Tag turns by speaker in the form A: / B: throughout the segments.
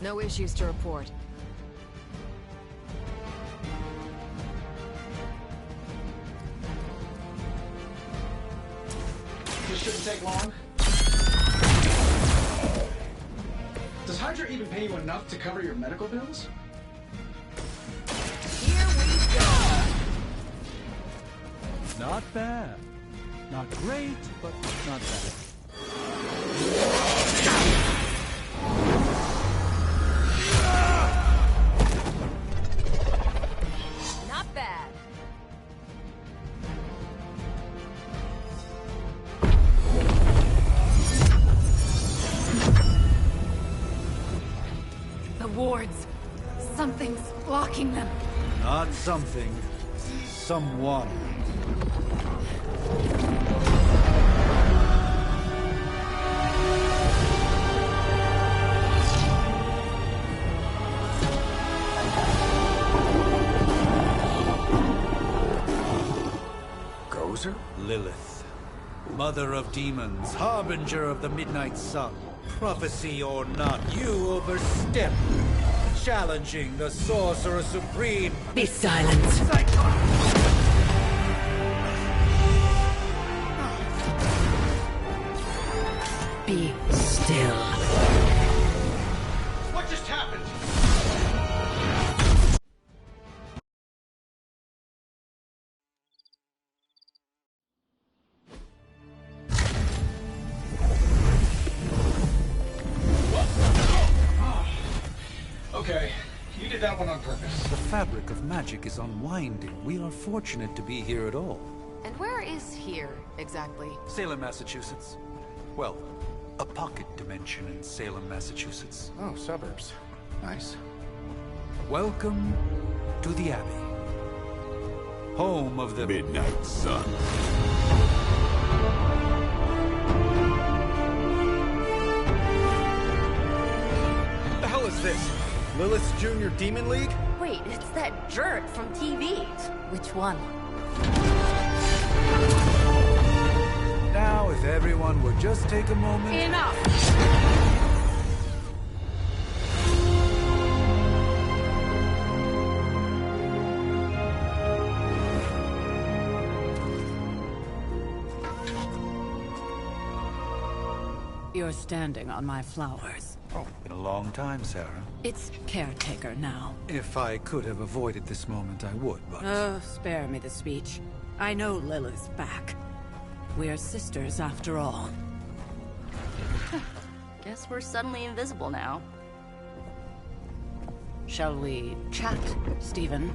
A: No issues to report.
B: This shouldn't take long. Does Hydra even pay you enough to cover your medical bills?
A: Here we go!
C: Not bad. Not great, but not bad.
A: Not bad. The wards. Something's blocking them.
C: Not something. Someone.
B: Gozer?
C: Lilith. Mother of demons, harbinger of the midnight sun. Prophecy or not, you overstep. Challenging the Sorcerer Supreme.
A: Be silent. Be still.
B: What just happened? Okay, you did that one on purpose.
C: The fabric of magic is unwinding. We are fortunate to be here at all.
A: And where is here, exactly?
C: Salem, Massachusetts. Well, a pocket dimension in Salem, Massachusetts.
B: Oh, suburbs. Nice.
C: Welcome to the Abbey. Home of the
D: Midnight Sun.
B: What the hell is this? Lilith's Junior Demon League?
E: Wait, it's that jerk from TV. Which one?
C: Now, if everyone would just take a moment...
A: Enough!
F: You're standing on my flowers.
C: Oh, been a long time, Sarah.
F: It's caretaker now.
C: If I could have avoided this moment, I would, but...
F: Oh, spare me the speech. I know Lilith's back. We're sisters after all.
E: Guess we're suddenly invisible now.
F: Shall we chat, Stephen?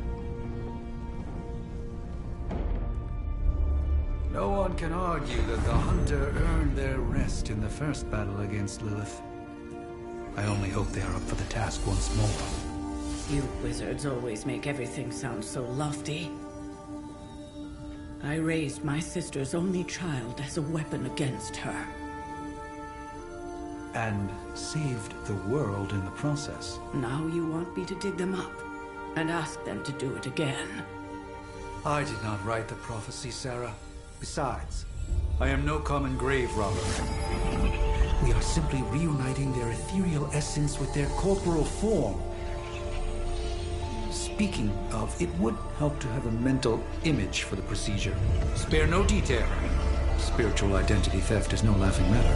C: No one can argue that the Hunter earned their rest in the first battle against Lilith. I only hope they are up for the task once more.
F: You wizards always make everything sound so lofty. I raised my sister's only child as a weapon against her.
C: And saved the world in the process.
F: Now you want me to dig them up and ask them to do it again.
C: I did not write the prophecy, Sarah. Besides, I am no common grave robber. We are simply reuniting their ethereal essence with their corporal form. Speaking of, it would help to have a mental image for the procedure. Spare no detail. Spiritual identity theft is no laughing matter.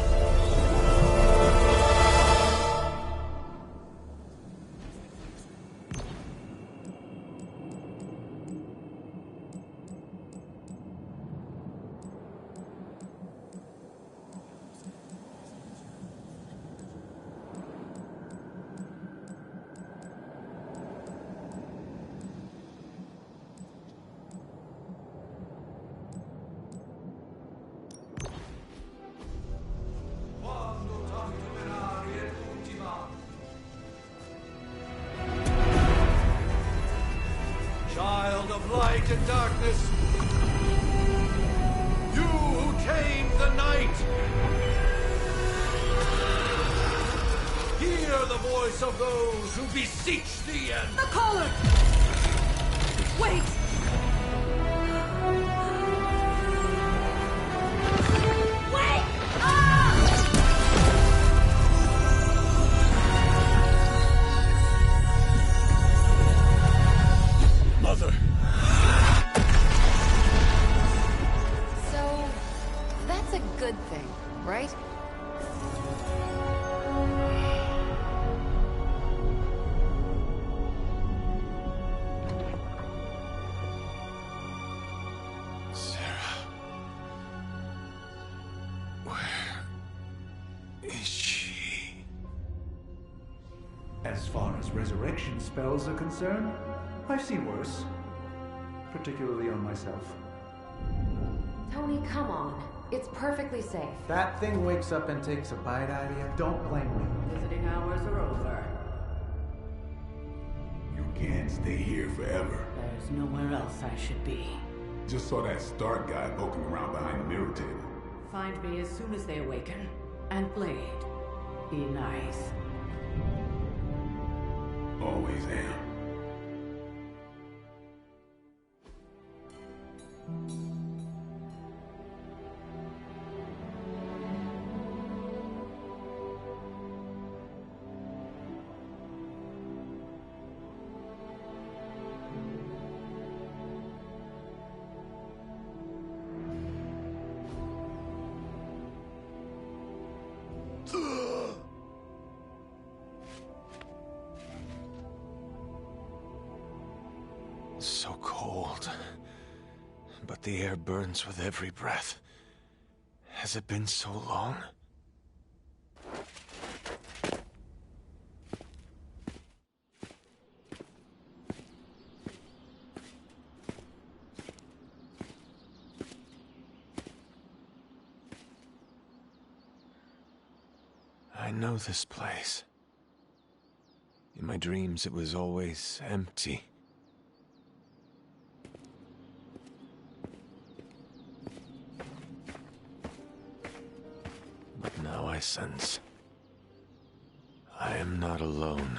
C: Child of light and darkness, you who tame the night, hear the voice of those who beseech thee and...
F: The collar! Wait! Wait! Ah!
E: right?
D: Sarah. Where is she?
C: As far as resurrection spells are concerned, I've seen worse. Particularly on myself.
E: Tony, come on. It's perfectly safe.
B: That thing wakes up and takes a bite out of you. Don't blame me.
F: Visiting hours are over.
G: You can't stay here forever.
F: There's nowhere else I should be.
G: Just saw that Stark guy poking around behind the mirror table.
F: Find me as soon as they awaken. And Blade, be nice.
G: Always am.
D: So cold. But the air burns with every breath. Has it been so long? I know this place. In my dreams, it was always empty. But now I sense I am not alone.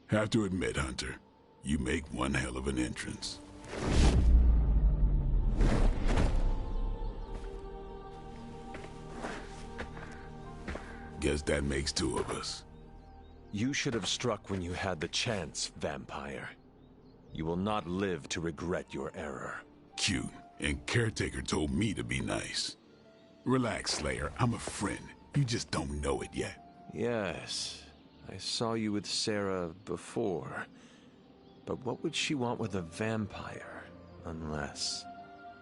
G: Have to admit, Hunter, you make one hell of an entrance. Guess that makes two of us.
D: You should have struck when you had the chance, vampire. You will not live to regret your error.
G: Cute, and Caretaker told me to be nice. Relax, Slayer, I'm a friend. You just don't know it yet.
D: Yes, I saw you with Sarah before. But what would she want with a vampire, unless...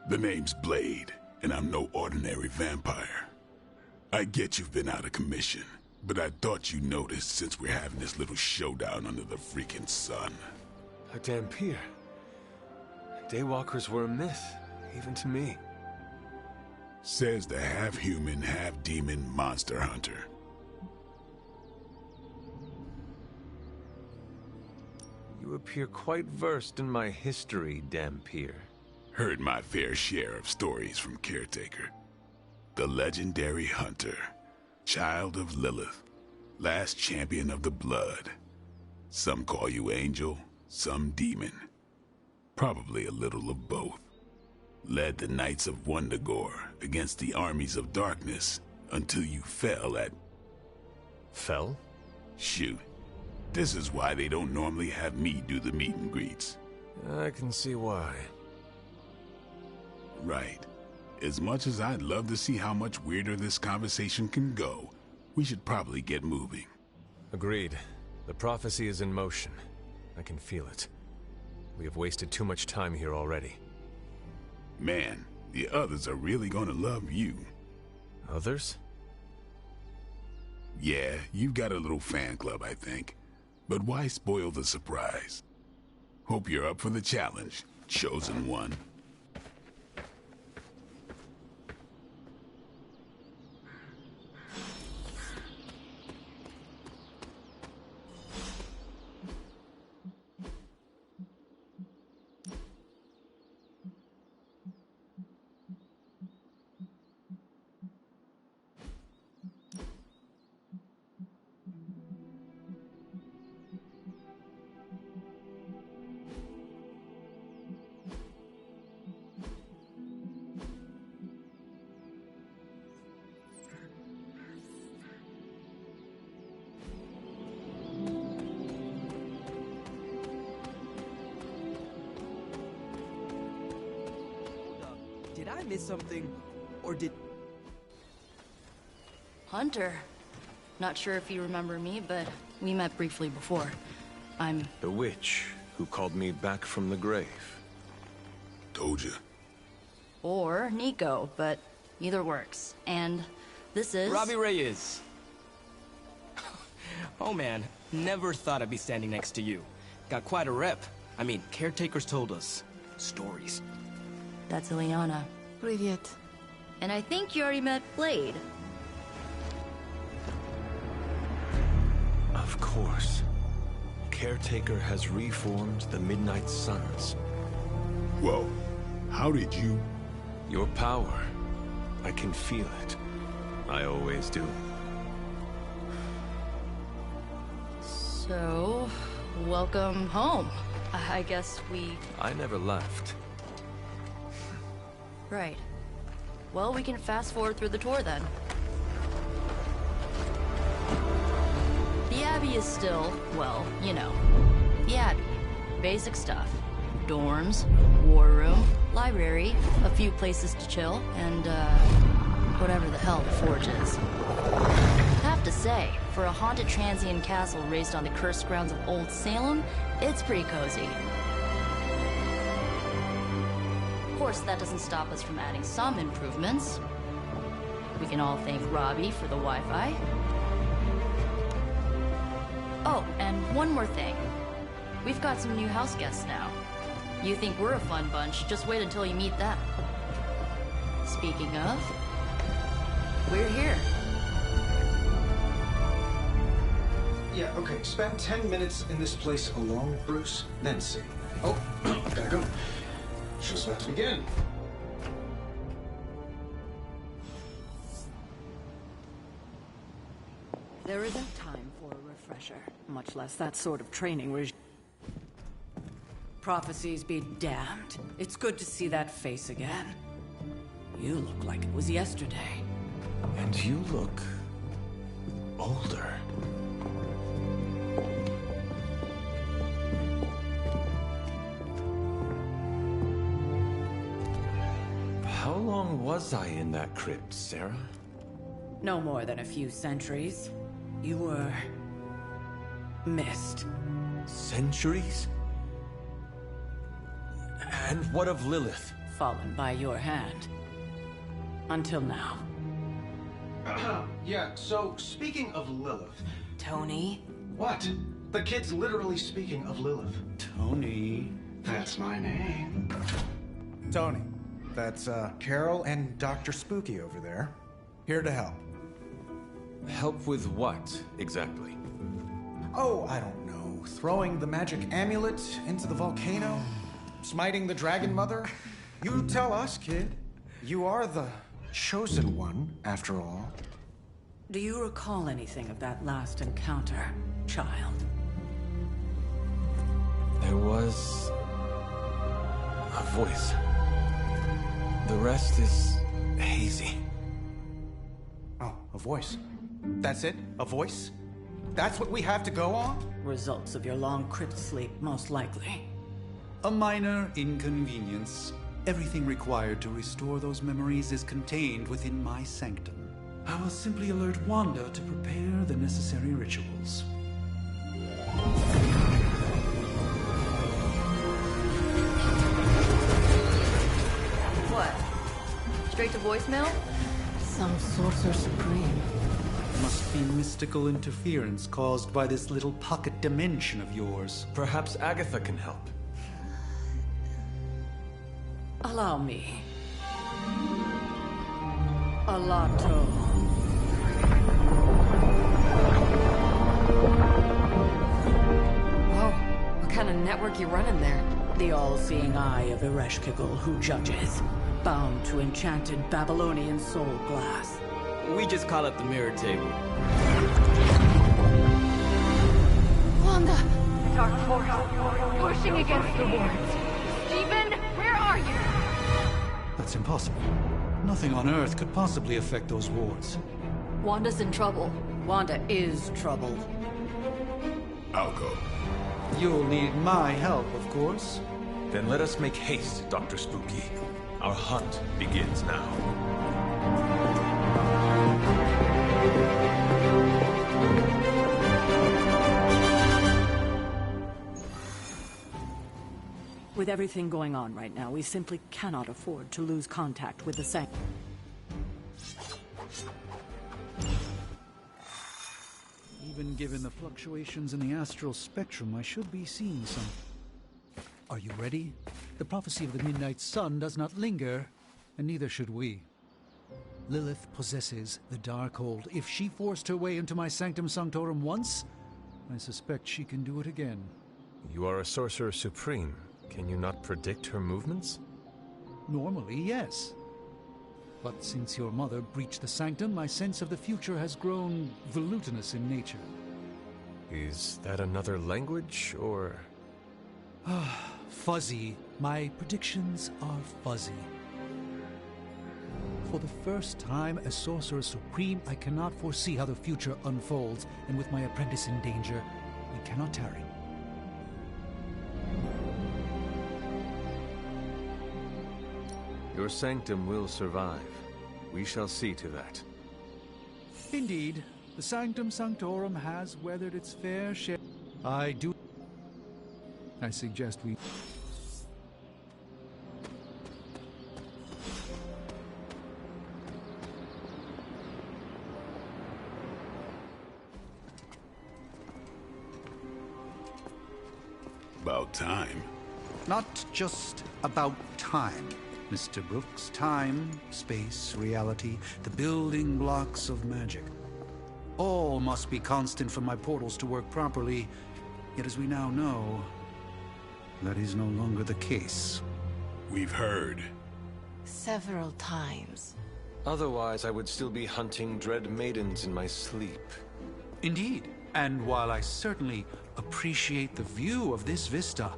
G: The name's Blade, and I'm no ordinary vampire. I get you've been out of commission, but I thought you noticed since we're having this little showdown under the freaking sun.
D: A Dhampir. Daywalkers were a myth, even to me.
G: Says the half-human, half-demon monster hunter.
D: You appear quite versed in my history, Dhampir.
G: Heard my fair share of stories from Caretaker. The legendary hunter, child of Lilith, last champion of the blood. Some call you angel, some demon. Probably a little of both. Led the Knights of Wundagore against the armies of darkness until you fell at...
D: Fell?
G: Shoot. This is why they don't normally have me do the meet and greets.
D: I can see why.
G: Right. As much as I'd love to see how much weirder this conversation can go, we should probably get moving.
D: Agreed. The prophecy is in motion. I can feel it. We have wasted too much time here already.
G: Man, the others are really gonna love you.
D: Others?
G: Yeah, you've got a little fan club, I think. But why spoil the surprise? Hope you're up for the challenge, chosen one.
H: Did I miss something? Or did... Hunter. Not sure if you remember me, but we met briefly before. I'm...
D: The witch who called me back from the grave.
G: Told you.
H: Or Nico, but either works. And this is...
I: Robbie Reyes. Oh man, never thought I'd be standing next to you. Got quite a rep. I mean, caretakers told us stories.
H: That's Ileana.
A: Привет.
H: And I think you already met Blade.
D: Of course. Caretaker has reformed the Midnight Suns.
G: Whoa. How did you...
D: Your power. I can feel it. I always do.
H: So, welcome home. I guess we...
D: I never left.
H: Right. Well, we can fast forward through the tour then. The Abbey is still, well, you know, the Abbey. Basic stuff. Dorms, war room, library, a few places to chill, and, whatever the hell the Forge is. Have to say, for a haunted transient castle raised on the cursed grounds of Old Salem, it's pretty cozy. Of course, that doesn't stop us from adding some improvements. We can all thank Robbie for the Wi-Fi. Oh, and one more thing. We've got some new house guests now. You think we're a fun bunch, just wait until you meet them. Speaking of, we're here.
B: Yeah, okay. Spend 10 minutes in this place alone, Bruce, then see. Oh, gotta go. Show's about to begin.
F: There isn't time for a refresher, much less that sort of training regime. Prophecies be damned. It's good to see that face again. You look like it was yesterday.
D: And you look... older. How long was I in that crypt, Sarah?
F: No more than a few centuries. You were... missed.
D: Centuries? And what of Lilith?
F: Fallen by your hand. Until now.
B: Yeah, so speaking of Lilith...
E: Tony?
B: What? The kid's literally speaking of Lilith.
C: Tony.
B: That's my name. Tony. That's, Carol and Dr. Spooky over there. Here to help.
D: Help with what, exactly?
B: Oh, I don't know. Throwing the magic amulet into the volcano? Smiting the Dragon Mother? You tell us, kid. You are the chosen one, after all.
F: Do you recall anything of that last encounter, child?
D: There was... a voice. The rest is hazy.
B: Oh, a voice. That's it? A voice? That's what we have to go on?
F: Results of your long crypt sleep, most likely.
C: A minor inconvenience. Everything required to restore those memories is contained within my sanctum. I will simply alert Wanda to prepare the necessary rituals.
H: What? Straight to voicemail?
A: Some sorcerer supreme.
C: Must be mystical interference caused by this little pocket dimension of yours.
D: Perhaps Agatha can help.
F: Allow me. Alato.
E: Whoa, what kind of network you running there?
F: The all-seeing eye of Ereshkigal who judges, bound to enchanted Babylonian soul glass.
I: We just call it the mirror table.
A: Wanda! Dark force, pushing against the wards. Stephen, where are you?
C: That's impossible. Nothing on Earth could possibly affect those wards.
H: Wanda's in trouble.
F: Wanda is troubled.
G: I'll go.
C: You'll need my help, of course.
D: Then let us make haste, Dr. Spooky. Our hunt begins now.
F: everything going on right now, we simply cannot afford to lose contact with the Sanctum.
C: Even given the fluctuations in the astral spectrum, I should be seeing some. Are you ready? The prophecy of the Midnight Sun does not linger, and neither should we. Lilith possesses the Darkhold. If she forced her way into my Sanctum Sanctorum once, I suspect she can do it again.
D: You are a Sorcerer Supreme. Can you not predict her movements?
C: Normally, yes. But since your mother breached the Sanctum, my sense of the future has grown volutinous in nature.
D: Is that another language, or...?
C: Fuzzy. My predictions are fuzzy. For the first time as Sorcerer Supreme, I cannot foresee how the future unfolds, and with my apprentice in danger, we cannot tarry.
D: Your sanctum will survive. We shall see to that.
C: Indeed, the Sanctum Sanctorum has weathered its fair share. I suggest we...
G: About time.
C: Not just about time, Mr. Brooks. Time, space, reality, the building blocks of magic. All must be constant for my portals to work properly, yet as we now know, that is no longer the case.
G: We've heard.
E: Several times.
D: Otherwise, I would still be hunting dread maidens in my sleep.
C: Indeed. And while I certainly appreciate the view of this vista,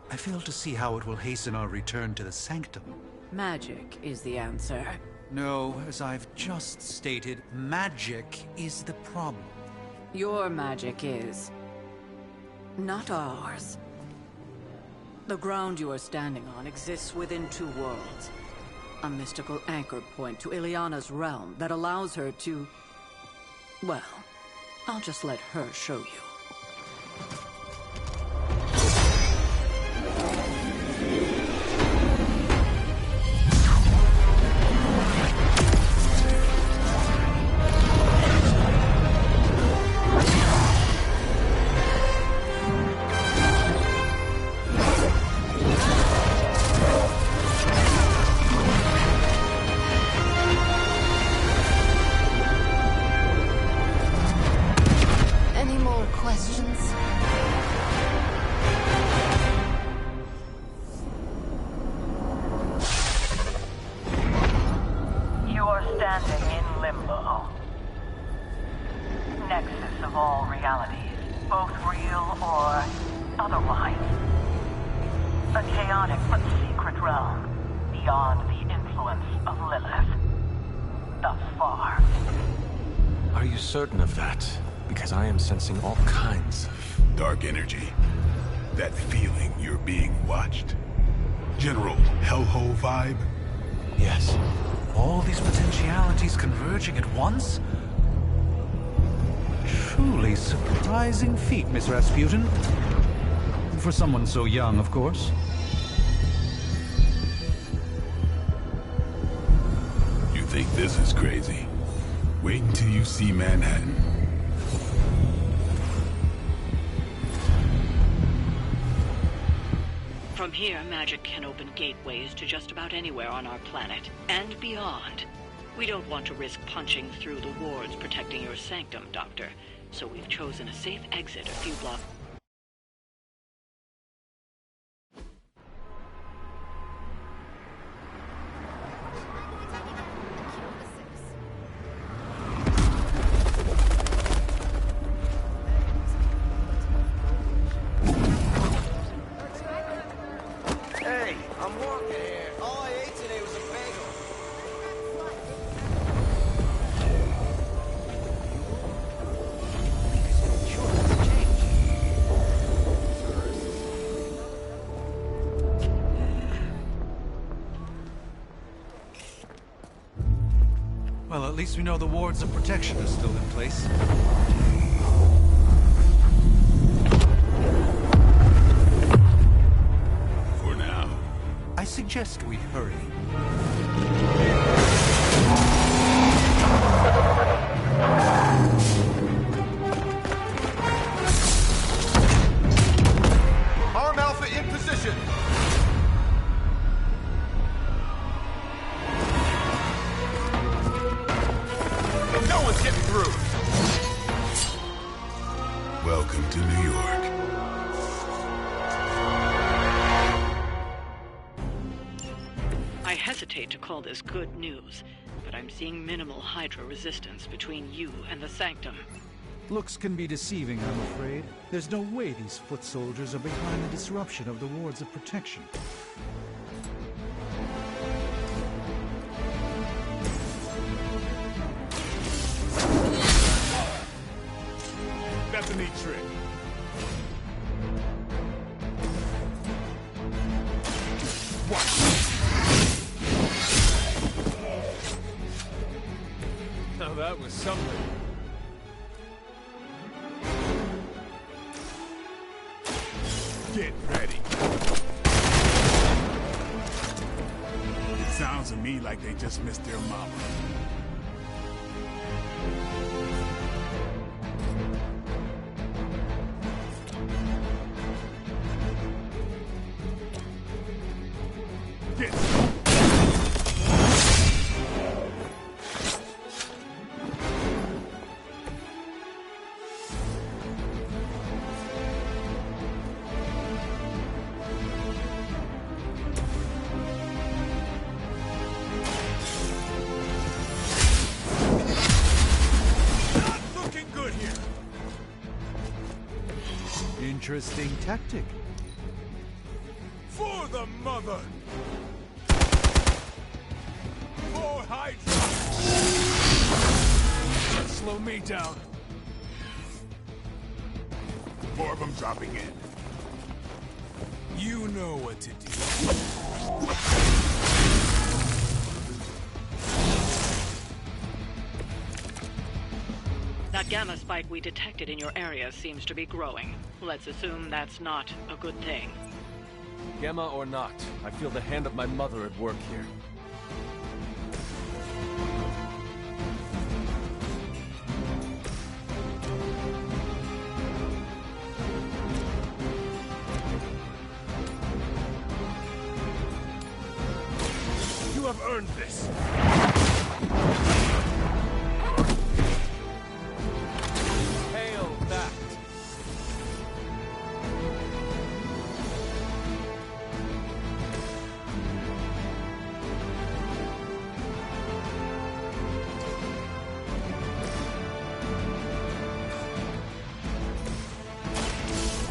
C: I fail to see how it will hasten our return to the Sanctum.
F: Magic is the answer.
C: No, as I've just stated, magic is the problem.
F: Your magic is... not ours. The ground you are standing on exists within two worlds. A mystical anchor point to Ileana's realm that allows her to... well, I'll just let her show you.
D: Certain of that, because I am sensing all kinds of...
G: dark energy. That feeling you're being watched. General hellhole vibe?
D: Yes.
C: All these potentialities converging at once? Truly surprising feat, Miss Rasputin. For someone so young, of course.
G: You think this is crazy? Wait until you see Manhattan.
F: From here, magic can open gateways to just about anywhere on our planet, and beyond. We don't want to risk punching through the wards protecting your sanctum, Doctor, so we've chosen a safe exit a few blocks...
C: Well, at least we know the wards of protection are still in place.
G: For now.
C: suggest we hurry.
J: Arm Alpha in position. No one's getting through.
G: Welcome to New York.
F: I hesitate to call this good news, but I'm seeing minimal Hydra resistance between you and the Sanctum.
C: Looks can be deceiving, I'm afraid. There's no way these foot soldiers are behind the disruption of the wards of protection.
J: That's a neat trick.
I: Now that was something.
G: Get ready. It sounds to me like they just missed their mama. Get
C: Interesting tactic.
G: for the mother! For Hydra!
J: Slow me down.
G: More of them dropping in.
J: You know what to do.
F: That gamma spike we detected in your area seems to be growing. Let's assume that's not a good thing.
I: Gamma or not, I feel the hand of my mother at work here.
J: You have earned this.
I: Hail that!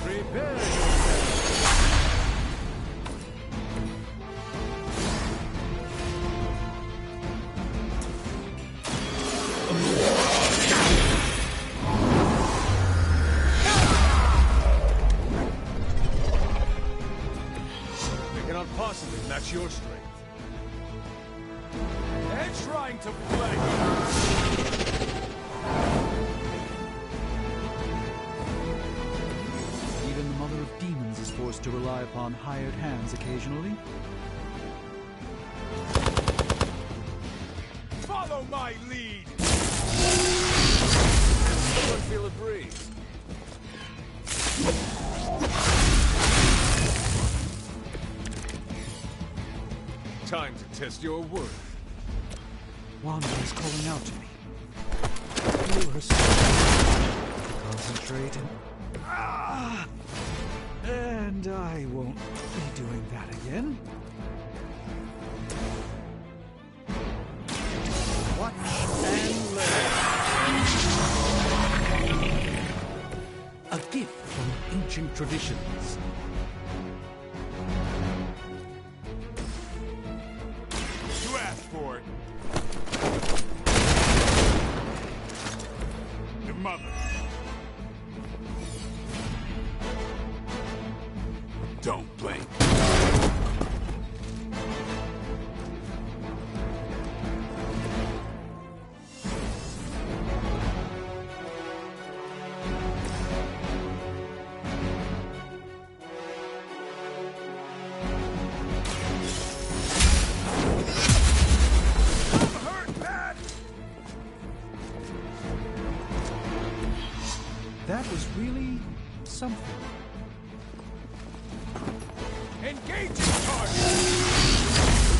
C: Prepare yourself.
J: They cannot possibly match your strength. And trying to play.
C: Even the Mother of Demons is forced to rely upon hired hands occasionally.
J: Follow my lead.
I: Someone feel a breeze.
J: Time to test your worth.
C: Wanda is calling out to me. Feel her strength. Concentrate and I won't be doing that again. Watch and learn. A gift from ancient traditions.
G: You asked for it. The mother. Don't blink.
C: That was really something.
J: Engaging target!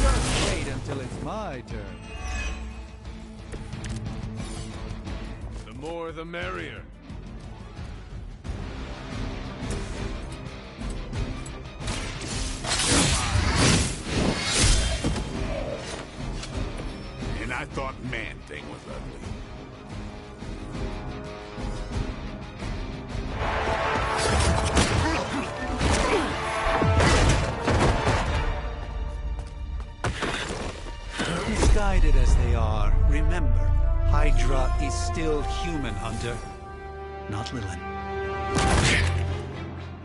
C: Just wait until it's my turn.
J: The more the merrier.
G: And I thought Man-Thing was ugly.
C: Misguided as they are, remember, Hydra is still human, Hunter. Not Lilin.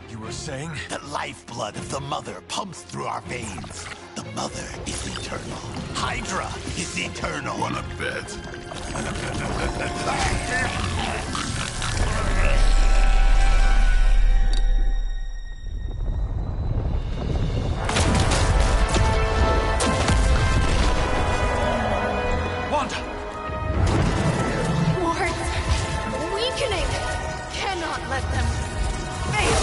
K: You were saying? The lifeblood of the Mother pumps through our veins. The Mother is eternal. Hydra is eternal.
G: Wanna bet?
C: Wanda!
A: Wards! Weakening! Cannot let them fail!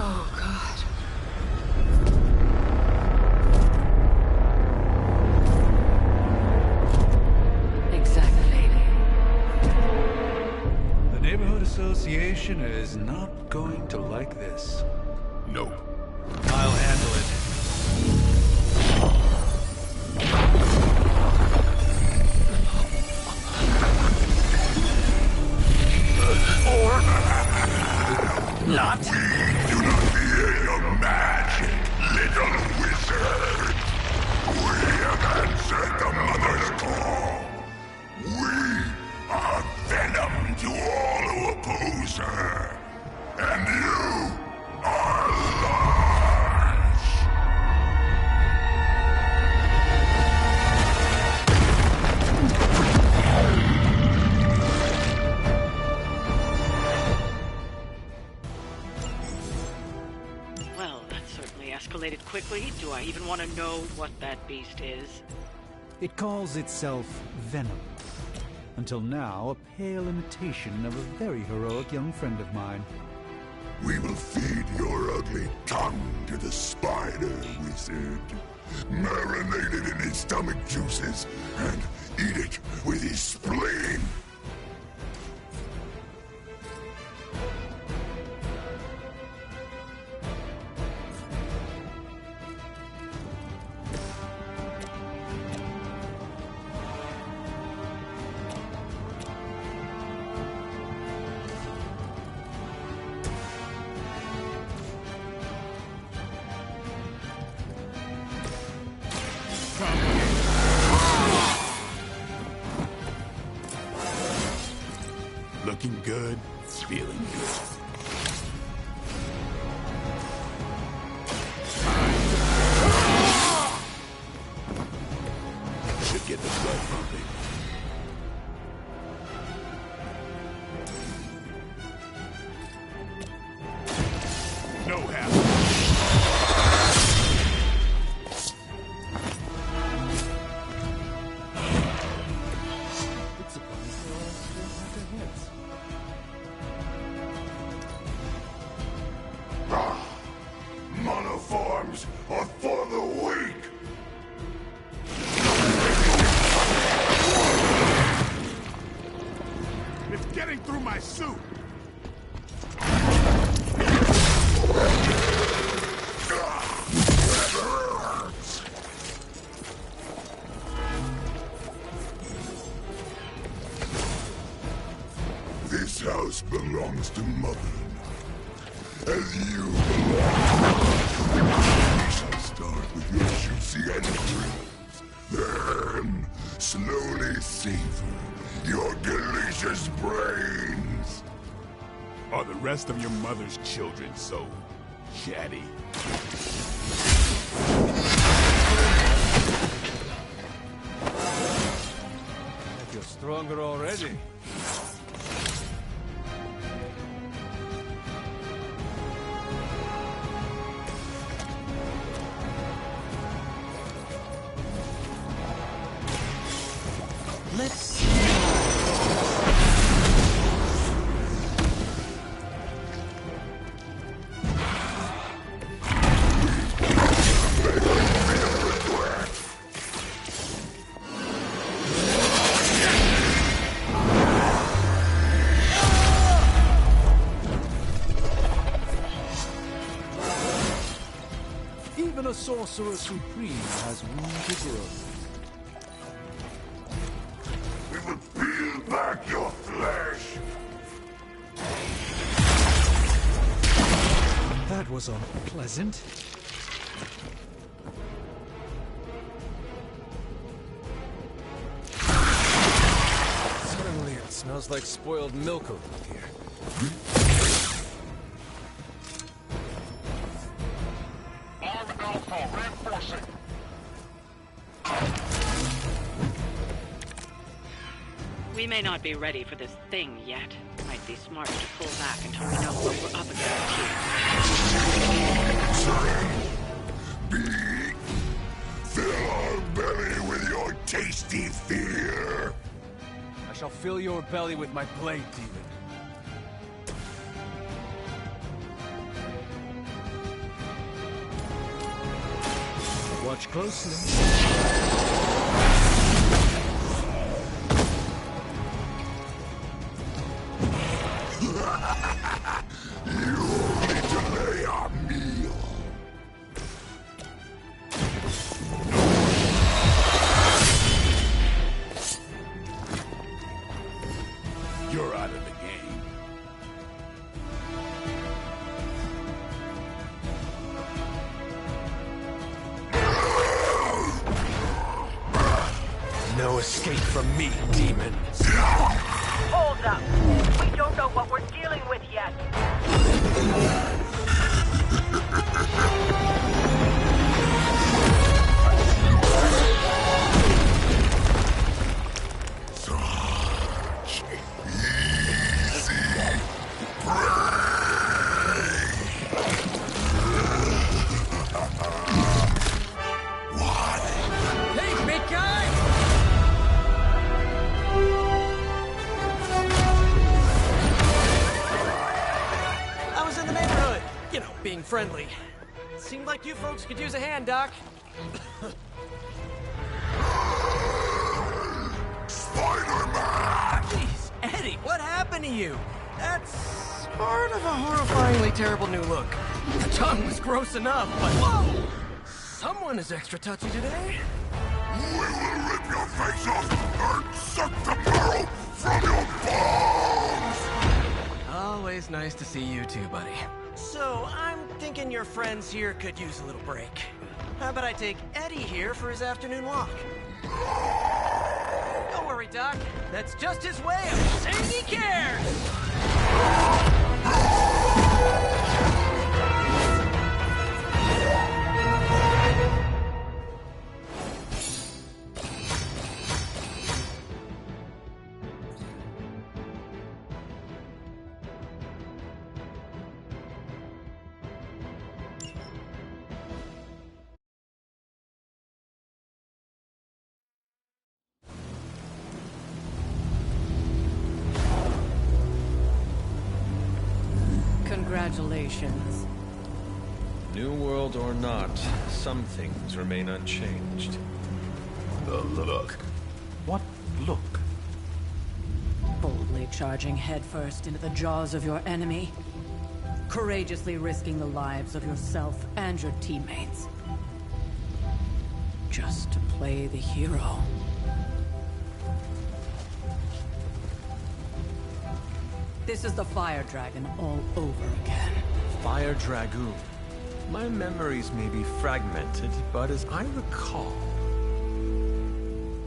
A: Oh, God.
F: Exactly.
C: The Neighborhood Association is not going to like this.
G: Nope.
C: I'll handle it.
K: Not.
G: Do not fear your magic, little wizard. We have answered the Mother's call. We are venom to all who oppose her. And you are large.
F: Well, that certainly escalated quickly. Do I even want to know what that beast is?
C: It calls itself Venom. Until now, a pale imitation of a very heroic young friend of mine.
G: We will feed your ugly tongue to the spider wizard. Marinate it in his stomach juices and eat it with his spleen. Looking good, feeling good. Should get the blood pumping. No hassle.
C: It's surprising there are still Hunter hits.
G: Monoforms are for the weak. It's getting through my suit. This house belongs to Mother now, as you belong. We shall start with your juicy entrails, then slowly savor your delicious brains. Are the rest of your mother's children so chatty?
J: stronger already.
I: Let's...
C: Even a Sorcerer Supreme has room to grow.
K: We will peel back your flesh!
C: That was unpleasant.
J: Suddenly it smells like spoiled milk over here.
K: Arm Alpha reinforcing!
F: We may not be ready for this thing yet. Might be smart to pull back until we know what we're up against here.
K: Fill our belly with your tasty fear!
J: I shall fill your belly with my blade, demon.
C: Watch closely.
K: You need to lay our meal. You're out of the game.
J: No escape from me, demon.
L: Hold up. We don't know what we're dealing with yet.
K: Such easy prey. What?
I: Hey, big guy! I was in the neighborhood. You know, being friendly. Seemed like you folks could use a hand, Doc.
K: Spider-Man!
I: Jeez, Eddie, what happened to you? That's sort of a horrifyingly terrible new look. The tongue was gross enough, but whoa! Someone is extra touchy today.
K: We will rip your face off and suck the marrow from your bones!
I: Always nice to see you too, buddy. So, I'm thinking your friends here could use a little break. How about I take Eddie here for his afternoon walk? Don't worry, Doc. That's just his way of saying he cares! Congratulations.
D: New world or not, some things remain unchanged.
G: The look.
C: What look?
F: Boldly charging headfirst into the jaws of your enemy. Courageously risking the lives of yourself and your teammates. Just to play the hero. This is the Fire Dragon all over again.
D: Fire Dragoon. My memories may be fragmented, but as I recall,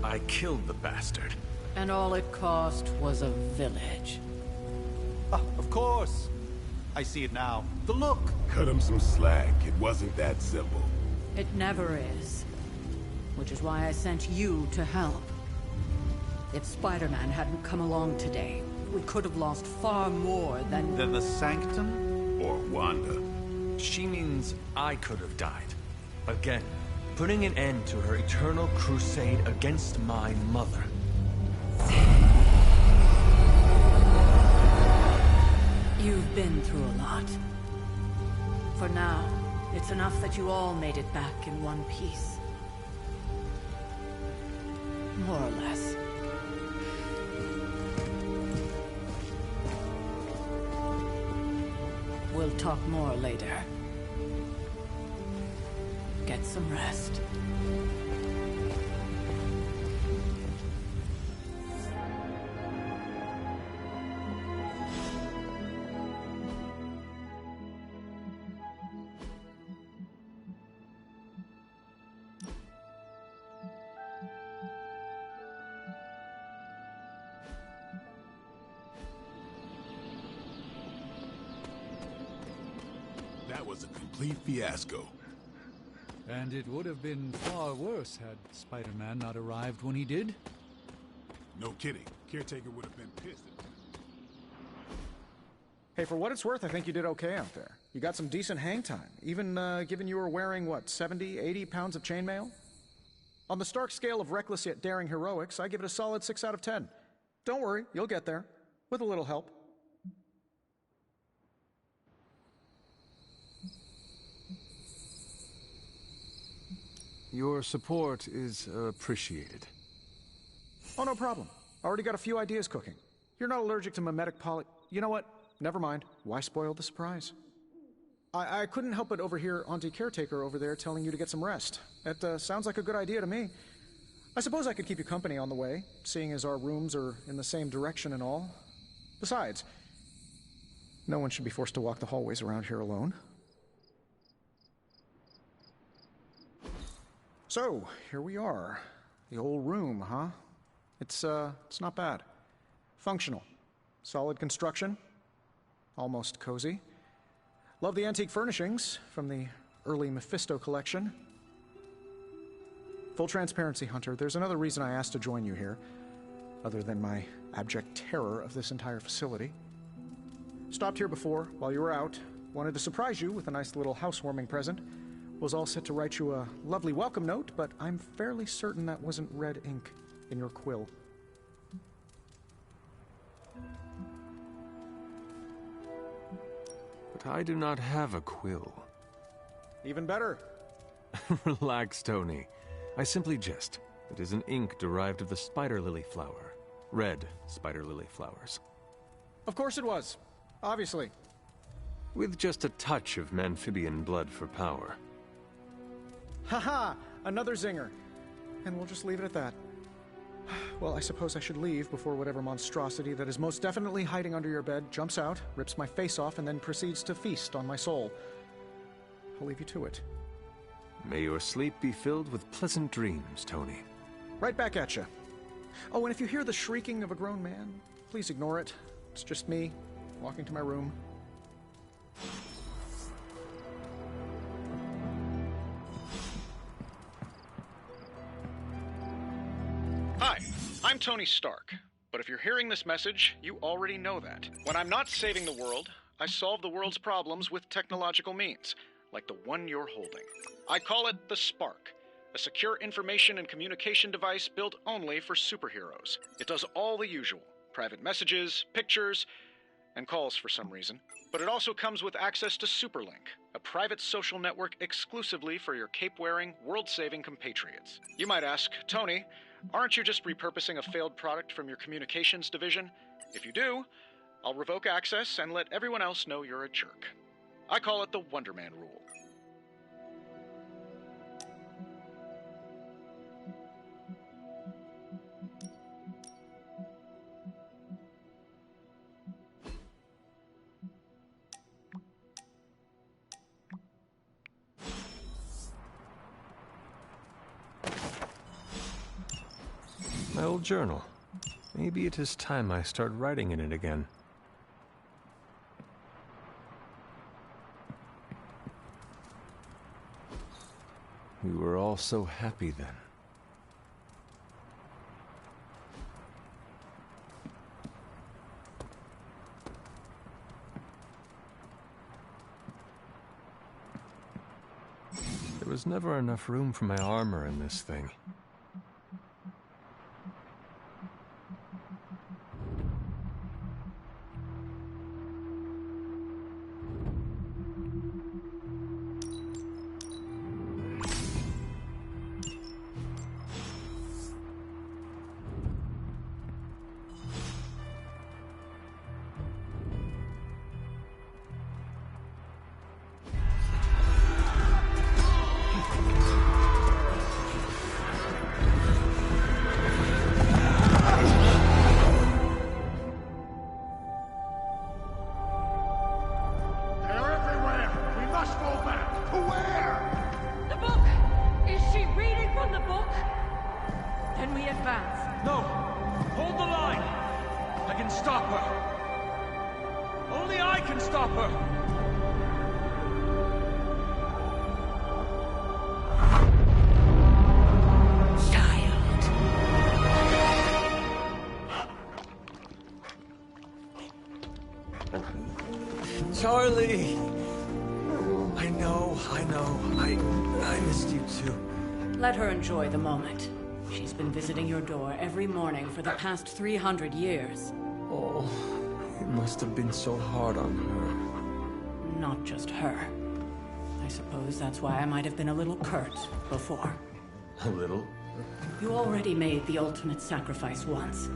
D: I killed the bastard.
F: And all it cost was a village.
K: Of course. I see it now. The look.
G: Cut him some slack. It wasn't that simple.
F: It never is. Which is why I sent you to help. If Spider-Man hadn't come along today, we could have lost far more than...
C: Than the Sanctum?
G: Or Wanda.
J: She means I could have died. Again, putting an end to her eternal crusade against my mother.
F: You've been through a lot. For now, it's enough that you all made it back in one piece. More or less. We'll talk more later. Get some rest.
G: That was a complete fiasco.
C: And it would have been far worse had Spider-Man not arrived when he did.
G: No kidding. Caretaker would have been pissed.
B: Hey, for what it's worth, I think you did okay out there. You got some decent hang time, even given you were wearing, what, 70, 80 pounds of chainmail? On the Stark scale of reckless yet daring heroics, I give it a solid 6 out of 10. Don't worry, you'll get there. With a little help.
D: Your support is appreciated.
B: Oh, no problem. Already got a few ideas cooking. You're not allergic to mimetic poly... You know what? Never mind. Why spoil the surprise? I couldn't help but overhear Auntie Caretaker over there telling you to get some rest. That sounds like a good idea to me. I suppose I could keep you company on the way, seeing as our rooms are in the same direction and all. Besides, no one should be forced to walk the hallways around here alone. So, here we are. The old room, huh? It's not bad. Functional. Solid construction. Almost cozy. Love the antique furnishings from the early Mephisto collection. Full transparency, Hunter, there's another reason I asked to join you here, other than my abject terror of this entire facility. Stopped here before, while you were out. Wanted to surprise you with a nice little housewarming present. Was all set to write you a lovely welcome note, but I'm fairly certain that wasn't red ink in your quill.
D: But I do not have a quill.
B: Even better.
D: Relax, Tony. I simply jest. It is an ink derived of the spider lily flower. Red spider lily flowers.
B: Of course it was. Obviously.
D: With just a touch of amphibian blood for power.
B: Haha! Another zinger. And we'll just leave it at that. Well, I suppose I should leave before whatever monstrosity that is most definitely hiding under your bed jumps out, rips my face off, and then proceeds to feast on my soul. I'll leave you to it.
D: May your sleep be filled with pleasant dreams, Tony.
B: Right back at you. Oh, and if you hear the shrieking of a grown man, please ignore it. It's just me, walking to my room. Hi, I'm Tony Stark. But if you're hearing this message, you already know that. When I'm not saving the world, I solve the world's problems with technological means, like the one you're holding. I call it the Spark, a secure information and communication device built only for superheroes. It does all the usual, private messages, pictures, and calls for some reason. But it also comes with access to Superlink, a private social network exclusively for your cape-wearing, world-saving compatriots. You might ask, Tony, aren't you just repurposing a failed product from your communications division? If you do, I'll revoke access and let everyone else know you're a jerk. I call it the Wonder Man rule.
D: My old journal. Maybe it is time I start writing in it again. We were all so happy then.
J: was never enough room for my armor in this thing. Charlie! I know. I missed you too.
F: Let her enjoy the moment. She's been visiting your door every morning for the past 300 years.
J: Oh, it must have been so hard on her.
F: Not just her. I suppose that's why I might have been a little curt before.
J: A little?
F: You already made the ultimate sacrifice once.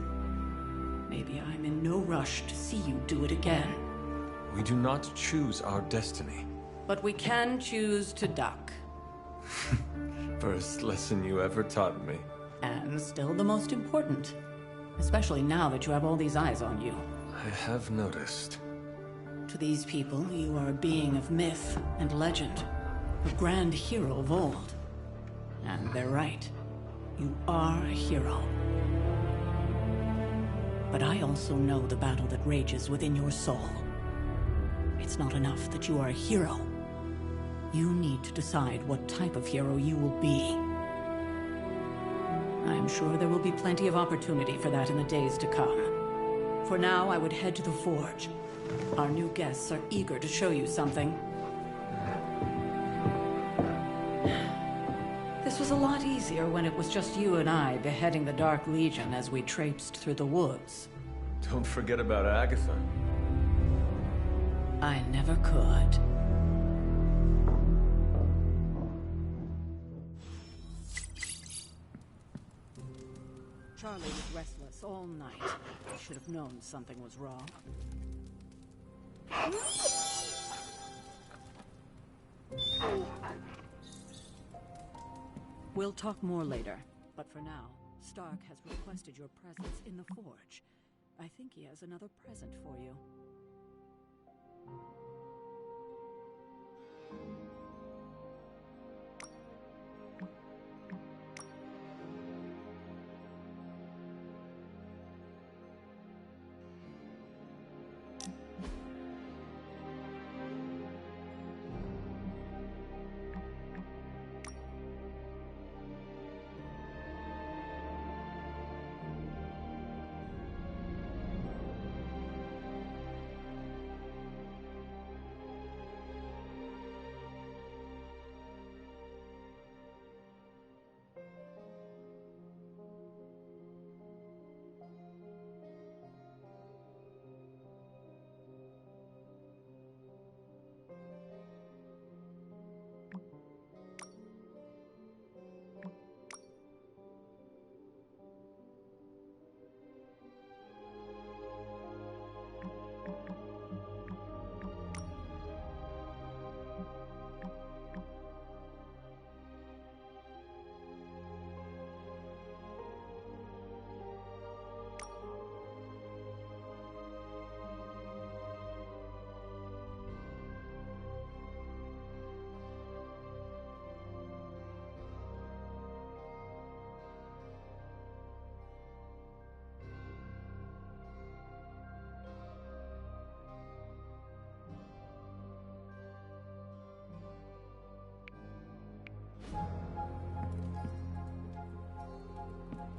F: Maybe I'm in no rush to see you do it again.
J: We do not choose our destiny.
F: But we can choose to duck.
J: First lesson you ever taught me.
F: And still the most important. Especially now that you have all these eyes on you.
J: I have noticed.
F: To these people, you are a being of myth and legend. A grand hero of old. And they're right. You are a hero. But I also know the battle that rages within your soul. It's not enough that you are a hero. You need to decide what type of hero you will be. I'm sure there will be plenty of opportunity for that in the days to come. For now, I would head to the Forge. Our new guests are eager to show you something. This was a lot easier when it was just you and I beheading the Dark Legion as we traipsed through the woods.
J: Don't forget about Agatha.
F: I never could. Charlie was restless all night. I should have known something was wrong. We'll talk more later, but for now, Stark has requested your presence in the Forge. I think he has another present for you.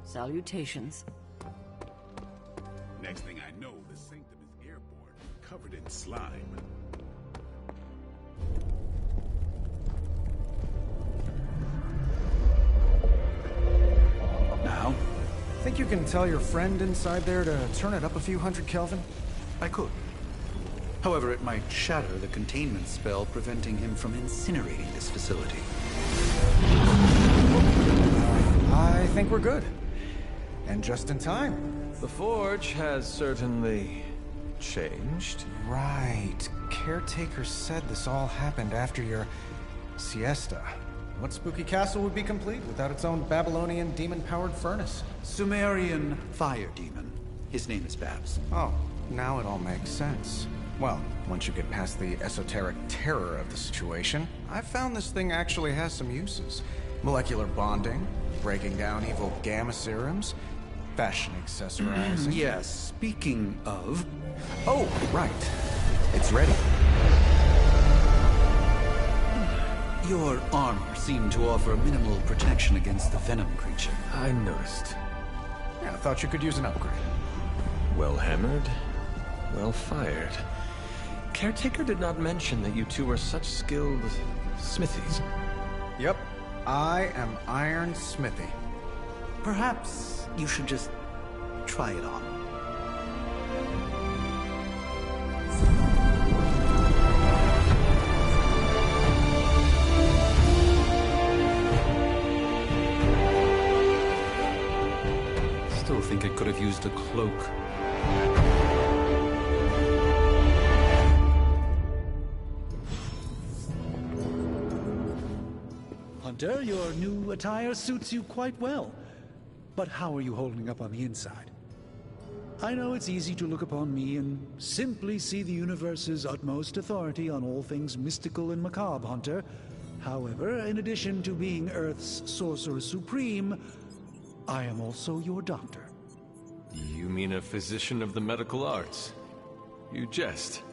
F: Salutations.
G: Next thing I know, the Sanctum is airborne, covered in slime.
B: Think you can tell your friend inside there to turn it up a few hundred Kelvin?
C: I could. However, it might shatter the containment spell preventing him from incinerating this facility.
B: I think we're good. And just in time.
D: The Forge has certainly changed.
B: Right. Caretaker said this all happened after your siesta. What spooky castle would be complete without its own Babylonian demon-powered furnace?
C: Sumerian fire demon. His name is Babs.
B: Oh, now it all makes sense. Well, once you get past the esoteric terror of the situation, I've found this thing actually has some uses. Molecular bonding, breaking down evil gamma serums, fashion accessorizing.
C: Yes, speaking of...
B: Oh, right. It's ready.
C: Your armor seemed to offer minimal protection against the venom creature.
D: I noticed.
B: Yeah, I thought you could use an upgrade.
D: Well hammered, well fired. Caretaker did not mention that you two were such skilled smithies.
B: Yep, I am Iron Smithy.
C: Perhaps you should just try it on. Still think it could have used a cloak.
M: Hunter, your new attire suits you quite well. But how are you holding up on the inside? I know it's easy to look upon me and simply see the universe's utmost authority on all things mystical and macabre, Hunter. However, in addition to being Earth's Sorcerer Supreme, I am also your doctor.
D: You mean a physician of the medical arts? You jest.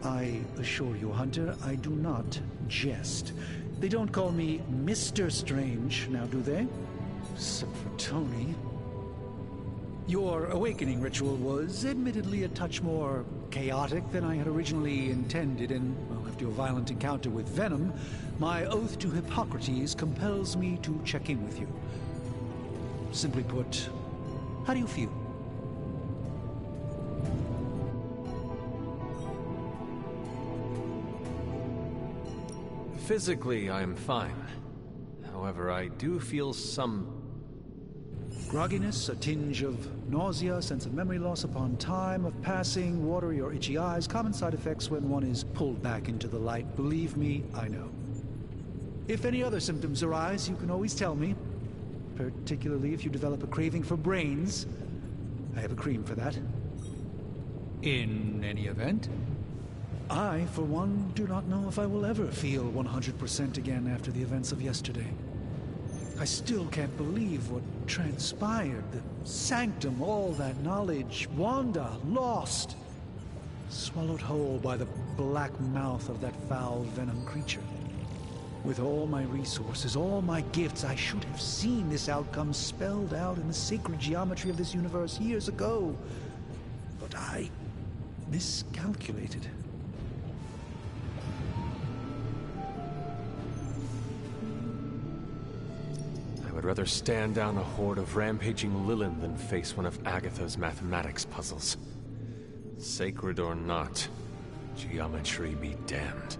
M: I assure you, Hunter, I do not jest. They don't call me Mr. Strange, now do they? Except for Tony. Your awakening ritual was admittedly a touch more chaotic than I had originally intended, and, well, after your violent encounter with Venom, my oath to Hippocrates compels me to check in with you. Simply put, how do you feel?
D: Physically, I am fine. However, I do feel some...
M: grogginess, a tinge of nausea, sense of memory loss upon time of passing, watery or itchy eyes, common side effects when one is pulled back into the light. Believe me, I know. If any other symptoms arise, you can always tell me. Particularly if you develop a craving for brains. I have a cream for that. In any event, I, for one, do not know if I will ever feel 100% again after the events of yesterday. I still can't believe what transpired. The sanctum, all that knowledge, Wanda, lost. Swallowed whole by the black mouth of that foul venom creature. With all my resources, all my gifts, I should have seen this outcome spelled out in the sacred geometry of this universe years ago. But I miscalculated.
D: I would rather stand down a horde of rampaging Lilin than face one of Agatha's mathematics puzzles. Sacred or not, geometry be damned.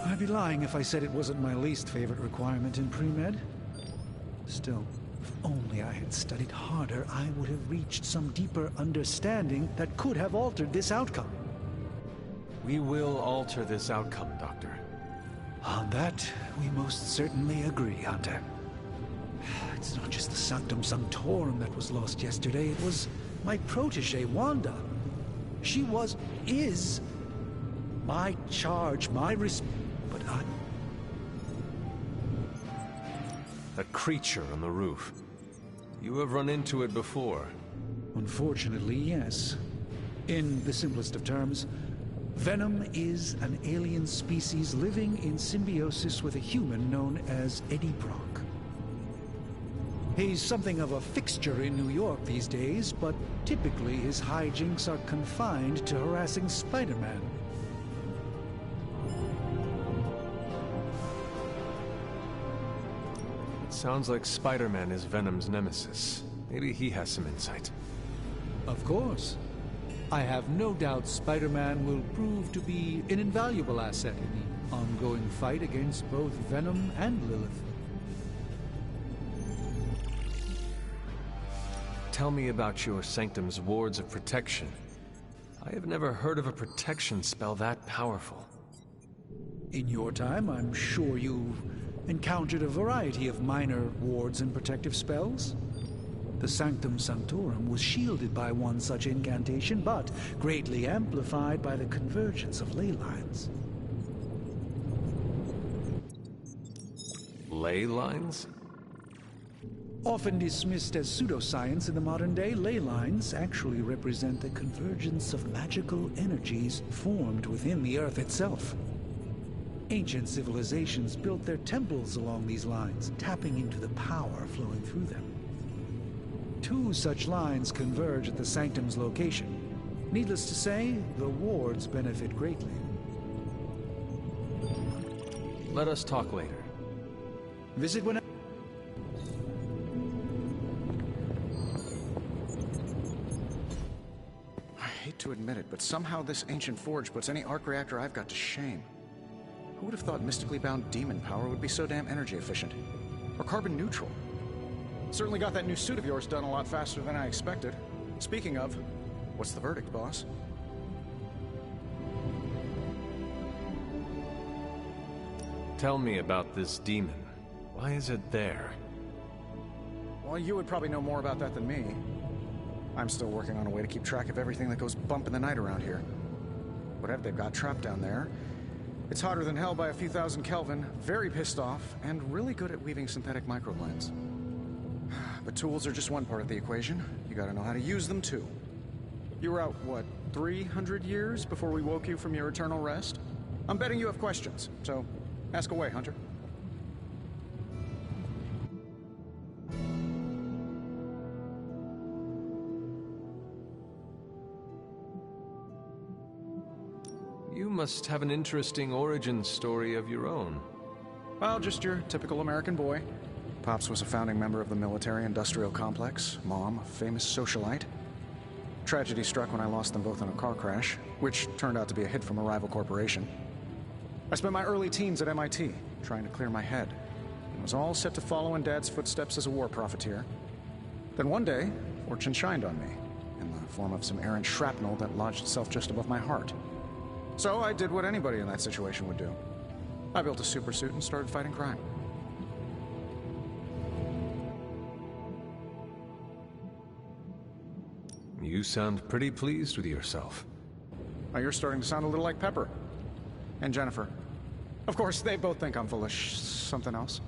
M: I'd be lying if I said it wasn't my least favorite requirement in pre-med. Still, if only I had studied harder, I would have reached some deeper understanding that could have altered this outcome.
D: We will alter this outcome, Doctor.
M: On that, we most certainly agree, Hunter. It's not just the Sanctum Sanctorum that was lost yesterday, it was my protege, Wanda. She is my charge, my but
D: That creature on the roof. You have run into it before.
M: Unfortunately, yes. In the simplest of terms, Venom is an alien species living in symbiosis with a human known as Eddie Brock. He's something of a fixture in New York these days, but typically his hijinks are confined to harassing Spider-Man.
D: Sounds like Spider-Man is Venom's nemesis. Maybe he has some insight.
M: Of course. I have no doubt Spider-Man will prove to be an invaluable asset in the ongoing fight against both Venom and Lilith.
D: Tell me about your Sanctum's wards of protection. I have never heard of a protection spell that powerful.
M: In your time, I'm sure you've encountered a variety of minor wards and protective spells. The Sanctum Sanctorum was shielded by one such incantation, but greatly amplified by the convergence of ley lines.
D: Ley lines?
M: Often dismissed as pseudoscience in the modern day, ley lines actually represent the convergence of magical energies formed within the Earth itself. Ancient civilizations built their temples along these lines, tapping into the power flowing through them. 2 such lines converge at the Sanctum's location. Needless to say, the wards benefit greatly.
D: Let us talk later.
M: Visit when...
B: I hate to admit it, but somehow this ancient forge puts any arc reactor I've got to shame. Who would have thought mystically bound demon power would be so damn energy efficient? Or carbon neutral? Certainly got that new suit of yours done a lot faster than I expected. Speaking of, what's the verdict, boss?
D: Tell me about this demon. Why is it there?
B: Well, you would probably know more about that than me. I'm still working on a way to keep track of everything that goes bump in the night around here. Whatever they've got trapped down there, it's hotter than hell by a few thousand Kelvin, very pissed off, and really good at weaving synthetic microblends. But tools are just one part of the equation. You gotta know how to use them, too. You were out, what, 300 years before we woke you from your eternal rest? I'm betting you have questions, so ask away, Hunter.
D: You must have an interesting origin story of your own.
B: Well, just your typical American boy. Pops was a founding member of the military-industrial complex. Mom, a famous socialite. Tragedy struck when I lost them both in a car crash, which turned out to be a hit from a rival corporation. I spent my early teens at MIT, trying to clear my head, and was all set to follow in Dad's footsteps as a war profiteer. Then one day, fortune shined on me, in the form of some errant shrapnel that lodged itself just above my heart. So I did what anybody in that situation would do. I built a supersuit and started fighting crime.
D: You sound pretty pleased with yourself.
B: Now you're starting to sound a little like Pepper. And Jennifer. Of course, they both think I'm full of something else.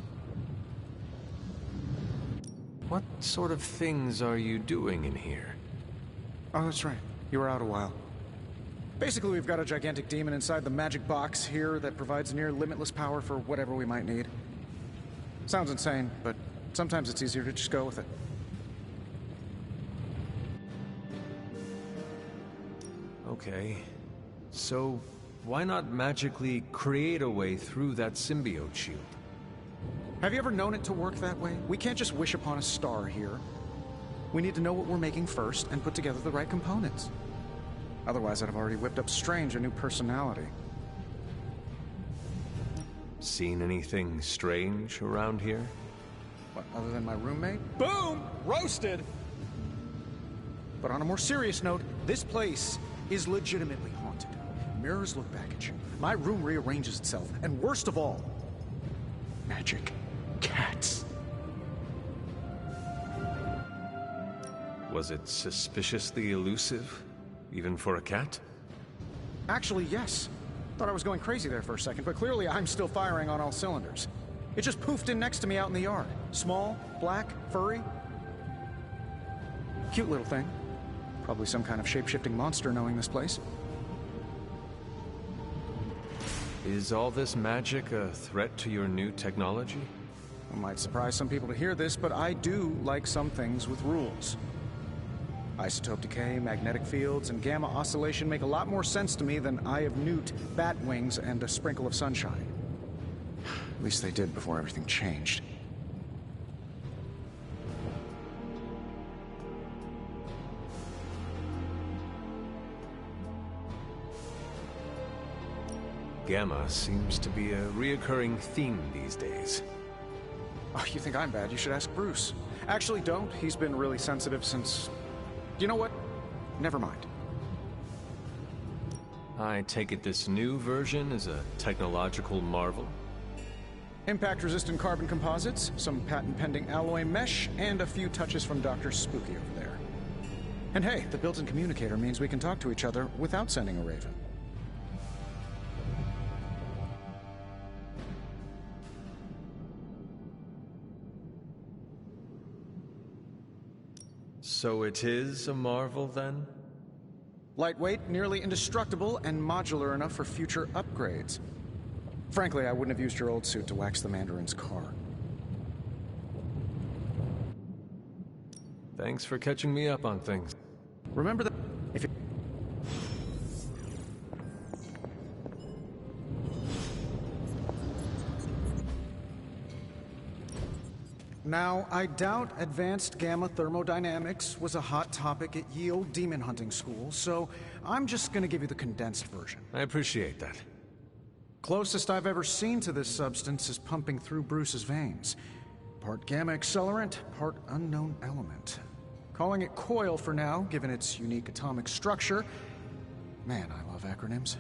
D: What sort of things are you doing in here?
B: Oh, that's right. You were out a while. Basically, we've got a gigantic demon inside the magic box here that provides near limitless power for whatever we might need. Sounds insane, but sometimes it's easier to just go with it.
D: Okay. So, why not magically create a way through that symbiote shield?
B: Have you ever known it to work that way? We can't just wish upon a star here. We need to know what we're making first and put together the right components. Otherwise, I'd have already whipped up Strange a new personality.
D: Seen anything strange around here?
B: What, other than my roommate? Boom! Roasted! But on a more serious note, this place is legitimately haunted. Mirrors look back at you. My room rearranges itself. And worst of all, magic cats.
D: Was it suspiciously elusive? Even for a cat?
B: Actually, yes. Thought I was going crazy there for a second, but clearly I'm still firing on all cylinders. It just poofed in next to me out in the yard. Small, black, furry. Cute little thing. Probably some kind of shape-shifting monster knowing this place.
D: Is all this magic a threat to your new technology?
B: It might surprise some people to hear this, but I do like some things with rules. Isotope decay, magnetic fields, and gamma oscillation make a lot more sense to me than Eye of Newt, bat wings, and a sprinkle of sunshine. At least they did before everything changed.
D: Gamma seems to be a reoccurring theme these days.
B: Oh, you think I'm bad? You should ask Bruce. Actually, don't. He's been really sensitive since... You know what? Never mind.
D: I take it this new version is a technological marvel?
B: Impact-resistant carbon composites, some patent-pending alloy mesh, and a few touches from Dr. Spooky over there. And hey, the built-in communicator means we can talk to each other without sending a raven.
D: So it is a marvel, then?
B: Lightweight, nearly indestructible, and modular enough for future upgrades. Frankly, I wouldn't have used your old suit to wax the Mandarin's car.
D: Thanks for catching me up on things.
B: Remember that if you... Now, I doubt advanced gamma thermodynamics was a hot topic at Yield Demon Hunting School, so I'm just gonna give you the condensed version.
D: I appreciate that.
B: Closest I've ever seen to this substance is pumping through Bruce's veins. Part gamma accelerant, part unknown element. Calling it Coil for now, given its unique atomic structure. Man, I love acronyms.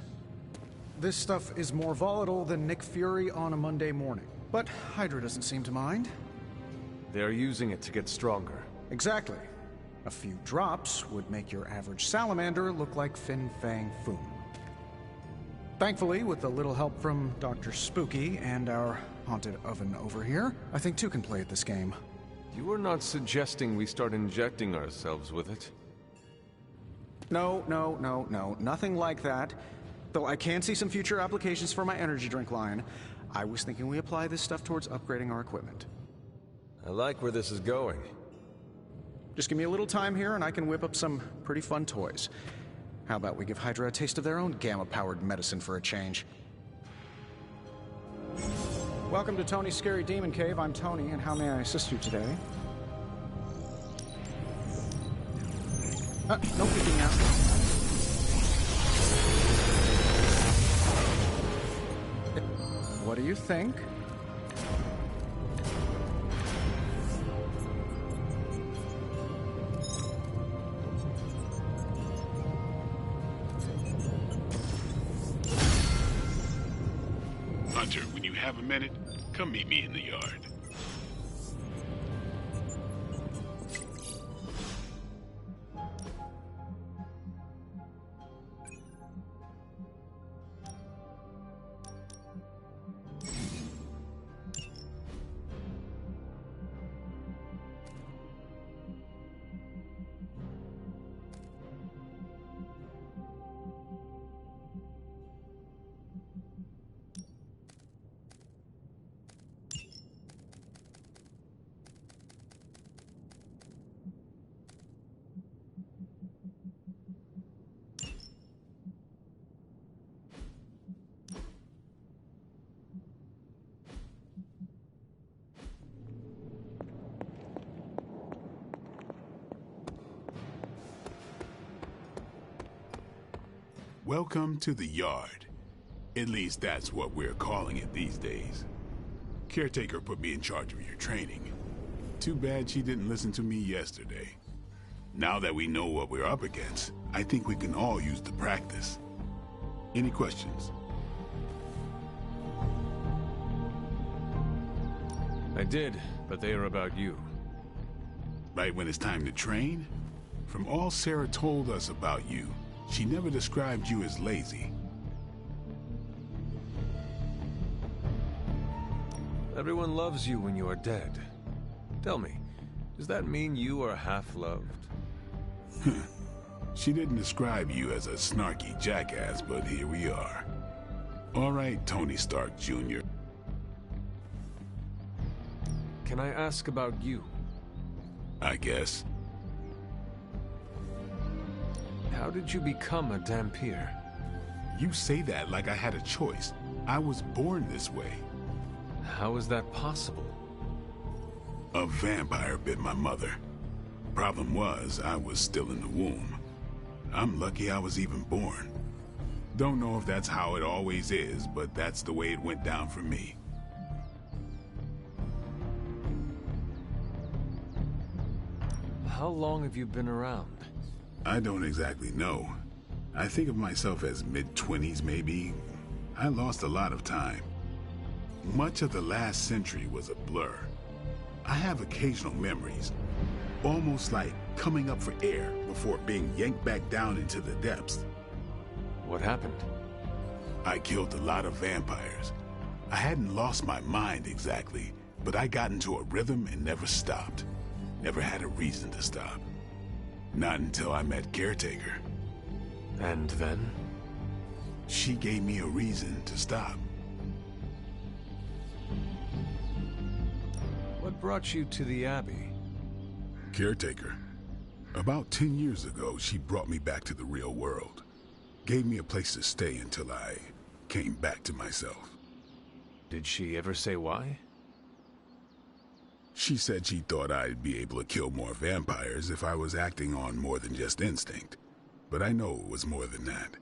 B: This stuff is more volatile than Nick Fury on a Monday morning. But Hydra doesn't seem to mind.
D: They're using it to get stronger.
B: Exactly. A few drops would make your average salamander look like Fin Fang Foom. Thankfully, with a little help from Dr. Spooky and our haunted oven over here, I think two can play at this game.
D: You are not suggesting we start injecting ourselves with it?
B: No, nothing like that. Though I can see some future applications for my energy drink line. I was thinking we apply this stuff towards upgrading our equipment.
D: I like where this is going.
B: Just give me a little time here and I can whip up some pretty fun toys. How about we give Hydra a taste of their own gamma-powered medicine for a change? Welcome to Tony's Scary Demon Cave. I'm Tony, and how may I assist you today? No peeking out. What do you think?
G: Hunter, when you have a minute, come meet me in the yard. Welcome to the yard. At least that's what we're calling it these days. Caretaker put me in charge of your training. Too bad she didn't listen to me yesterday. Now that we know what we're up against, I think we can all use the practice. Any questions?
D: I did, but they are about you.
G: Right when it's time to train? From all Sarah told us about you, she never described you as lazy.
D: Everyone loves you when you are dead. Tell me, does that mean you are half-loved?
G: She didn't describe you as a snarky jackass, but here we are. All right, Tony Stark Jr.
D: Can I ask about you?
G: I guess.
D: How did you become a Dhampir?
G: You say that like I had a choice. I was born this way.
D: How is that possible?
G: A vampire bit my mother. Problem was, I was still in the womb. I'm lucky I was even born. Don't know if that's how it always is, but that's the way it went down for me.
D: How long have you been around?
G: I don't exactly know. I think of myself as mid-20s, maybe. I lost a lot of time. Much of the last century was a blur. I have occasional memories, almost like coming up for air before being yanked back down into the depths.
D: What happened?
G: I killed a lot of vampires. I hadn't lost my mind exactly, but I got into a rhythm and never stopped. Never had a reason to stop. Not until I met Caretaker.
D: And then?
G: She gave me a reason to stop.
D: What brought you to the Abbey?
G: Caretaker. About 10 years ago, she brought me back to the real world. Gave me a place to stay until I came back to myself.
D: Did she ever say why?
G: She said she thought I'd be able to kill more vampires if I was acting on more than just instinct. But I know it was more than that.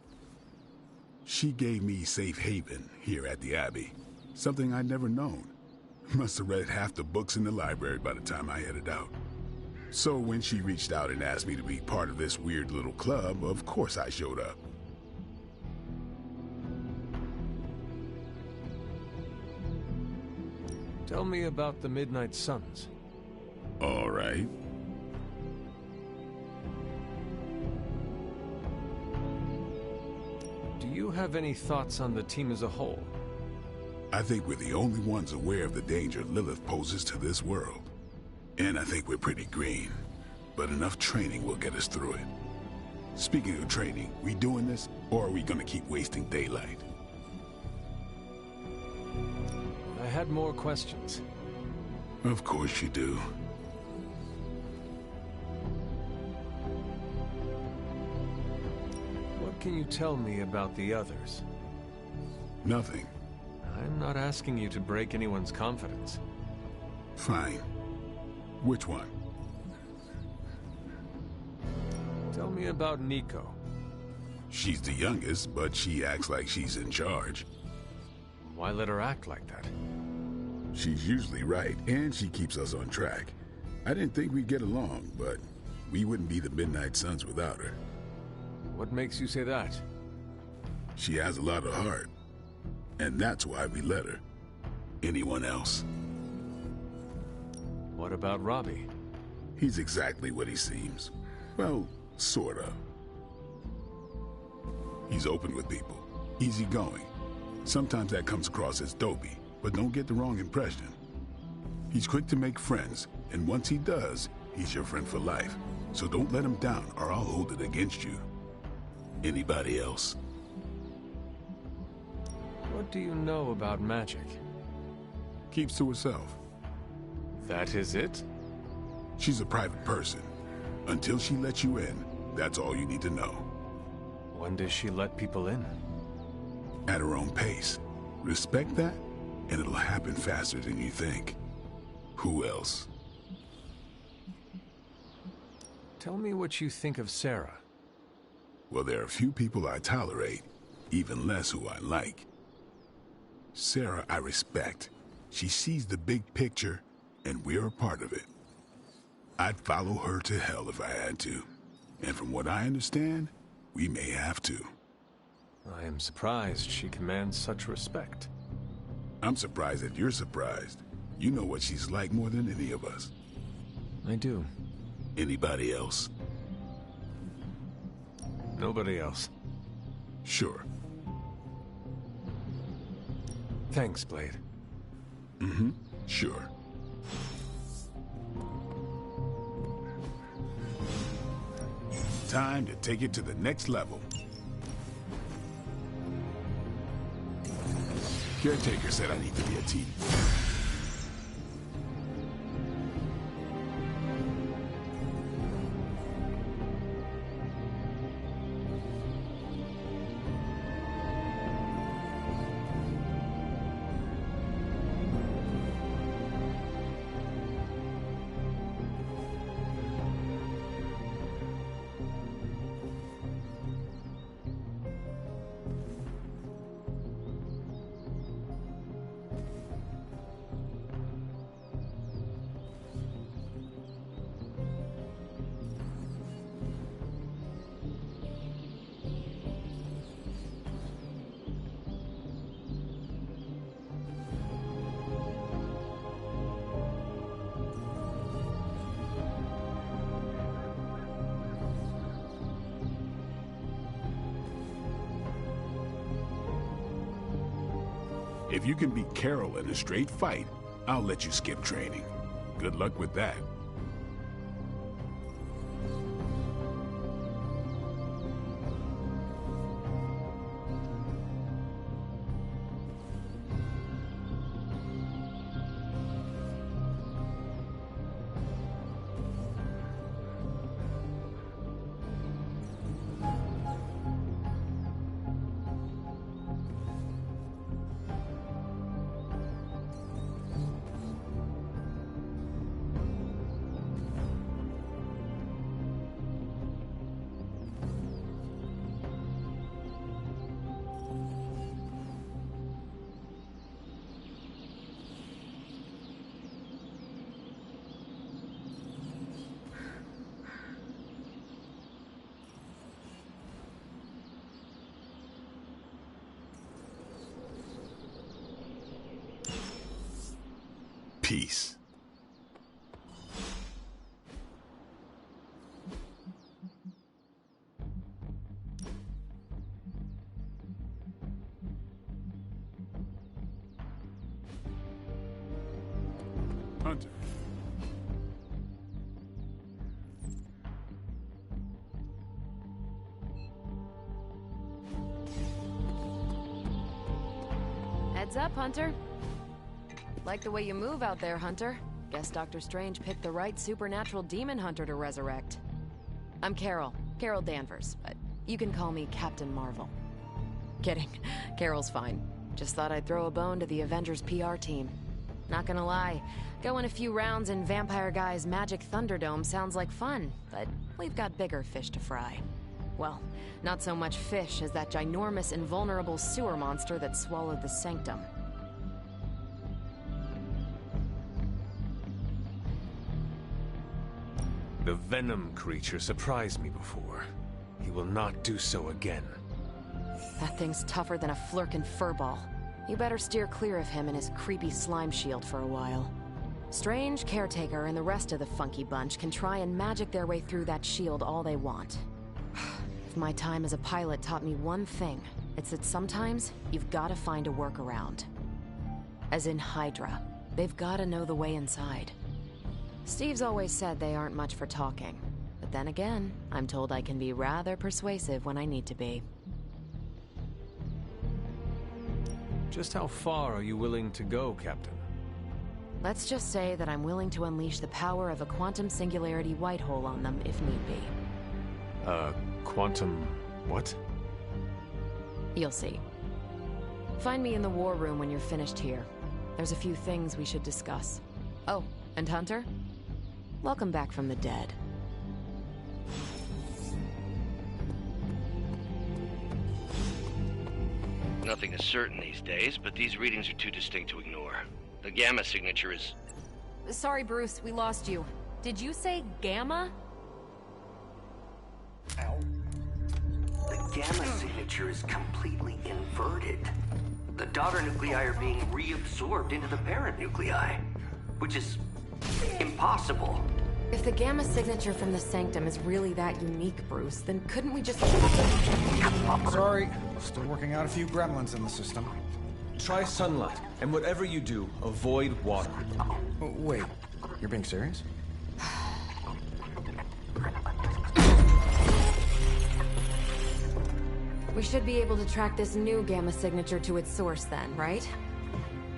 G: She gave me safe haven here at the Abbey. Something I'd never known. Must have read half the books in the library by the time I headed out. So when she reached out and asked me to be part of this weird little club, of course I showed up.
D: Tell me about the Midnight Suns.
G: All right.
D: Do you have any thoughts on the team as a whole?
G: I think we're the only ones aware of the danger Lilith poses to this world. And I think we're pretty green. But enough training will get us through it. Speaking of training, we doing this, or are we gonna keep wasting daylight?
D: I had more questions.
G: Of course you do.
D: What can you tell me about the others?
G: Nothing.
D: I'm not asking you to break anyone's confidence.
G: Fine. Which one?
D: Tell me about Nico.
G: She's the youngest, but she acts like she's in charge.
D: Why let her act like that?
G: She's usually right, and she keeps us on track. I didn't think we'd get along, but we wouldn't be the Midnight Suns without her.
D: What makes you say that?
G: She has a lot of heart, and that's why we let her. Anyone else?
D: What about Robbie?
G: He's exactly what he seems. Well, sort of. He's open with people, easygoing. Sometimes that comes across as dopey, but don't get the wrong impression. He's quick to make friends, and once he does, he's your friend for life. So don't let him down, or I'll hold it against you. Anybody else?
D: What do you know about magic?
G: Keeps to herself.
D: That is it?
G: She's a private person. Until she lets you in, that's all you need to know.
D: When does she let people in?
G: At her own pace. Respect that, and it'll happen faster than you think. Who else?
D: Tell me what you think of Sarah.
G: Well, there are few people I tolerate, even less who I like. Sarah, I respect. She sees the big picture, and we're a part of it. I'd follow her to hell if I had to. And from what I understand, we may have to.
D: I am surprised she commands such respect.
G: I'm surprised that you're surprised. You know what she's like more than any of us.
D: I do.
G: Anybody else?
D: Nobody else.
G: Sure.
D: Thanks, Blade.
G: Mm-hmm. Sure. Time to take it to the next level. Caretaker said I need to be a team. If you can beat Carol in a straight fight, I'll let you skip training. Good luck with that. Peace. Hunter.
N: Heads up, Hunter. Like the way you move out there, Hunter. Guess Dr. Strange picked the right supernatural demon hunter to resurrect. I'm Carol Danvers, but you can call me Captain Marvel. Kidding, Carol's fine. Just thought I'd throw a bone to the Avengers PR team. Not gonna lie, going a few rounds in Vampire Guy's Magic Thunderdome sounds like fun, but we've got bigger fish to fry. Well, not so much fish as that ginormous invulnerable sewer monster that swallowed the Sanctum.
D: The Venom creature surprised me before. He will not do so again.
N: That thing's tougher than a Flurkin furball. You better steer clear of him and his creepy slime shield for a while. Strange, Caretaker, and the rest of the funky bunch can try and magic their way through that shield all they want. If my time as a pilot taught me one thing, it's that sometimes you've gotta find a workaround. As in Hydra. They've gotta know the way inside. Steve's always said they aren't much for talking. But then again, I'm told I can be rather persuasive when I need to be.
D: Just how far are you willing to go, Captain?
N: Let's just say that I'm willing to unleash the power of a quantum singularity white hole on them if need be.
D: Quantum... what?
N: You'll see. Find me in the war room when you're finished here. There's a few things we should discuss. Oh, and Hunter? Welcome back from the dead.
O: Nothing is certain these days, but these readings are too distinct to ignore. The Gamma signature is...
N: Sorry, Bruce, we lost you. Did you say Gamma?
P: Ow. The Gamma signature is completely inverted. The daughter nuclei are being reabsorbed into the parent nuclei, which is impossible.
N: If the Gamma signature from the Sanctum is really that unique, Bruce, then couldn't we just...
B: Sorry, still working out a few gremlins in the system.
J: Try sunlight, and whatever you do, avoid water.
B: Wait, you're being serious?
N: We should be able to track this new Gamma signature to its source then, right?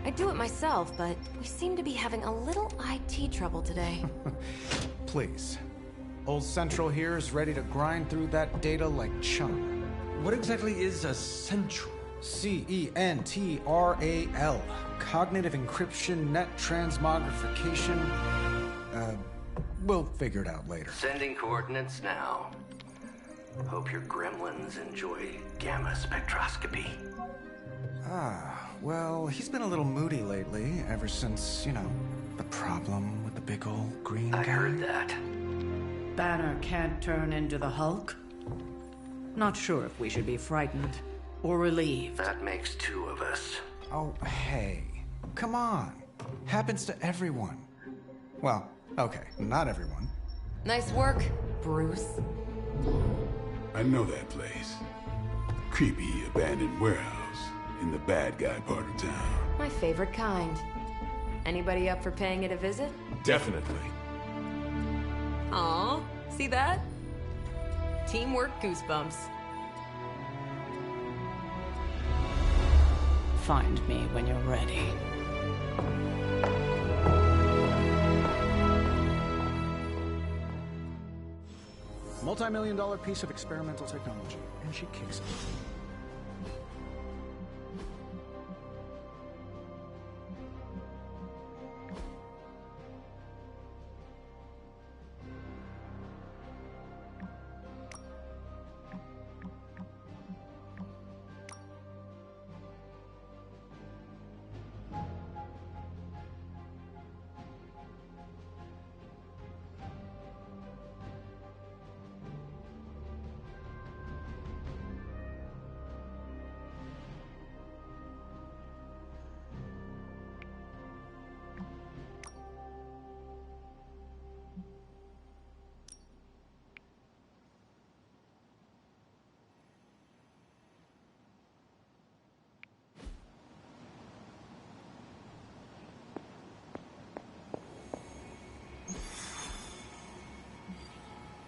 N: I'd do it myself, but we seem to be having a little IT trouble today.
B: Please. Old Central here is ready to grind through that data like chum.
J: What exactly is a Central?
B: CENTRAL. Cognitive Encryption Net Transmogrification. We'll figure it out later.
P: Sending coordinates now. Hope your gremlins enjoy gamma spectroscopy.
B: Well, he's been a little moody lately, ever since, you know, the problem with the big old green guy.
P: I heard that.
F: Banner can't turn into the Hulk? Not sure if we should be frightened or relieved.
P: That makes two of us.
B: Oh, hey. Come on. Happens to everyone. Well, okay, not everyone.
N: Nice work, Bruce.
G: I know that place. Creepy abandoned warehouse. in the bad guy part of town.
N: My favorite kind. Anybody up for paying it a visit?
D: Definitely.
N: Aw, see that? Teamwork goosebumps.
F: Find me when you're ready.
B: Multi-million-dollar piece of experimental technology, and she kicks it.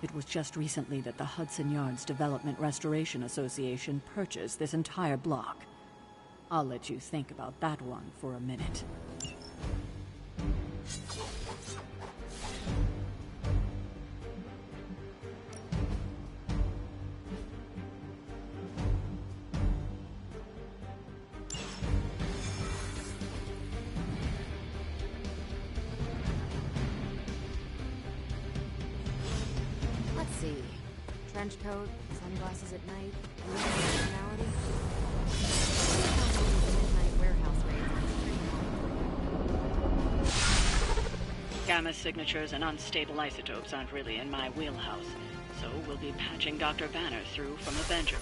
F: It was just recently that the Hudson Yards Development Restoration Association purchased this entire block. I'll let you think about that one for a minute.
N: Trench coat, sunglasses at night, personality. Midnight warehouse raids.
F: Gamma signatures and unstable isotopes aren't really in my wheelhouse, so we'll be patching Dr. Banner through from Avenger.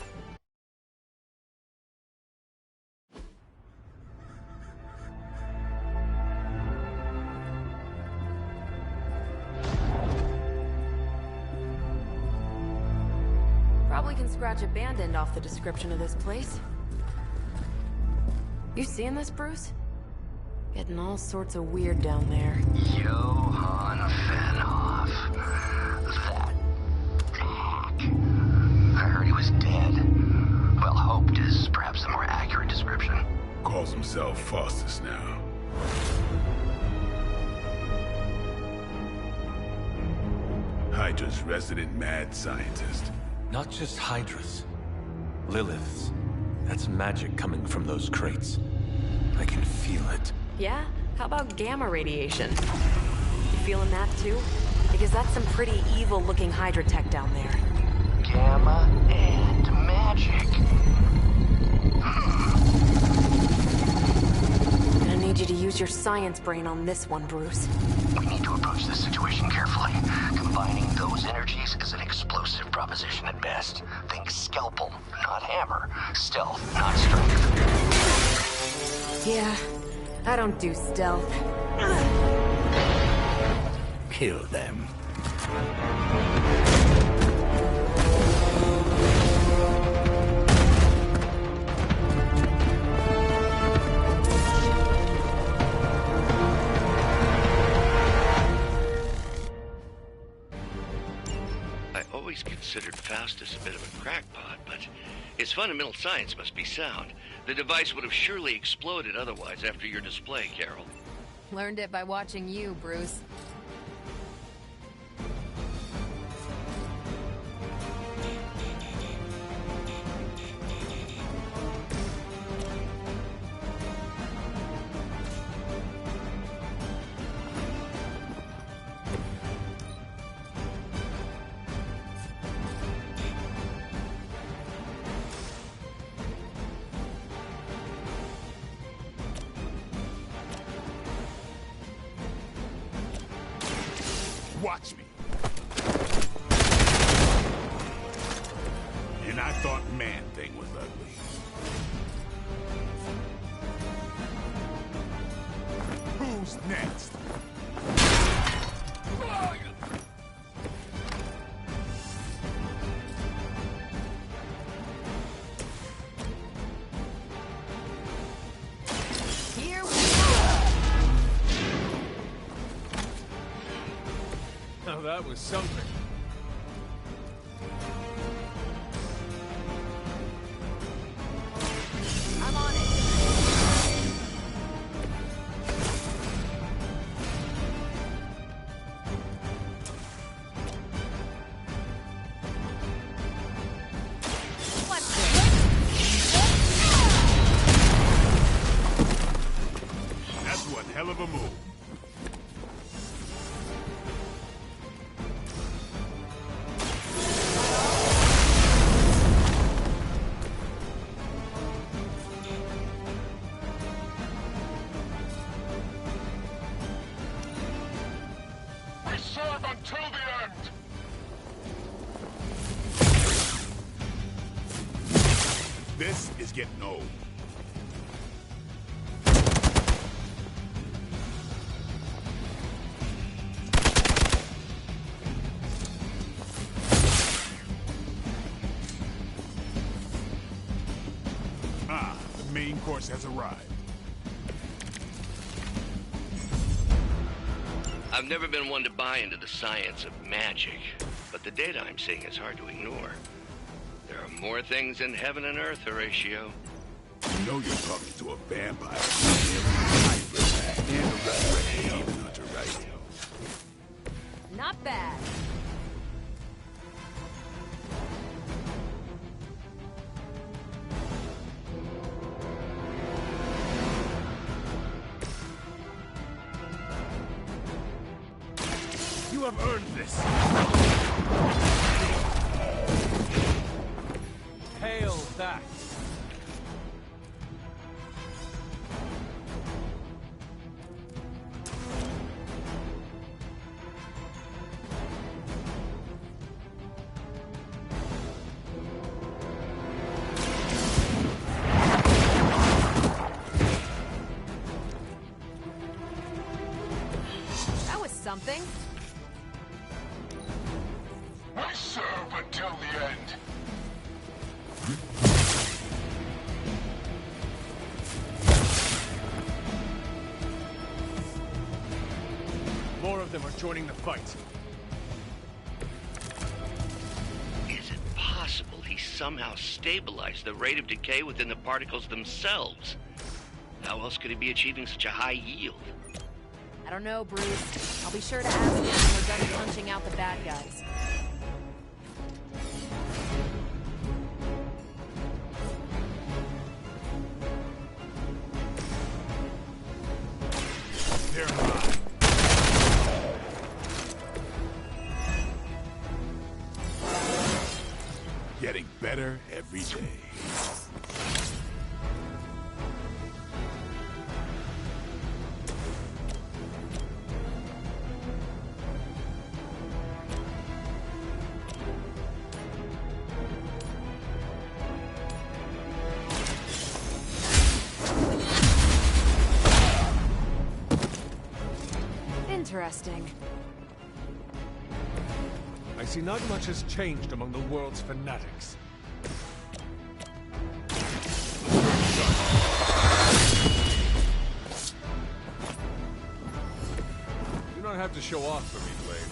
N: Probably can scratch a band end off the description of this place. You seeing this, Bruce? Getting all sorts of weird down there.
P: Johann Fenhoff. That hack. I heard he was dead. Well, hoped is perhaps a more accurate description.
G: Calls himself Faustus now. Hydra's resident mad scientist.
D: Not just Hydra's. Lilith's. That's magic coming from those crates. I can feel it.
N: Yeah? How about gamma radiation? You feeling that too? Because that's some pretty evil-looking Hydra tech down there.
P: Gamma and magic.
N: Gonna need you to use your science brain on this one, Bruce.
P: We need to approach this situation carefully. Combining those energies is an explosive proposition at best. Think scalpel, not hammer. Stealth, not strength.
N: Yeah, I don't do stealth.
K: Kill them.
O: Considered Faustus a bit of a crackpot, but his fundamental science must be sound. The device would have surely exploded otherwise after your display, Carol.
N: Learned it by watching you, Bruce.
G: Watch me. And I thought Man-Thing was ugly. Who's next?
D: Now that was something.
N: I'm on it.
G: That's one hell of a move.
Q: We serve until the end!
G: This is getting old. Ah, the main course has arrived.
O: I've never been one to buy into the science of magic, but the data I'm seeing is hard to ignore. There are more things in heaven and earth, Horatio.
G: You know you're talking to a vampire. And a resurrected demon hunter, right?
N: Not bad.
G: You have earned this.
J: Hail that!
N: That was something.
Q: We serve until the end.
D: More of them are joining the fight.
O: Is it possible he somehow stabilized the rate of decay within the particles themselves? How else could he be achieving such a high yield?
N: I don't know, Bruce. I'll be sure to ask him when we're done punching out the bad guys.
G: They're mine. Getting better every day.
N: Interesting.
D: I see not much has changed among the world's fanatics. You don't have to show off for me, Blade.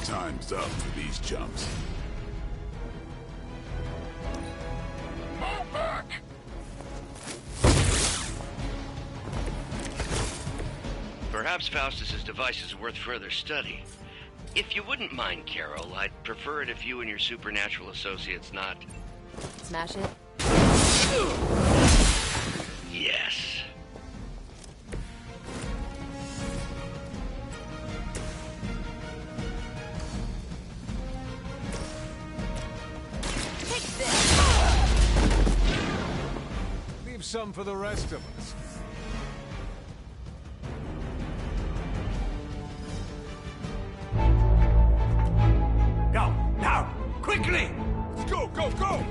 G: Time's up for these jumps.
Q: Move back!
O: Perhaps Faustus's device is worth further study. If you wouldn't mind, Carol, I'd prefer it if you and your supernatural associates not...
N: Smash it?
O: Yes.
N: Take this!
D: Leave some for the rest of us.
K: Go, now, quickly!
G: Let's go, go, go!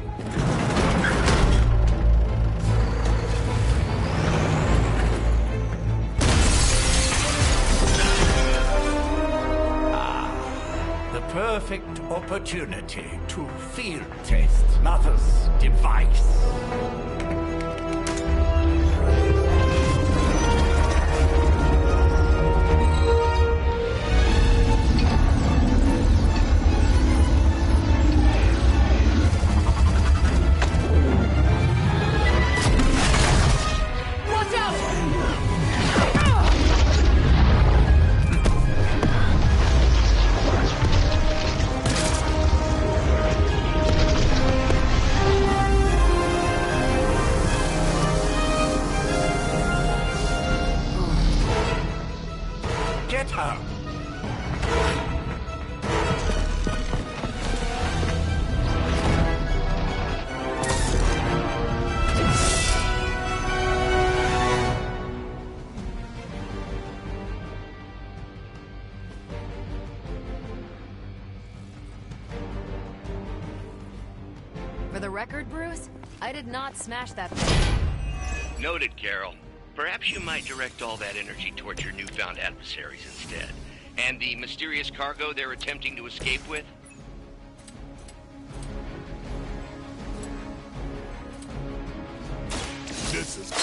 K: The perfect opportunity to field test Mother's device.
N: For the record, Bruce, I did not smash that thing.
O: Noted, Carol. Perhaps you might direct all that energy towards your newfound adversaries instead. And the mysterious cargo they're attempting to escape with?
G: This is...
N: I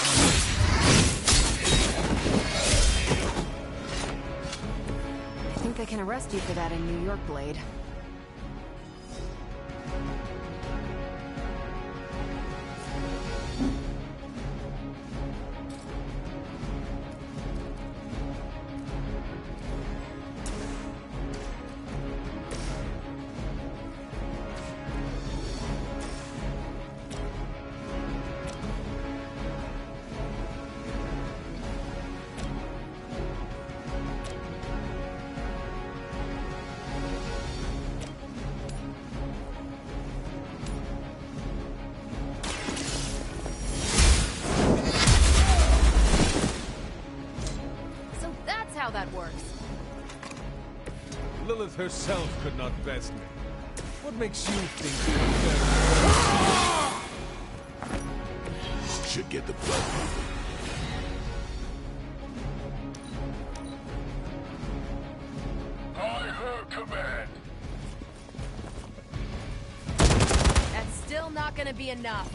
N: think they can arrest you for that in New York, Blade. How that works.
D: Lilith herself could not best me. What makes you think you're
G: Should get the blood pumping.
Q: By her command.
N: That's still not gonna be enough.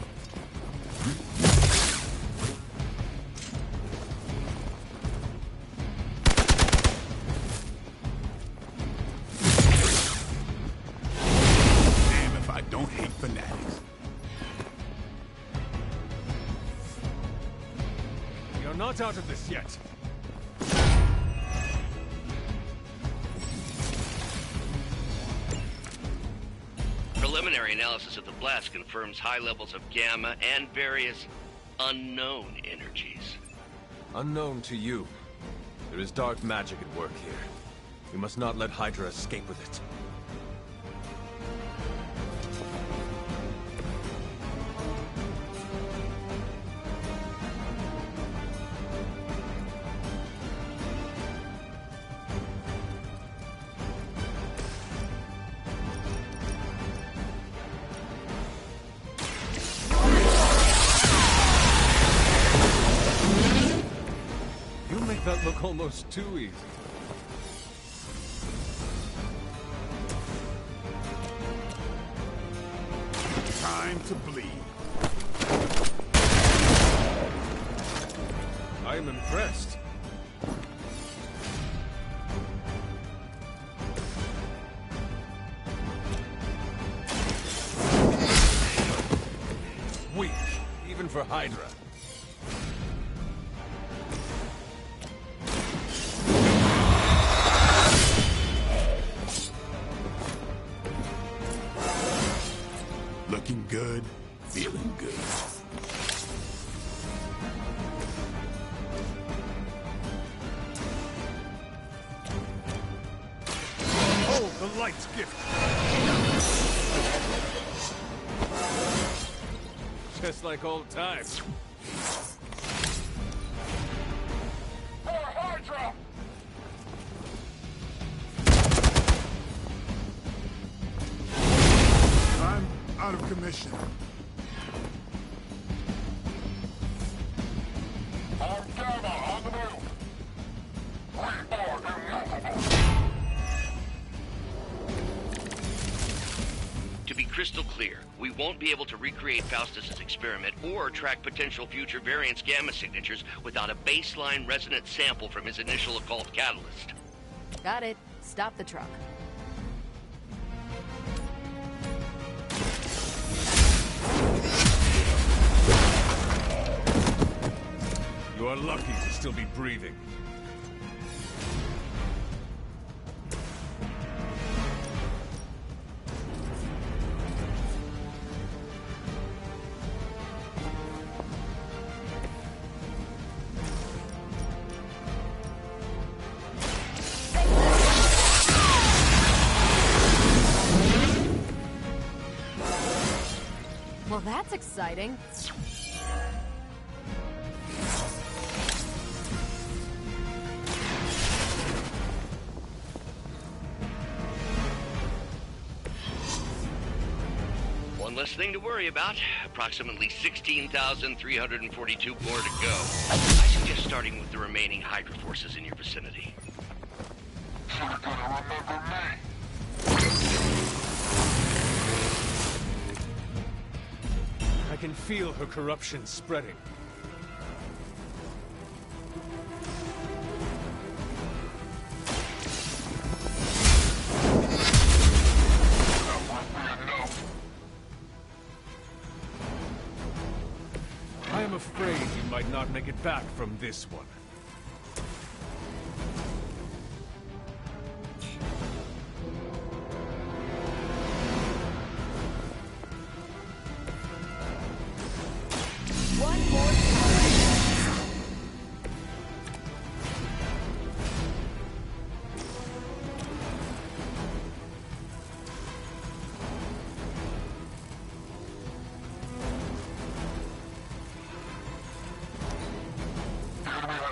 G: Don't hate fanatics.
D: You're not out of this yet.
O: Preliminary analysis of the blast confirms high levels of gamma and various unknown energies.
D: Unknown to you. There is dark magic at work here. We must not let Hydra escape with it. That look almost too easy.
G: Time to bleed.
D: I am impressed. Weak, even for Hydra.
G: Looking good, feeling good.
D: Hold the light's gift. Just like old times.
Q: For Hydra!
G: I'm out of commission.
Q: On Gamma, on the move! We are immovable!
O: To be crystal clear, we won't be able to recreate Faustus's experiment or track potential future variance gamma signatures without a baseline resonant sample from his initial occult catalyst.
N: Got it. Stop the truck.
D: You are lucky to still be breathing.
N: that's exciting.
O: One less thing to worry about. Approximately 16,342 more to go. I suggest starting with the remaining Hydra forces in your vicinity.
Q: You're gonna remember me.
D: I can feel her corruption spreading. I am afraid you might not make it back from this one.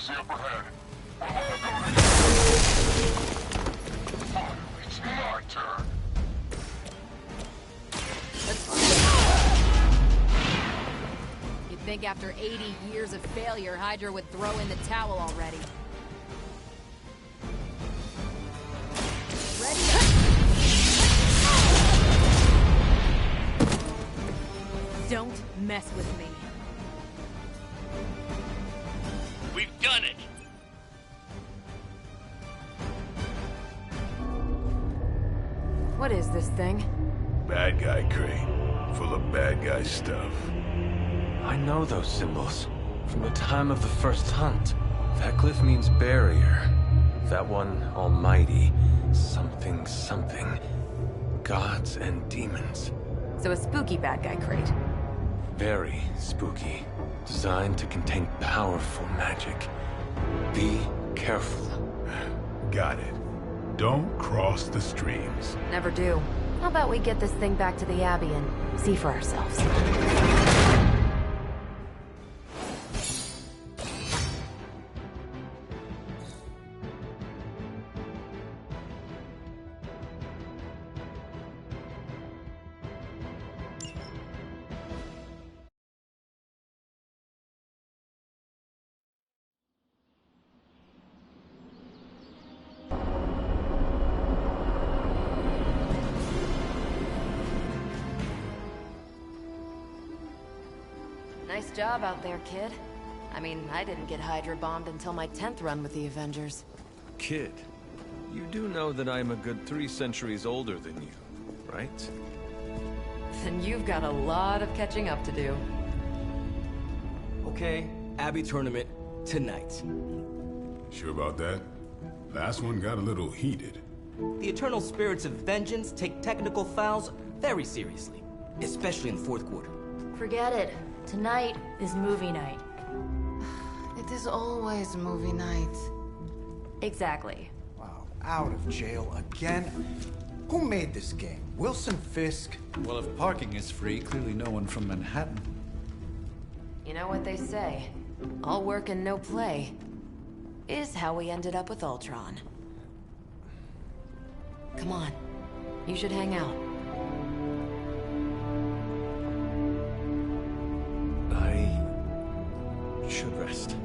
Q: The upper hand. Finally, it's my turn.
N: You'd think after 80 years of failure, Hydra would throw in the towel already. Ready up! Don't mess with me.
O: We've done it!
N: What is this thing?
G: Bad guy crate. Full of bad guy stuff.
D: I know those symbols. From the time of the first hunt. That glyph means barrier. That one, almighty. Something, something. Gods and demons.
N: So a spooky bad guy crate.
D: Very spooky. Designed to contain powerful magic. Be careful.
G: Got it. Don't cross the streams.
N: Never do.
E: How about we get this thing back to the Abbey and see for ourselves?
N: Nice job out there, kid. I mean, I didn't get Hydra bombed until my 10th run with the Avengers.
D: Kid, you do know that I'm a good 3 centuries older than you, right?
N: Then you've got a lot of catching up to do.
I: Okay, Abbey tournament tonight.
G: Sure about that? Last one got a little heated.
I: The Eternal Spirits of Vengeance take technical fouls very seriously, especially in the fourth quarter.
E: Forget it. Tonight is movie night.
A: It is always movie night.
E: Exactly.
B: Wow, out of jail again? Who made this game? Wilson Fisk?
M: Well, if parking is free, clearly no one from Manhattan.
N: You know what they say? All work and no play is how we ended up with Ultron. Come on. You should hang out.
D: I should rest.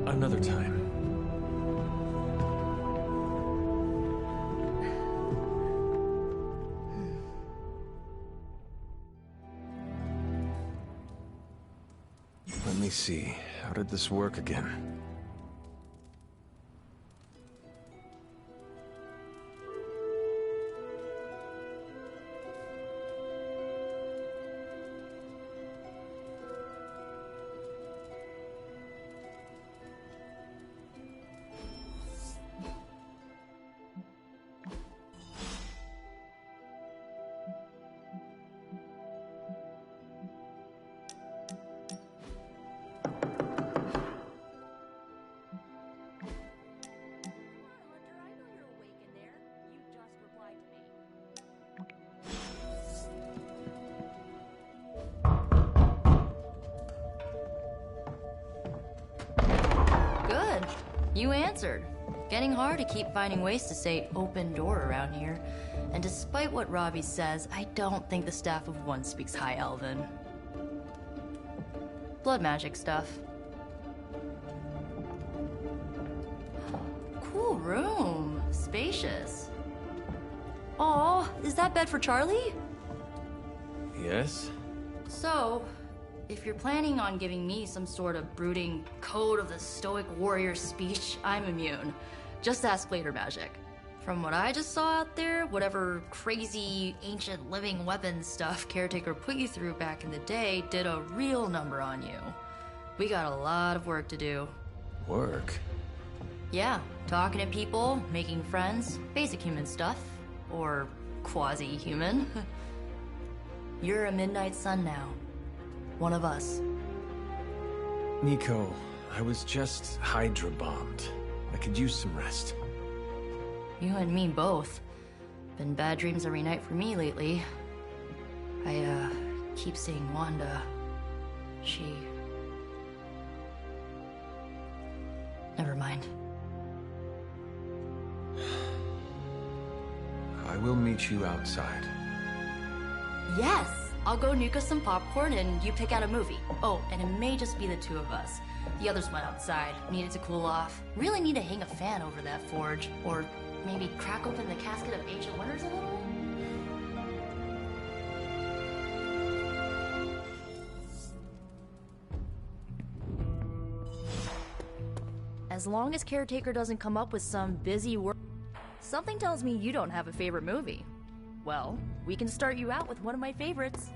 D: Another time. Let me see. How did this work again?
H: Good. You answered. Getting hard to keep finding ways to say open door around here. And despite what Robbie says, I don't think the Staff of One speaks High Elven. Blood magic stuff. Cool room. Spacious. Aw, is that bed for Charlie?
J: Yes?
H: So, if you're planning on giving me some sort of brooding code of the stoic warrior speech, I'm immune. Just ask later, Magic. From what I just saw out there, whatever crazy ancient living weapons stuff Caretaker put you through back in the day did a real number on you. We got a lot of work to do.
J: Work?
H: Yeah, talking to people, making friends, basic human stuff. Or quasi-human. You're a Midnight Sun now. One of us.
J: Nico, I was just Hydra bombed. I could use some rest.
H: You and me both. Been bad dreams every night for me lately. I, keep seeing Wanda. She... Never mind.
J: I will meet you outside.
H: Yes! I'll go nuke us some popcorn and you pick out a movie. Oh, and it may just be the two of us. The others went outside, needed to cool off. Really need to hang a fan over that forge. Or maybe crack open the casket of Ancient Wonders a little? As long as Caretaker doesn't come up with some busy work... Something tells me you don't have a favorite movie. Well, we can start you out with one of my favorites.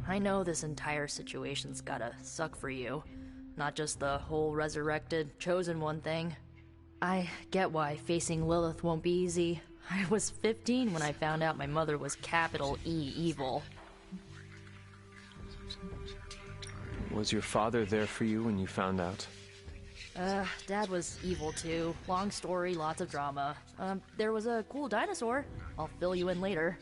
H: I know this entire situation's gotta suck for you. Not just the whole resurrected, chosen one thing. I get why facing Lilith won't be easy. I was 15 when I found out my mother was capital E evil.
J: Was your father there for you when you found out?
H: Dad was evil too. Long story, lots of drama. There was a cool dinosaur. I'll fill you in later.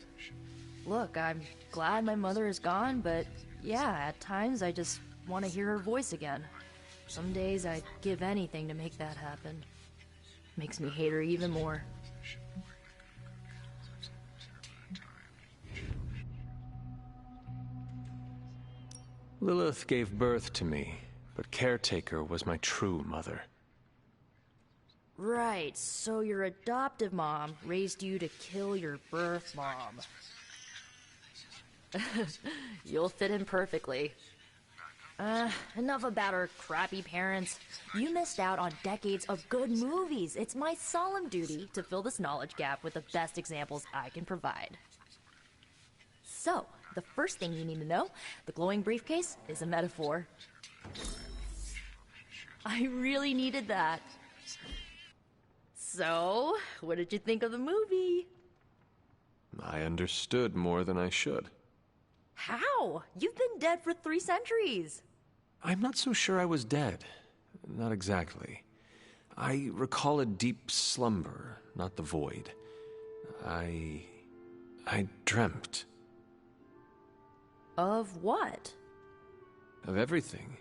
H: Look, I'm glad my mother is gone, but yeah, at times I just want to hear her voice again. Some days I'd give anything to make that happen. Makes me hate her even more.
J: Lilith gave birth to me, but Caretaker was my true mother.
H: Right, so your adoptive mom raised you to kill your birth mom. You'll fit in perfectly. Enough about our crappy parents. You missed out on decades of good movies. It's my solemn duty to fill this knowledge gap with the best examples I can provide. So, the first thing you need to know, the glowing briefcase is a metaphor. I really needed that. So, what did you think of the movie?
J: I understood more than I should.
H: How? You've been dead for 3 centuries.
J: I'm not so sure I was dead. Not exactly. I recall a deep slumber, not the void. I dreamt.
H: Of what?
J: Of everything.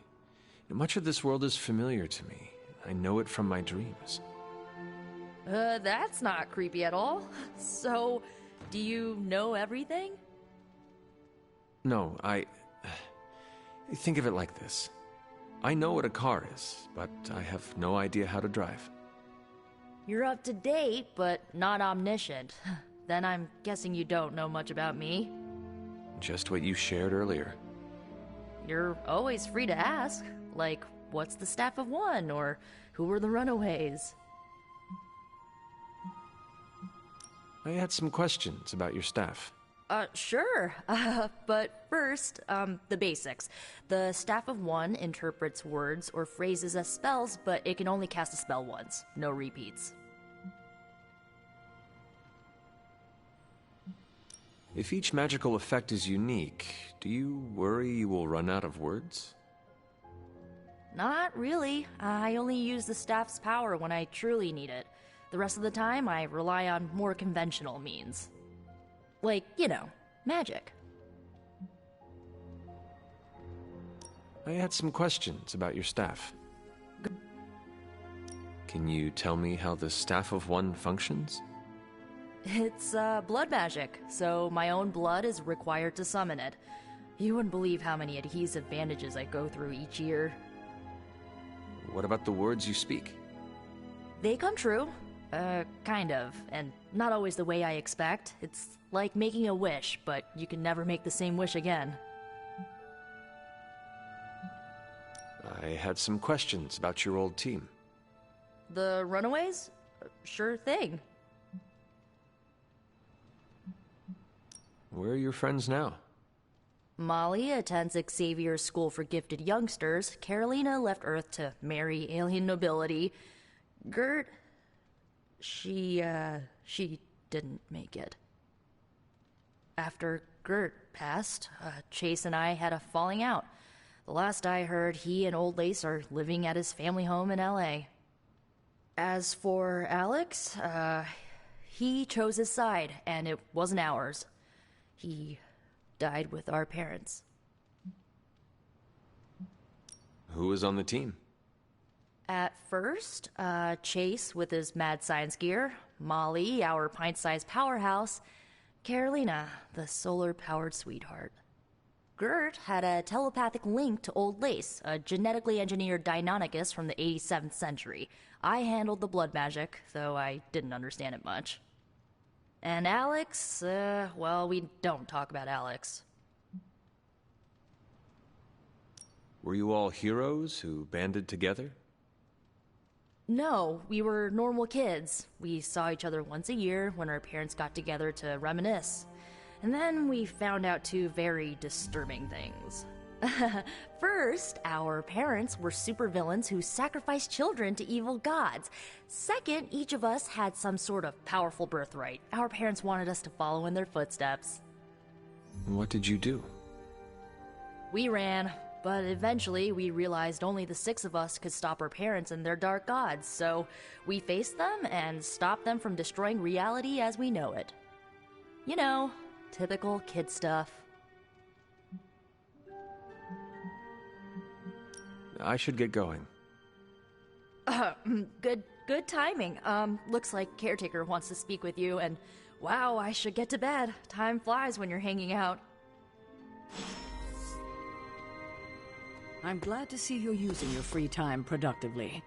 J: Much of this world is familiar to me. I know it from my dreams.
H: That's not creepy at all. So, do you know everything?
J: No, think of it like this. I know what a car is, but I have no idea how to drive.
H: You're up to date, but not omniscient. Then I'm guessing you don't know much about me.
J: Just what you shared earlier.
H: You're always free to ask. Like, what's the Staff of One? Or who were the Runaways?
J: I had some questions about your staff.
H: Sure. But first, the basics. The Staff of One interprets words or phrases as spells, but it can only cast a spell once. No repeats.
J: If each magical effect is unique, do you worry you will run out of words?
H: Not really. I only use the staff's power when I truly need it. The rest of the time, I rely on more conventional means. Like, you know, magic.
J: I had some questions about your staff. Can you tell me how the Staff of One functions?
H: It's, blood magic, so my own blood is required to summon it. You wouldn't believe how many adhesive bandages I go through each year.
J: What about the words you speak?
H: They come true. Kind of. And not always the way I expect. It's like making a wish, but you can never make the same wish again.
J: I had some questions about your old team.
H: The Runaways? Sure thing.
J: Where are your friends now?
H: Molly attends Xavier's School for Gifted Youngsters. Carolina left Earth to marry alien nobility. Gert... She didn't make it. After Gert passed, Chase and I had a falling out. The last I heard, he and Old Lace are living at his family home in L.A. As for Alex, he chose his side, and it wasn't ours. He died with our parents.
J: Who was on the team?
H: At first, Chase with his mad science gear, Molly, our pint-sized powerhouse, Carolina, the solar-powered sweetheart. Gert had a telepathic link to Old Lace, a genetically engineered Deinonychus from the 87th century. I handled the blood magic, though I didn't understand it much. And Alex, well, we don't talk about Alex.
J: Were you all heroes who banded together?
H: No, we were normal kids. We saw each other once a year when our parents got together to reminisce. And then we found out two very disturbing things. First, our parents were supervillains who sacrificed children to evil gods. Second, each of us had some sort of powerful birthright. Our parents wanted us to follow in their footsteps.
J: What did you do?
H: We ran, but eventually we realized only the 6 of us could stop our parents and their dark gods, so we faced them and stopped them from destroying reality as we know it. You know, typical kid stuff.
J: I should get going.
H: Good timing. Looks like Caretaker wants to speak with you, and wow, I should get to bed. Time flies when you're hanging out.
F: I'm glad to see you're using your free time productively.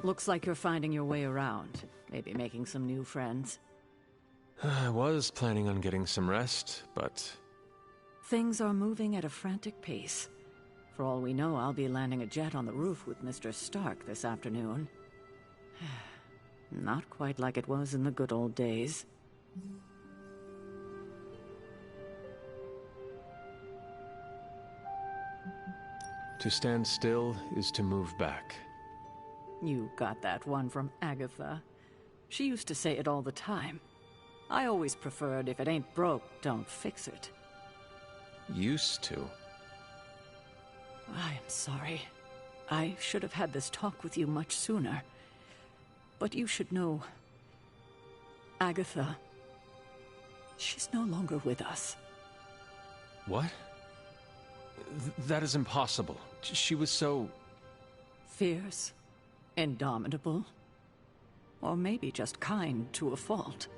F: Looks like you're finding your way around. Maybe making some new friends.
J: I was planning on getting some rest, but...
F: Things are moving at a frantic pace. For all we know, I'll be landing a jet on the roof with Mr. Stark this afternoon. Not quite like it was in the good old days.
J: To stand still is to move back.
F: You got that one from Agatha. She used to say it all the time. I always preferred if it ain't broke, don't fix it.
J: Used to?
F: I am sorry. I should have had this talk with you much sooner. But you should know... Agatha... She's no longer with us.
J: What? That is impossible. She was so...
F: Fierce. Indomitable. Or maybe just kind to a fault.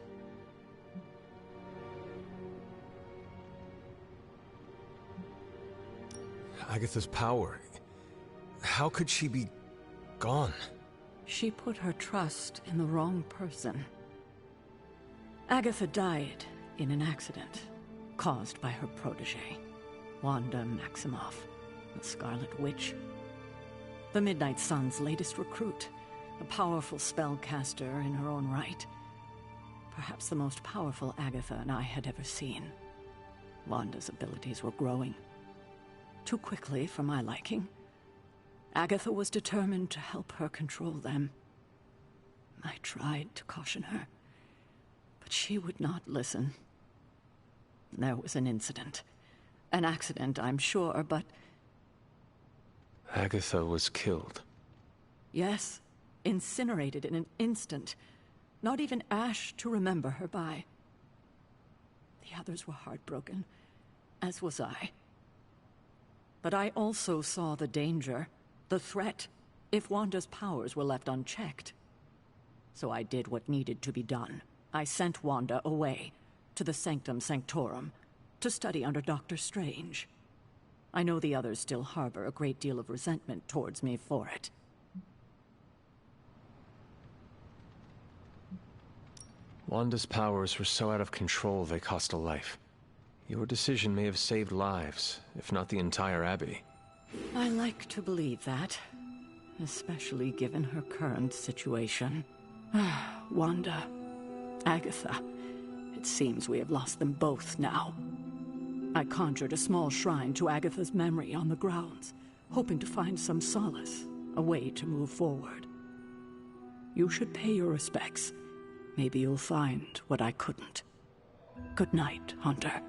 J: Agatha's power... How could she be... gone?
F: She put her trust in the wrong person. Agatha died in an accident caused by her protege, Wanda Maximoff, the Scarlet Witch. The Midnight Sun's latest recruit, a powerful spellcaster in her own right. Perhaps the most powerful Agatha and I had ever seen. Wanda's abilities were growing. Too quickly for my liking. Agatha was determined to help her control them. I tried to caution her, but she would not listen. There was an incident. An accident, I'm sure, but...
J: Agatha was killed.
F: Yes, incinerated in an instant. Not even ash to remember her by. The others were heartbroken, as was I. But I also saw the danger, the threat, if Wanda's powers were left unchecked. So I did what needed to be done. I sent Wanda away, to the Sanctum Sanctorum, to study under Doctor Strange. I know the others still harbor a great deal of resentment towards me for it.
J: Wanda's powers were so out of control they cost a life. Your decision may have saved lives, if not the entire Abbey.
F: I like to believe that, especially given her current situation. Wanda, Agatha, it seems we have lost them both now. I conjured a small shrine to Agatha's memory on the grounds, hoping to find some solace, a way to move forward. You should pay your respects. Maybe you'll find what I couldn't. Good night, Hunter.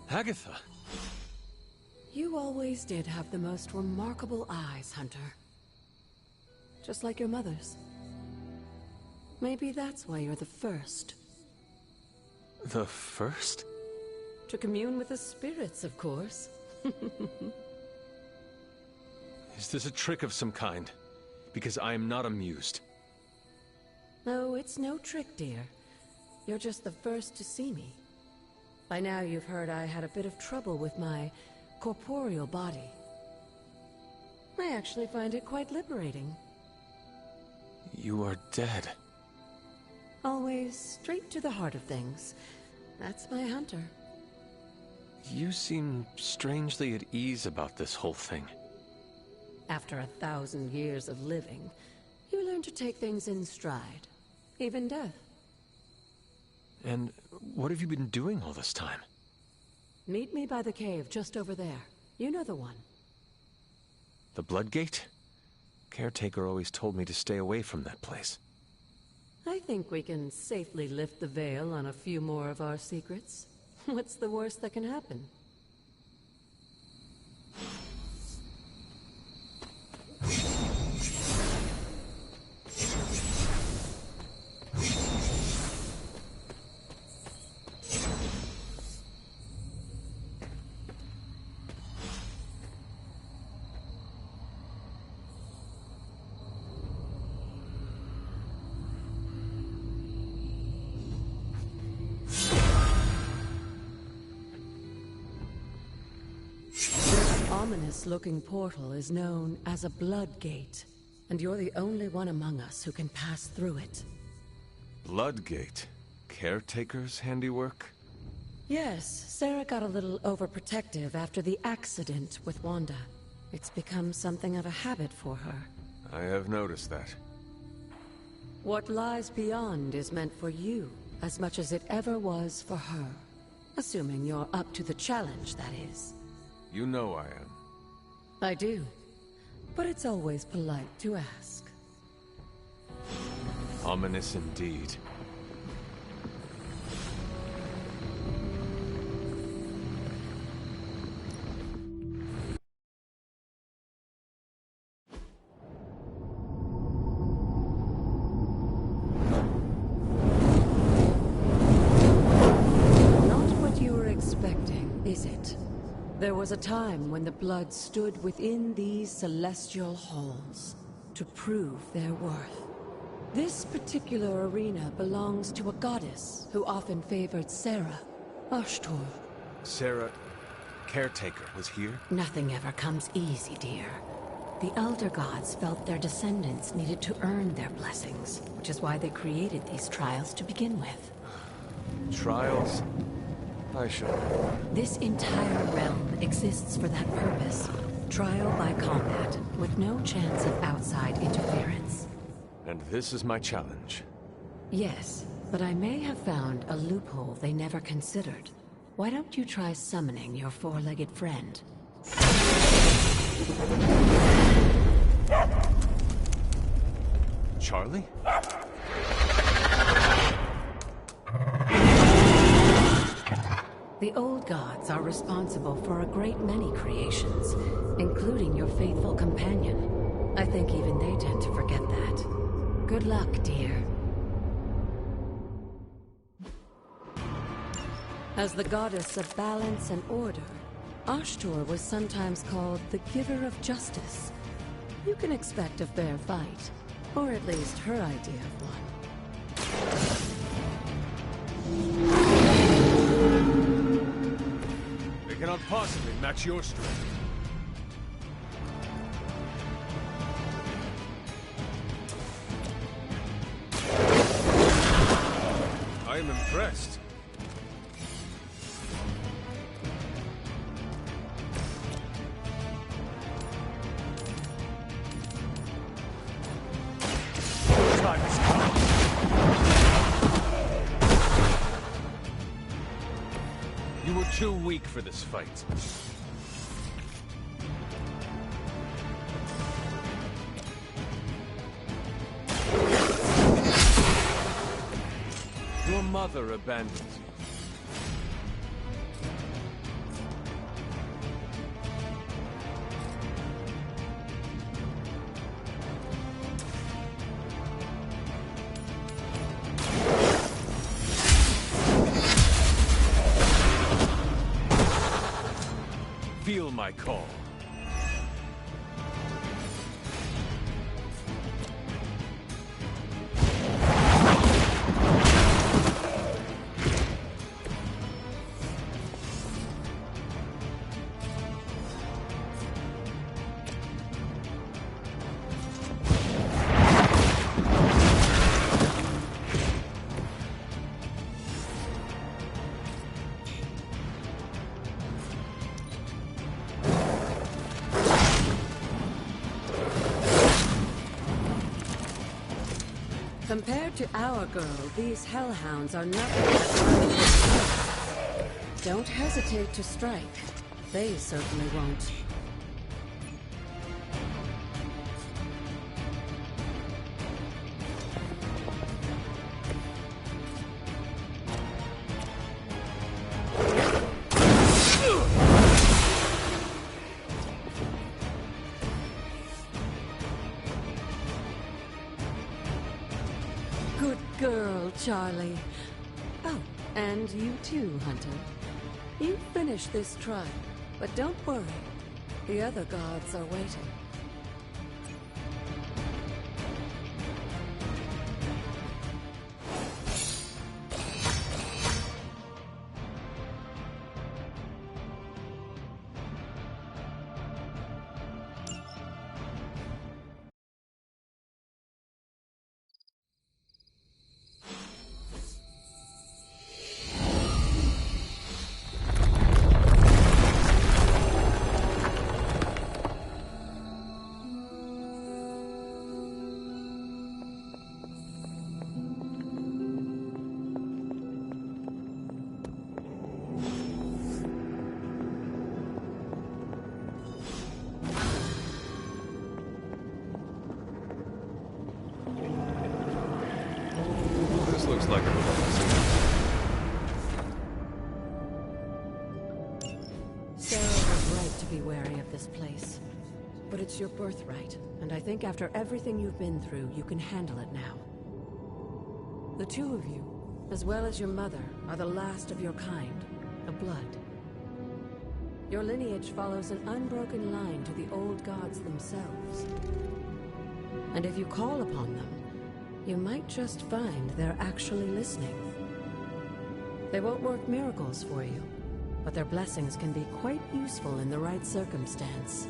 J: Agatha!
N: You always did have the most remarkable eyes, Hunter. Just like your mother's. Maybe that's why you're the first.
J: The first?
N: To commune with the spirits, of course.
J: Is this a trick of some kind? Because I am not amused.
N: No, it's no trick, dear. You're just the first to see me. By now you've heard I had a bit of trouble with my corporeal body. I actually find it quite liberating.
J: You are dead.
N: Always straight to the heart of things. That's my Hunter.
J: You seem strangely at ease about this whole thing.
N: After 1,000 years of living, you learn to take things in stride. Even death.
J: And what have you been doing all this time?
N: Meet me by the cave just over there. You know the one.
J: The Bloodgate? Caretaker always told me to stay away from that place.
N: I think we can safely lift the veil on a few more of our secrets. What's the worst that can happen? Ominous-looking portal is known as a Bloodgate, and you're the only one among us who can pass through it.
J: Bloodgate? Caretaker's handiwork?
N: Yes, Sarah got a little overprotective after the accident with Wanda. It's become something of a habit for her.
J: I have noticed that.
N: What lies beyond is meant for you, as much as it ever was for her. Assuming you're up to the challenge, that is.
J: You know I am.
N: I do. But it's always polite to ask.
J: Ominous indeed.
N: Not what you were expecting, is it? There was a time when the blood stood within these celestial halls to prove their worth. This particular arena belongs to a goddess who often favored Sarah, Ashtor.
J: Sarah... Caretaker was here?
R: Nothing ever comes easy, dear. The Elder Gods felt their descendants needed to earn their blessings, which is why they created these trials to begin with.
J: Trials? I shall.
R: This entire realm exists for that purpose. Trial by combat, with no chance of outside interference.
J: And this is my challenge.
R: Yes, but I may have found a loophole they never considered. Why don't you try summoning your four-legged friend?
J: Charlie?
R: The old gods are responsible for a great many creations, including your faithful companion. I think even they tend to forget that. Good luck, dear. As the goddess of balance and order, Ashtor was sometimes called the giver of justice. You can expect a fair fight, or at least her idea of one.
J: They cannot possibly match your strength. I am impressed. You were too weak for this fight. Your mother abandoned you. Feel my call.
R: Compared to our girl, these hellhounds are nothing. Don't hesitate to strike. They certainly won't. Good girl, Charlie. Oh, and you too, Hunter. You finished this trial, but don't worry. The other gods are waiting.
J: This looks like a
R: Sarah was right to be wary of this place. But it's your birthright, and I think after everything you've been through, you can handle it now. The two of you, as well as your mother, are the last of your kind, the Blood. Your lineage follows an unbroken line to the old gods themselves. And if you call upon them, you might just find they're actually listening. They won't work miracles for you, but their blessings can be quite useful in the right circumstance.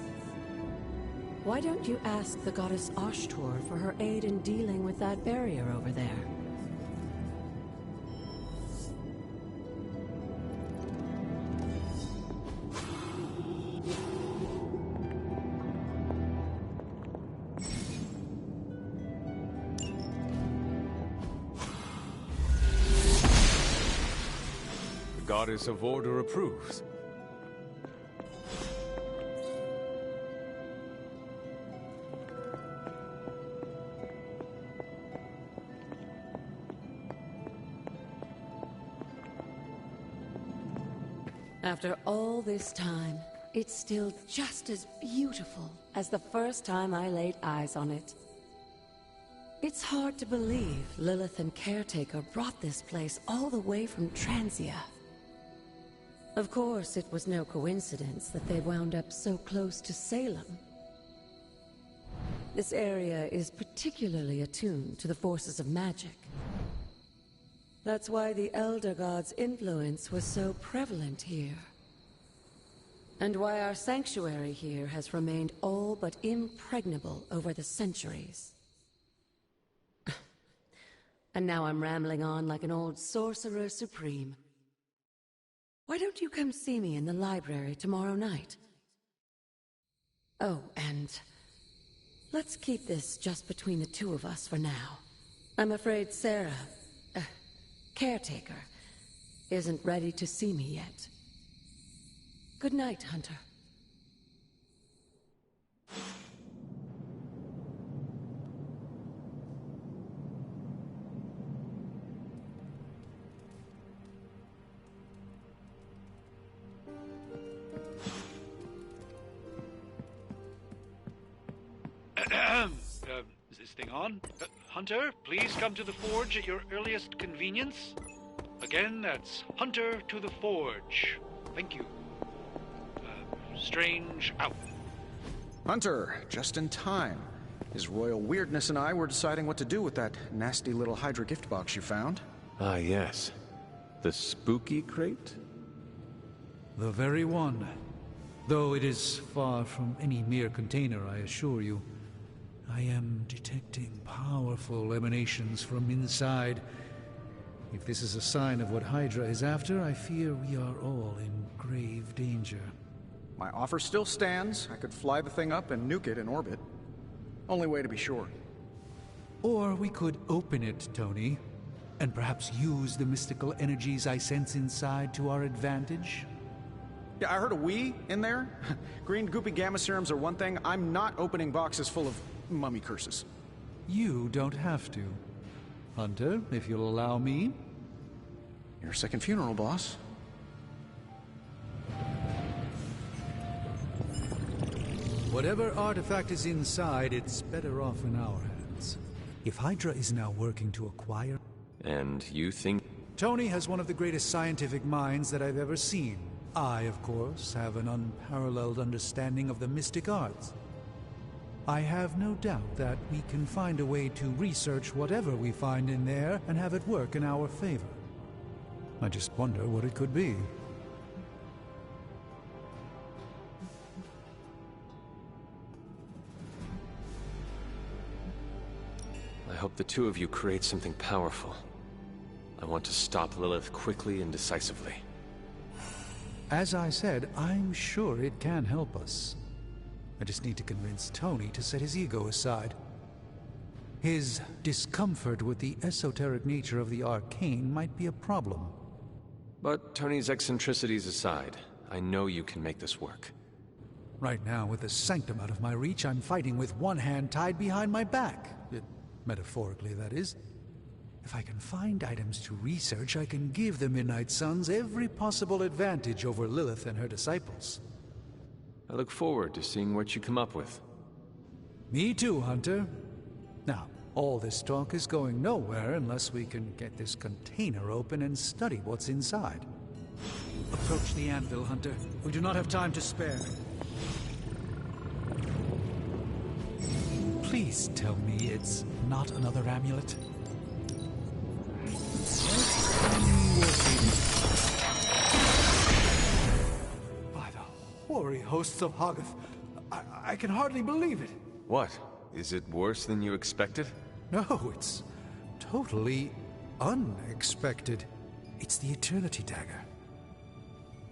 R: Why don't you ask the goddess Ashtor for her aid in dealing with that barrier over there?
J: The goddess of order approves.
R: After all this time, it's still just as beautiful as the first time I laid eyes on it. It's hard to believe Lilith and Caretaker brought this place all the way from Transia. Of course, it was no coincidence that they wound up so close to Salem. This area is particularly attuned to the forces of magic. That's why the Elder God's influence was so prevalent here. And why our sanctuary here has remained all but impregnable over the centuries. And now I'm rambling on like an old sorcerer supreme. Why don't you come see me in the library tomorrow night? Oh, and let's keep this just between the two of us for now. I'm afraid Sarah, Caretaker, isn't ready to see me yet. Good night, Hunter.
C: Is this thing on? Hunter, please come to the forge at your earliest convenience. Again, that's Hunter to the forge. Thank you. Strange out.
B: Hunter, just in time. His royal weirdness and I were deciding what to do with that nasty little Hydra gift box you found.
J: Ah, yes. The spooky crate?
C: The very one. Though it is far from any mere container, I assure you. I am detecting powerful emanations from inside. If this is a sign of what Hydra is after, I fear we are all in grave danger.
B: My offer still stands. I could fly the thing up and nuke it in orbit. Only way to be sure.
C: Or we could open it, Tony, and perhaps use the mystical energies I sense inside to our advantage.
B: Yeah, I heard a "we" in there. Green goopy gamma serums are one thing. I'm not opening boxes full of mummy curses.
C: You don't have to. Hunter, if you'll allow me.
B: Your second funeral, boss.
C: Whatever artifact is inside, it's better off in our hands. If Hydra is now working to acquire...
J: And you think...
C: Tony has one of the greatest scientific minds that I've ever seen. I, of course, have an unparalleled understanding of the mystic arts. I have no doubt that we can find a way to research whatever we find in there and have it work in our favor. I just wonder what it could be.
J: I hope the two of you create something powerful. I want to stop Lilith quickly and decisively.
C: As I said, I'm sure it can help us. I just need to convince Tony to set his ego aside. His discomfort with the esoteric nature of the arcane might be a problem.
J: But Tony's eccentricities aside, I know you can make this work.
C: Right now, with the sanctum out of my reach, I'm fighting with one hand tied behind my back. Metaphorically, that is. If I can find items to research, I can give the Midnight Suns every possible advantage over Lilith and her disciples.
J: I look forward to seeing what you come up with.
C: Me too, Hunter. Now, all this talk is going nowhere unless we can get this container open and study what's inside. Approach the anvil, Hunter. We do not have time to spare. Please tell me it's not another amulet.
M: hosts of Hoggoth. I can hardly believe it.
J: What? Is it worse than you expected?
M: No, it's totally unexpected. It's the Eternity Dagger.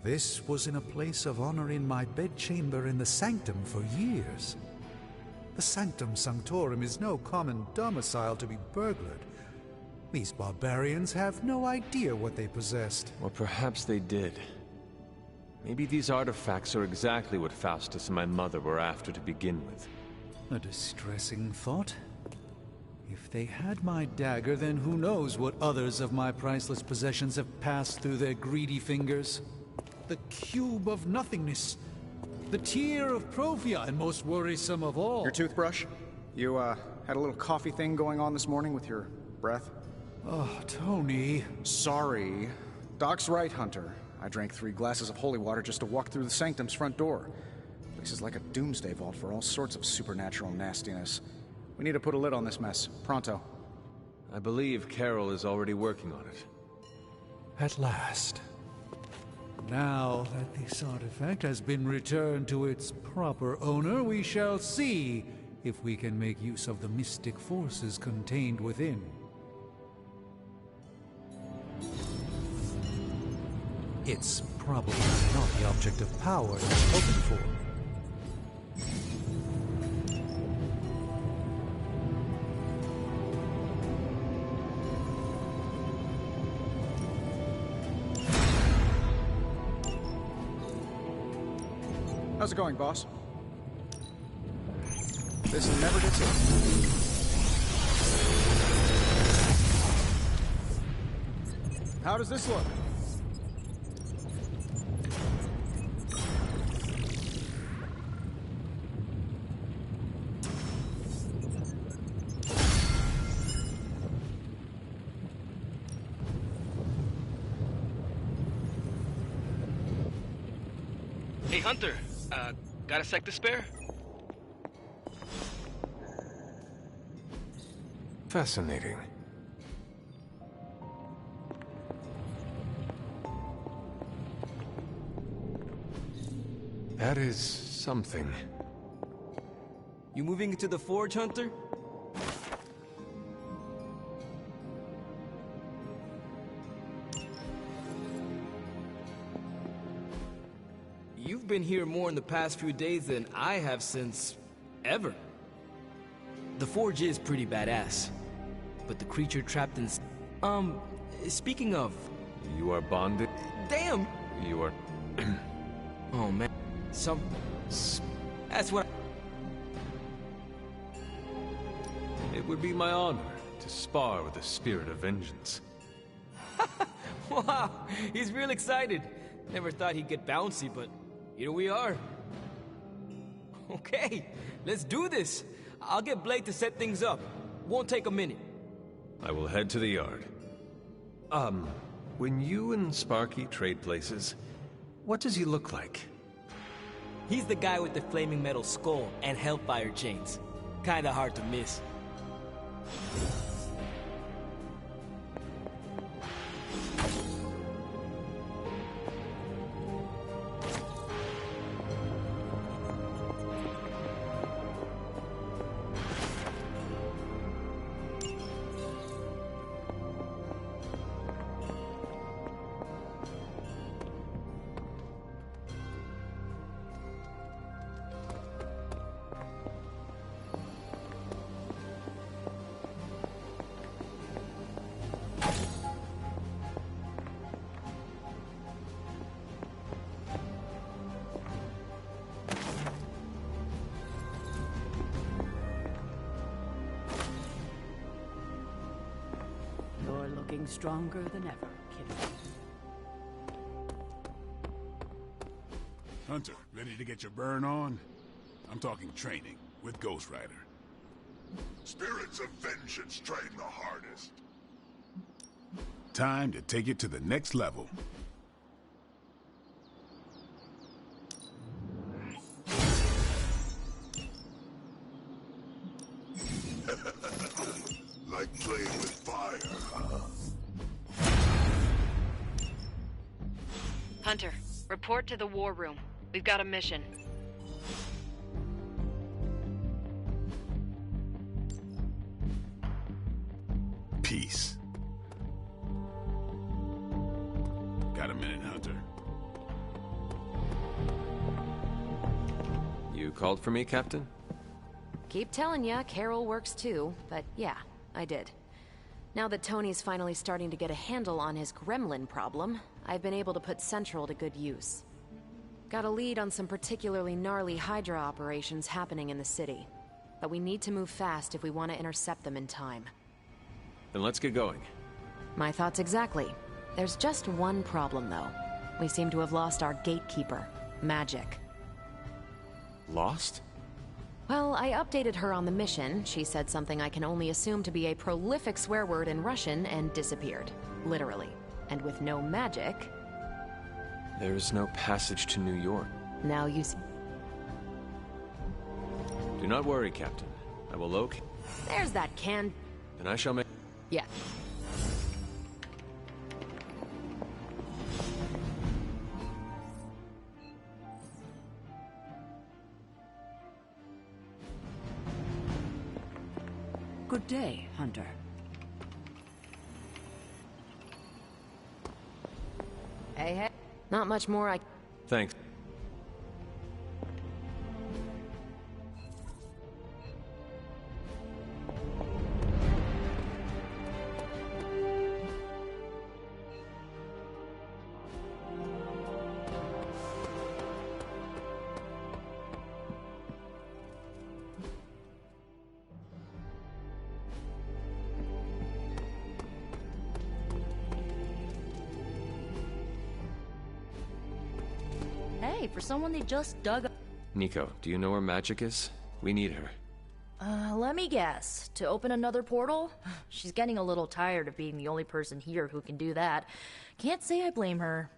M: This was in a place of honor in my bedchamber in the Sanctum for years. The Sanctum Sanctorum is no common domicile to be burglared. These barbarians have no idea what they possessed.
J: Or perhaps they did. Maybe these artifacts are exactly what Faustus and my mother were after to begin with.
M: A distressing thought. If they had my dagger, then who knows what others of my priceless possessions have passed through their greedy fingers. The Cube of Nothingness. The Tear of Profia, and most worrisome of all.
B: Your toothbrush? You, had a little coffee thing going on this morning with your breath?
M: Oh, Tony.
B: Sorry. Doc's right, Hunter. I drank 3 glasses of holy water just to walk through the Sanctum's front door. This is like a doomsday vault for all sorts of supernatural nastiness. We need to put a lid on this mess. Pronto.
J: I believe Carol is already working on it.
M: At last. Now that this artifact has been returned to its proper owner, we shall see if we can make use of the mystic forces contained within. It's probably not the object of power you're hoping for.
B: How's it going, boss? This never gets old. How does this look?
I: Hey, Hunter. Got a sec to spare?
J: Fascinating. That is something.
I: You moving into the forge, Hunter? You've been here more in the past few days than I have since... ever. The forge is pretty badass. But the creature trapped in... speaking of...
J: You are bonded?
I: Damn!
J: You are...
I: Oh, man. That's what...
J: It would be my honor to spar with the spirit of vengeance.
I: Wow, he's real excited. Never thought he'd get bouncy, but here we are. Okay, let's do this. I'll get Blake to set things up. Won't take a minute.
J: I will head to the yard. When you and Sparky trade places, what does he look like?
I: He's the guy with the flaming metal skull and hellfire chains. Kinda hard to miss.
F: Stronger than ever, kiddo.
G: Hunter, ready to get your burn on? I'm talking training with Ghost Rider.
S: Spirits of vengeance train the hardest.
G: Time to take it to the next level.
S: Like playing with fire.
N: Hunter, report to the war room. We've got a mission.
G: peace. Got a minute, Hunter?
J: You called for me, Captain?
N: Keep telling ya, Carol works too, but yeah, I did. Now that Tony's finally starting to get a handle on his gremlin problem, I've been able to put Central to good use. Got a lead on some particularly gnarly Hydra operations happening in the city. But we need to move fast if we want to intercept them in time.
J: Then let's get going.
N: My thoughts exactly. There's just one problem, though. We seem to have lost our gatekeeper, Magic.
J: Lost?
N: Well, I updated her on the mission. She said something I can only assume to be a prolific swear word in Russian and disappeared. Literally. And with no magic...
J: There is no passage to New York.
N: Now you see...
J: Do not worry, Captain. I will locate...
N: There's that can...
J: Then I shall make...
N: Yeah.
F: Good day, Hunter.
N: Hey, hey. Not much more I...
J: Thanks.
H: Hey, for someone they just dug up.
J: Nico, do you know where Magic is? We need her.
H: Let me guess. To open another portal? She's getting a little tired of being the only person here who can do that. Can't say I blame her.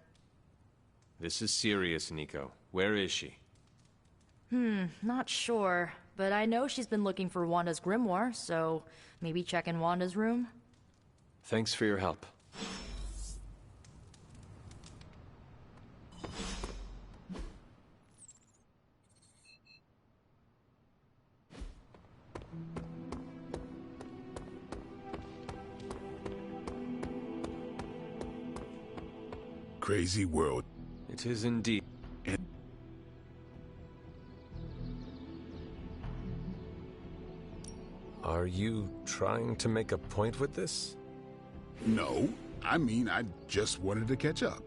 J: This is serious, Nico. Where is she?
H: Not sure. But I know she's been looking for Wanda's grimoire, so maybe check in Wanda's room?
J: Thanks for your help.
G: Crazy world.
J: It is indeed. Are you trying to make a point with this?
G: No, I mean, I just wanted to catch up.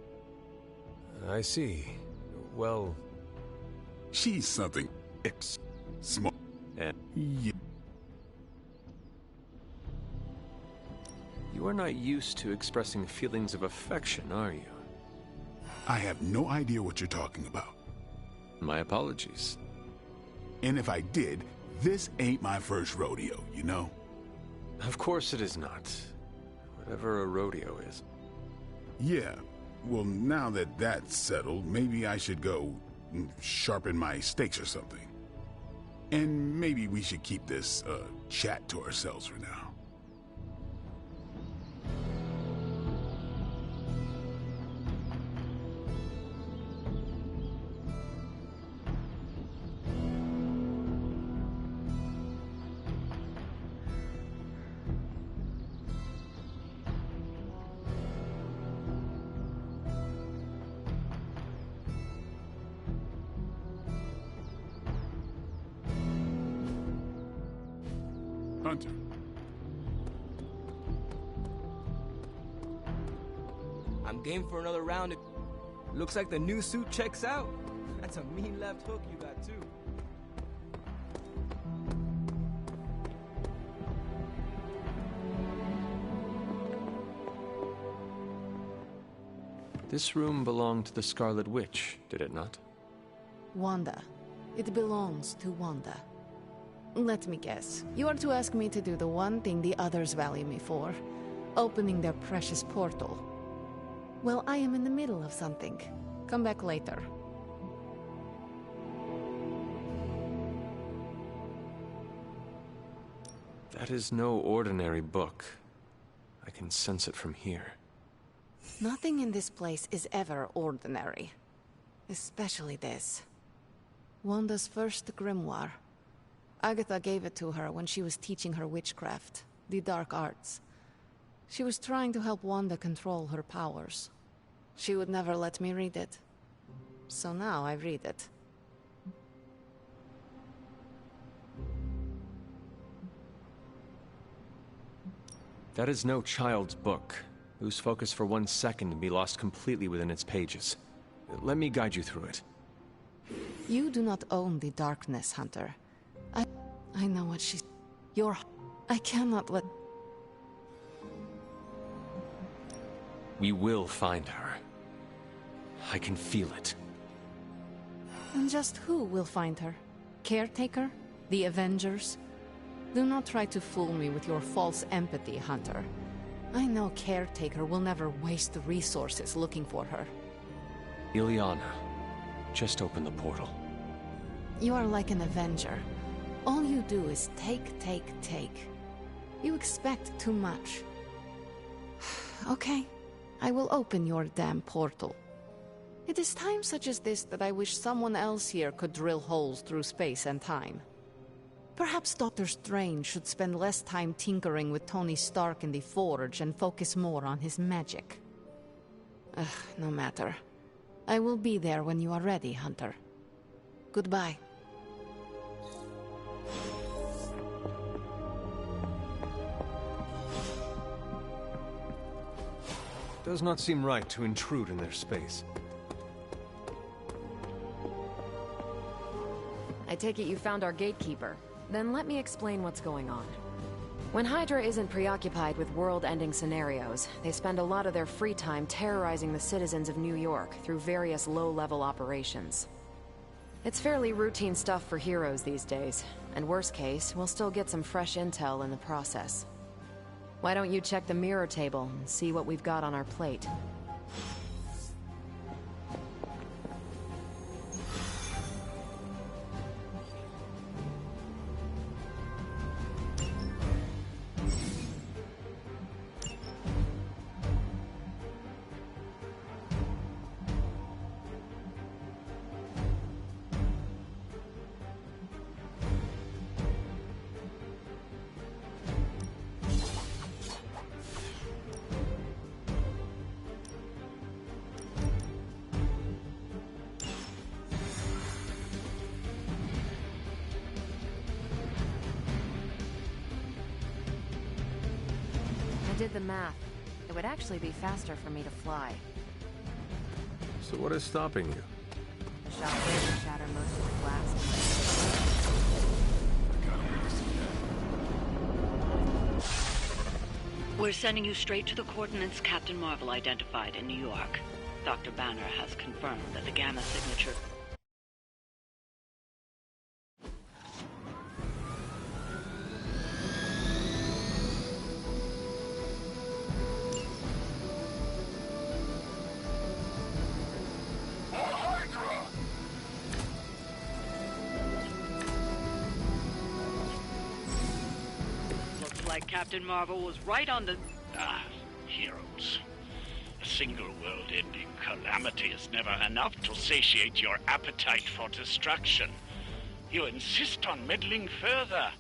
J: I see. Well...
G: She's something small.
J: And
G: yeah.
J: You are not used to expressing feelings of affection, are you?
G: I have no idea what you're talking about.
J: My apologies.
G: And if I did, this ain't my first rodeo, you know?
J: Of course it is not. Whatever a rodeo is.
G: Yeah. Well, now that that's settled, maybe I should go sharpen my stakes or something. And maybe we should keep this chat to ourselves for now. Hunter.
I: I'm game for another round. Looks like the new suit checks out. That's a mean left hook you got, too.
J: This room belonged to the Scarlet Witch, did it not?
R: Wanda. It belongs to Wanda. Let me guess. You are to ask me to do the one thing the others value me for. Opening their precious portal. Well, I am in the middle of something. Come back later.
J: That is no ordinary book. I can sense it from here.
R: Nothing in this place is ever ordinary. Especially this. Wanda's first grimoire. Agatha gave it to her when she was teaching her witchcraft, the dark arts.
A: She was trying to help Wanda control her powers. She would never let me read it. So now I read it.
J: That is no child's book. Lose focus for 1 second and be lost completely within its pages. Let me guide you through it.
A: You do not own the darkness, Hunter. I know what she's... I cannot let...
J: We will find her. I can feel it.
A: And just who will find her? Caretaker? The Avengers? Do not try to fool me with your false empathy, Hunter. I know Caretaker will never waste the resources looking for her.
J: Illyana, just open the portal.
A: You are like an Avenger. All you do is take, take, take. You expect too much. Okay, I will open your damn portal. It is times such as this that I wish someone else here could drill holes through space and time. Perhaps Doctor Strange should spend less time tinkering with Tony Stark in the Forge and focus more on his magic. No matter. I will be there when you are ready, Hunter. Goodbye.
J: Does not seem right to intrude in their space.
N: I take it you found our gatekeeper. Then let me explain what's going on. When Hydra isn't preoccupied with world-ending scenarios, they spend a lot of their free time terrorizing the citizens of New York through various low-level operations. It's fairly routine stuff for heroes these days, and worst case, we'll still get some fresh intel in the process. Why don't you check the mirror table and see what we've got on our plate? I did the math. It would actually be faster for me to fly.
J: So what is stopping you?
N: Shockwave would shatter most of the glass.
F: We're sending you straight to the coordinates Captain Marvel identified in New York. Dr. Banner has confirmed that the gamma signature... Captain Marvel was right on the...
T: Heroes. A single world-ending calamity is never enough to satiate your appetite for destruction. You insist on meddling further,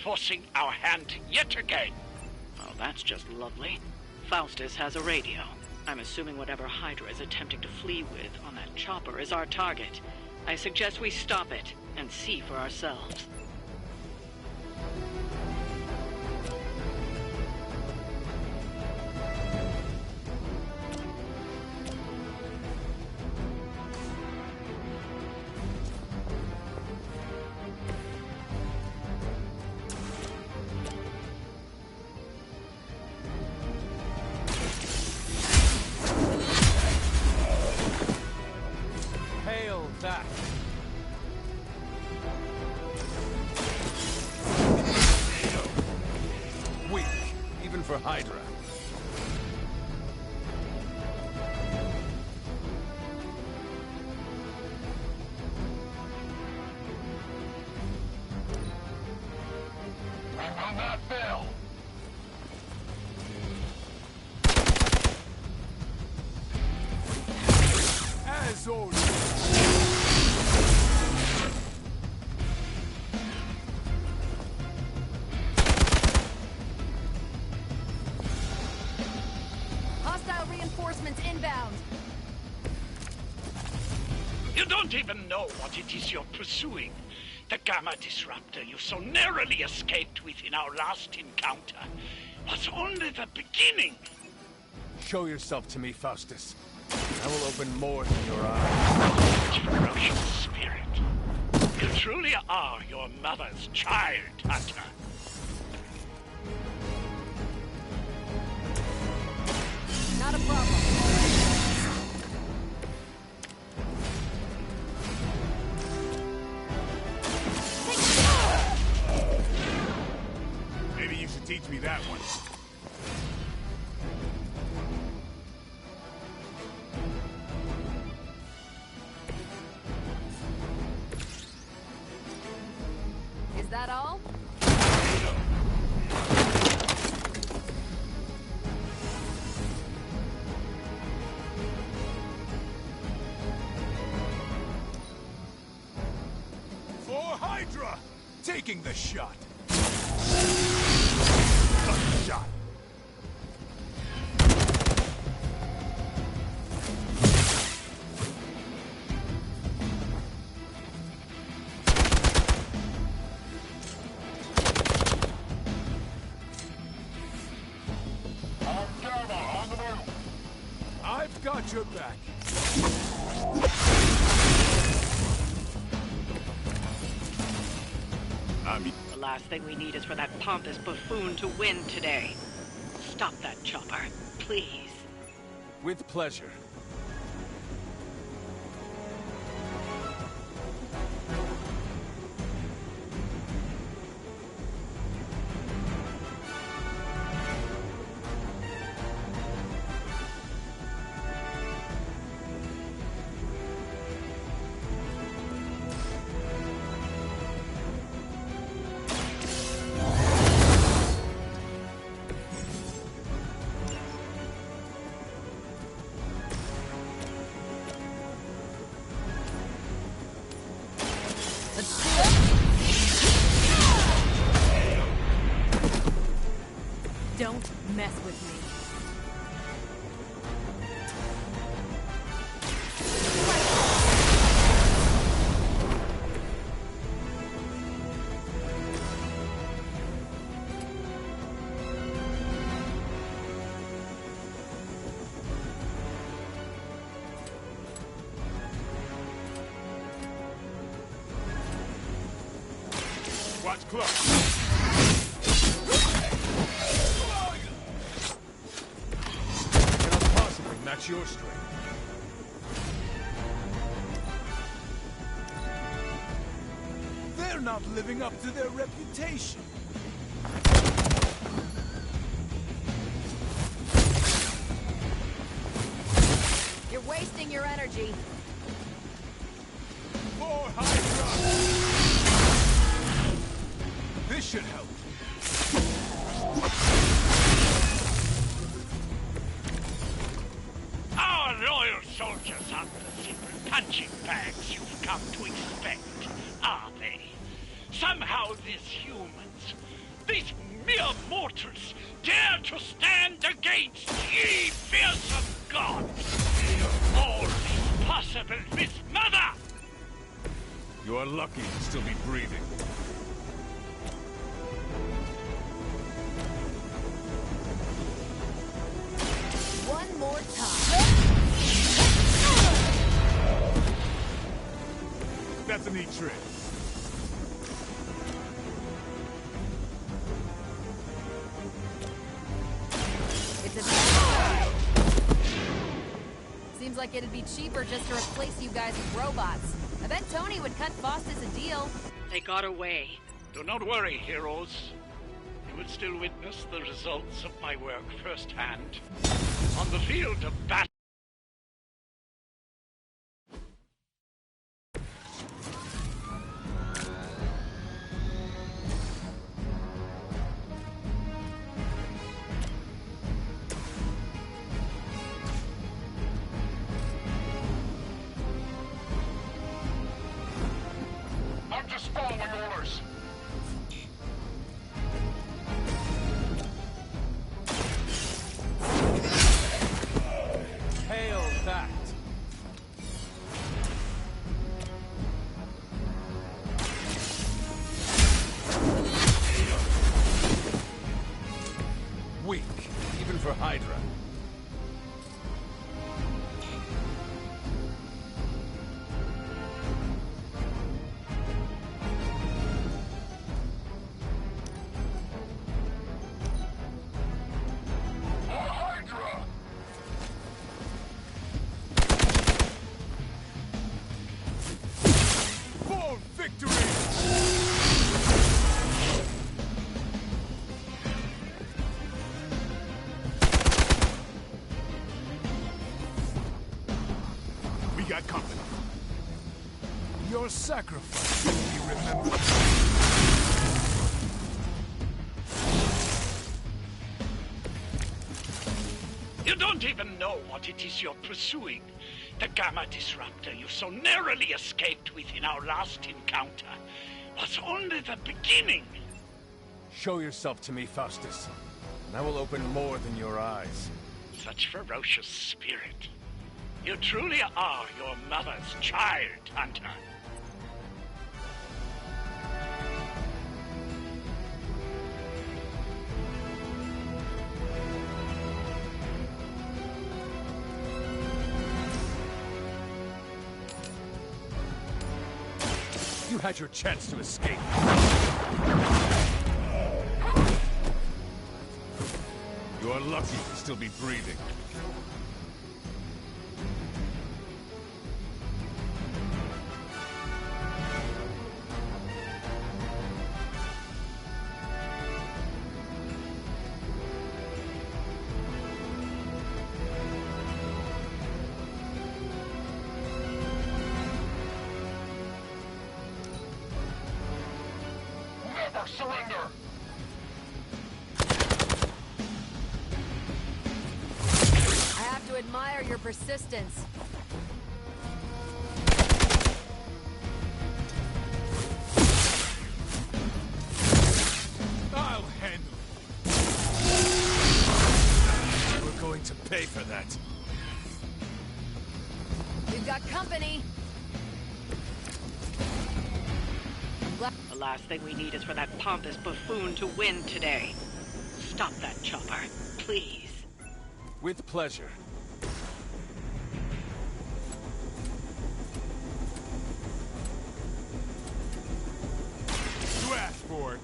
T: forcing our hand yet again.
F: Oh, that's just lovely. Faustus has a radio. I'm assuming whatever Hydra is attempting to flee with on that chopper is our target. I suggest we stop it and see for ourselves.
J: For Hydra.
Q: We will not fail.
T: As always.
N: Reinforcements inbound.
T: You don't even know what it is you're pursuing. The Gamma Disruptor you so narrowly escaped with in our last encounter was only the beginning.
D: Show yourself to me, Faustus. I will open more than your eyes.
T: Ferocious spirit. You truly are your mother's child, Hunter.
N: Not a problem.
S: Maybe you should teach me that one.
N: Is that all?
S: For Hydra! Taking the shot. Shot. I've got your back.
L: The last thing we need is for that pompous buffoon to win today. Stop that chopper, please.
D: With pleasure.
N: Don't mess with me.
S: Watch close. Match your strength. They're not living up to their reputation.
N: You're wasting your energy.
S: For Hydra! This should help.
T: Our loyal soldiers aren't the simple punching bags you've come to expect, are they? Somehow these humans, these mere mortals, dare to stand against ye fearsome gods! All this possible with Mother!
S: You are lucky to still be breathing.
N: One more time.
S: That's a neat trick.
N: It's a bad time. Seems like it'd be cheaper just to replace you guys with robots. I bet Tony would cut Faustus a deal.
L: They got away.
T: Do not worry, heroes. You will still witness the results of my work firsthand. On the field of battle.
Q: I'm just following orders.
D: for Hydra.
S: Got company. Your sacrifice will be remembered.
T: You don't even know what it is you're pursuing. The Gamma Disruptor you so narrowly escaped with in our last encounter was only the beginning.
D: Show yourself to me, Faustus, and I will open more than your eyes.
T: Such ferocious spirit. You truly are your mother's child, Hunter.
D: You had your chance to escape.
S: You are lucky to still be breathing.
Q: Never surrender!
N: I have to admire your persistence.
S: I'll handle it. We're going to pay for that.
N: We've got company.
L: The last thing we need is for that pompous buffoon to win today. Stop that chopper, please.
D: With pleasure.
S: You asked for it.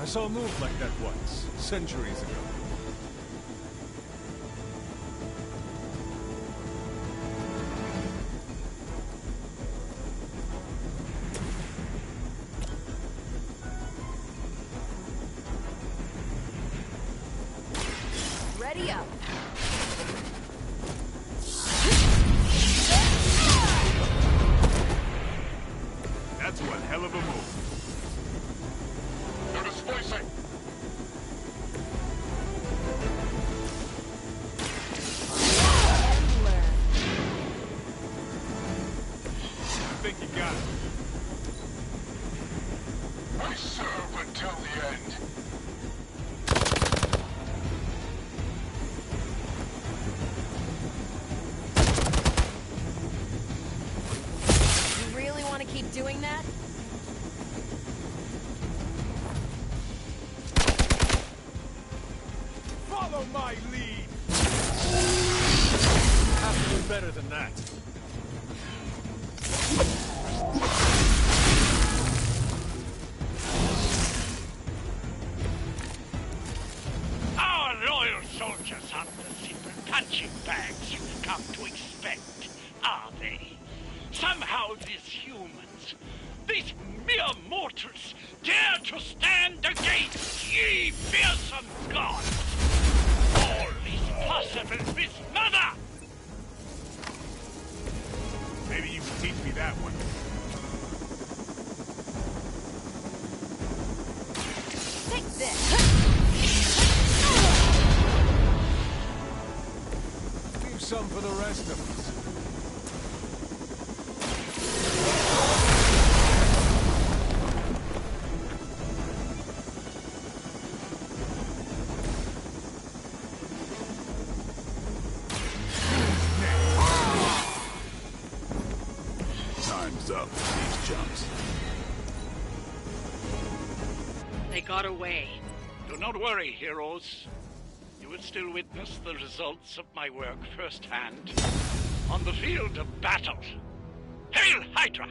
D: I saw a move like that once, centuries ago.
N: Ready up.
S: That's one hell of a move.
Q: They're displacing!
S: I think you got it.
Q: We serve until the end.
N: You really want to keep doing that?
S: Follow my lead.
D: Have to do better than that.
T: Our loyal soldiers aren't the simple punching bags you've come to expect, are they? Somehow these humans, these mere mortals, dare to stand against ye fearsome gods! All is possible with Mother!
S: Maybe you can teach me that one.
N: Take this.
D: Leave some for the rest of us.
G: Time's up for these jumps.
L: They got away.
T: Do not worry, heroes. You will still witness the results of my work firsthand on the field of battle. Hail Hydra!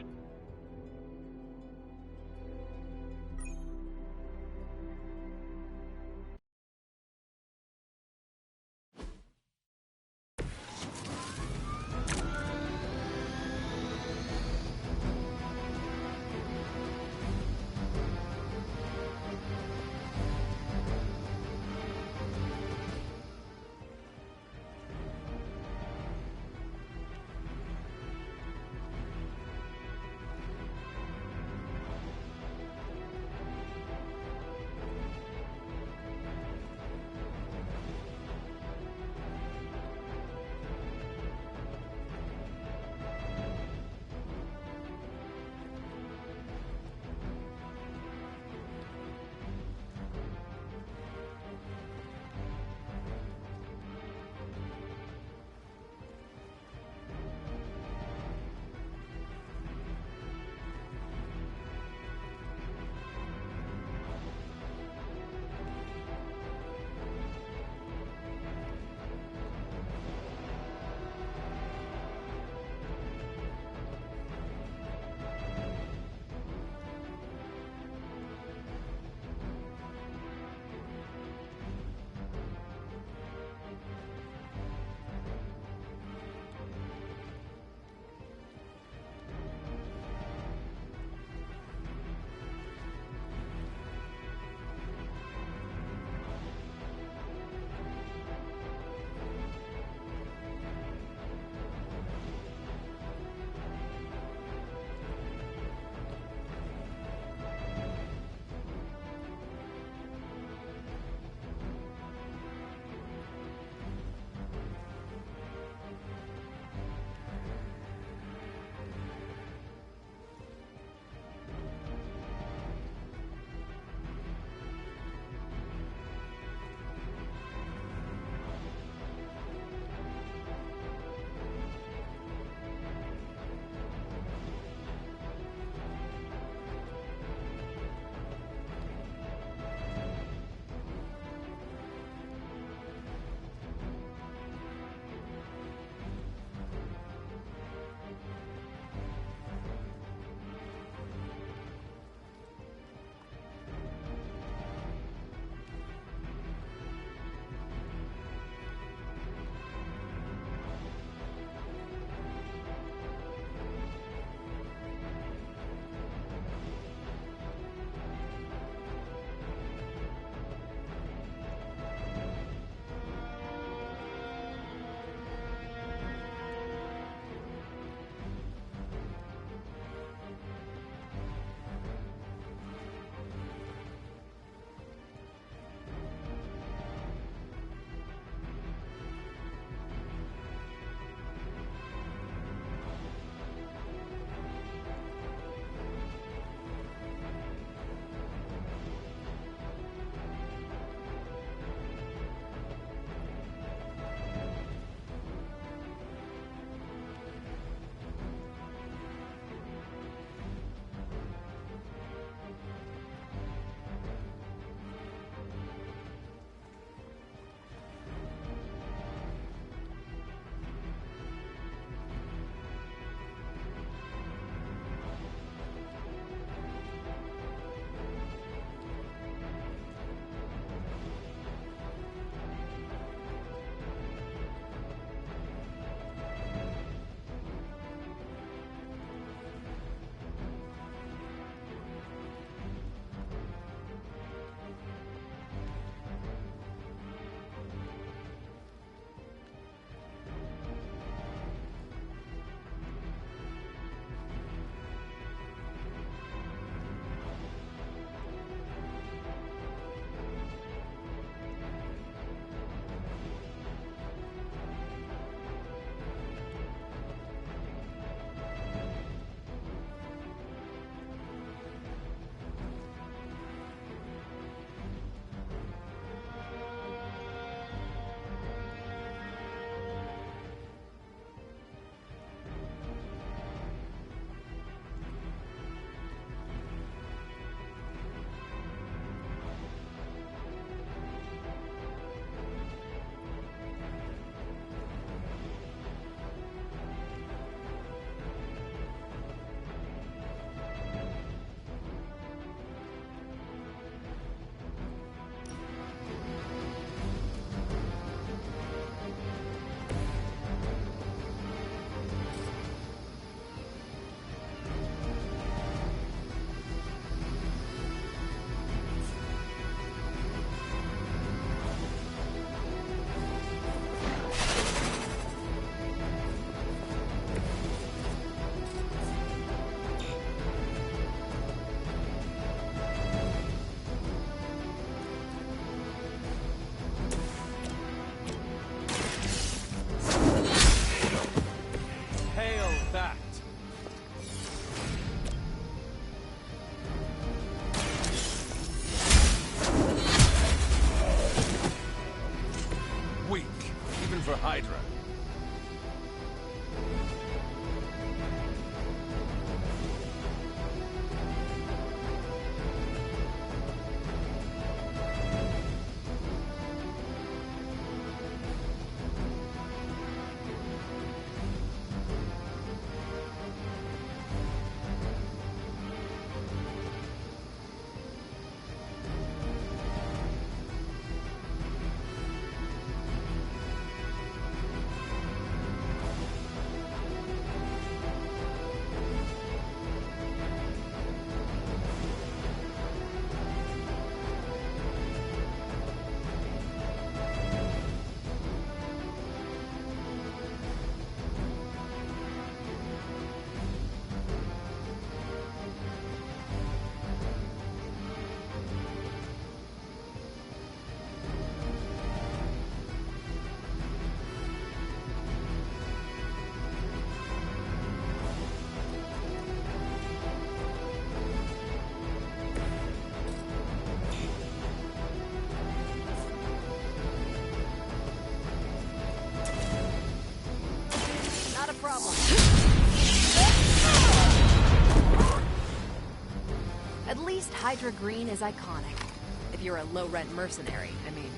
N: least Hydra Green is iconic. If you're a low-rent mercenary, I mean.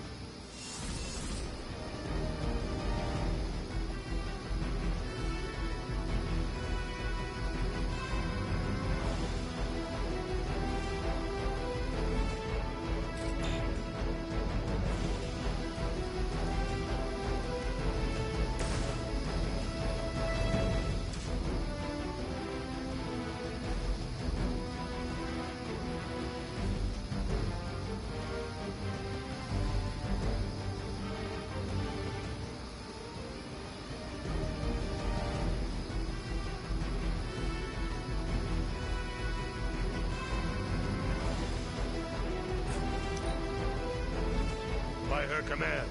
Q: By her command.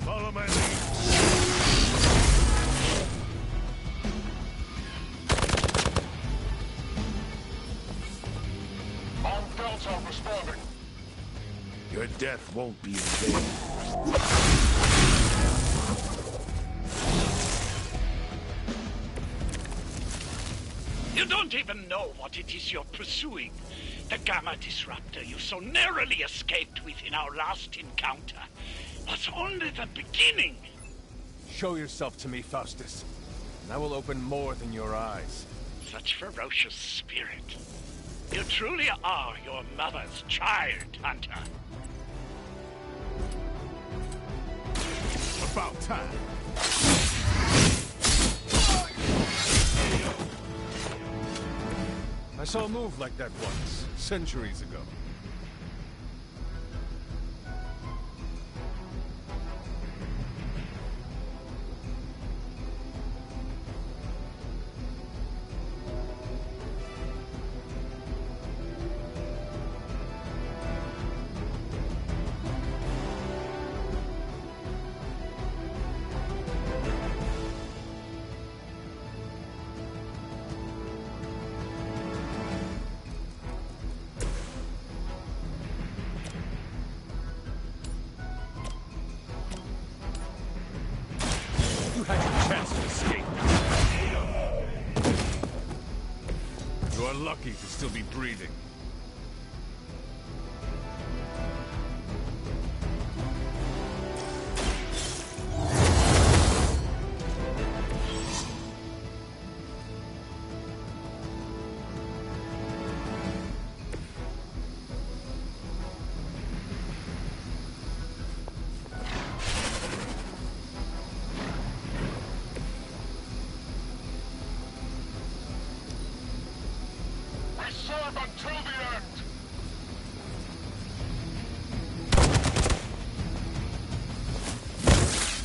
Q: Follow my lead. On Delta responding. Your death won't be in vain.
T: You don't even know what it is you're pursuing. The Gamma Disruptor you so narrowly escaped with in our last encounter was only the beginning.
D: Show yourself to me, Faustus, and I will open more than your eyes.
T: Such ferocious spirit. You truly are your mother's child, Hunter.
Q: About time.
D: I saw a move like that once, centuries ago.
Q: You had your chance to escape. You are lucky to still be breathing. Serve until the end!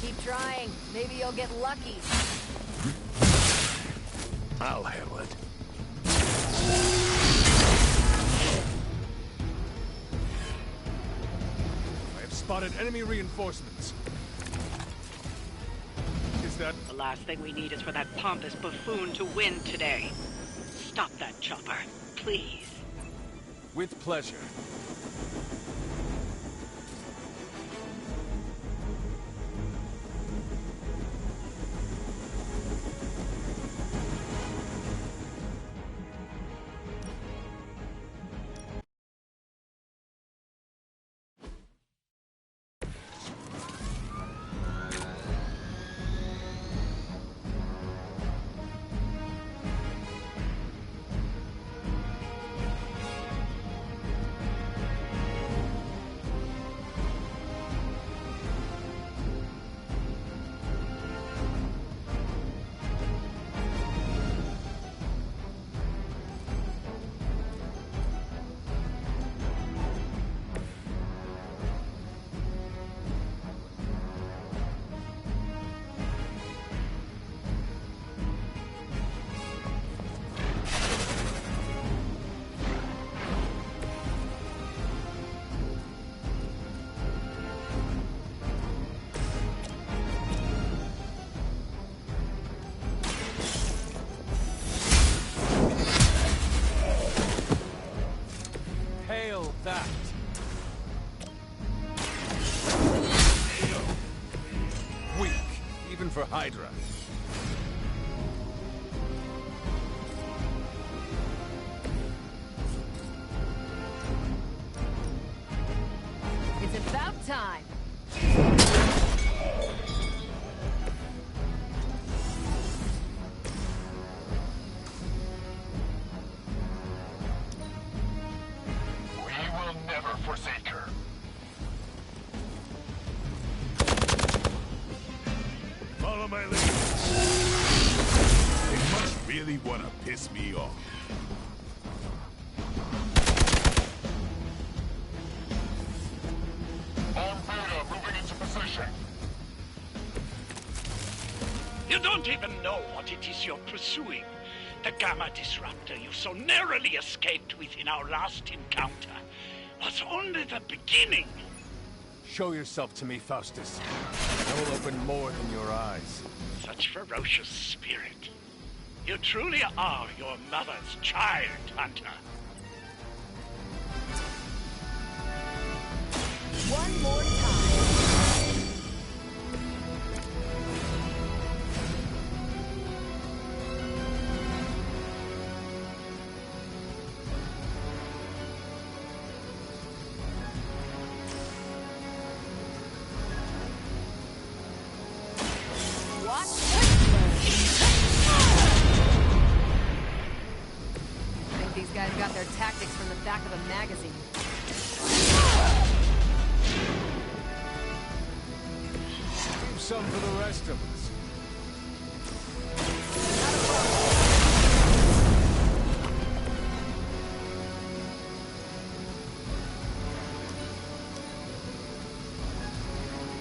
N: Keep trying. Maybe you'll get lucky.
Q: I'll handle it. I have spotted enemy reinforcements. Is that...
L: The last thing we need is for that pompous buffoon to win today. Stop that chopper, please.
D: With pleasure. That.
Q: Weak, even for Hydra.
N: time.
Q: We will never forsake her.
G: Follow my lead. They must really want to piss me off.
Q: On Vega, moving into position.
T: You don't even know what it is you're pursuing. The Gamma Disruptor you so narrowly escaped with in our last encounter was only the beginning.
D: Show yourself to me, Faustus. I will open more than your eyes.
T: Such ferocious spirit. You truly are your mother's child, Hunter.
N: One more time. These guys got their tactics from the back of a magazine.
D: Some for the rest of us.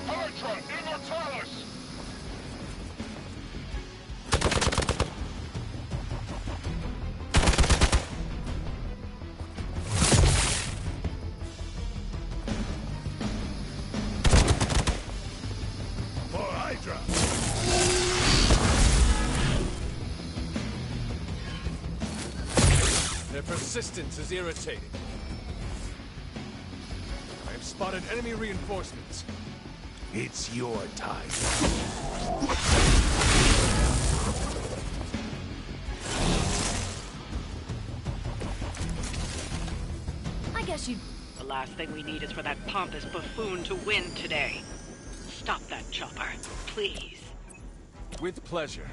Q: Hydra, Immortalis!
D: Their persistence is irritating. I have spotted enemy reinforcements.
G: It's your time.
L: I guess you... The last thing we need is for that pompous buffoon to win today. Stop that chopper, please.
D: With pleasure.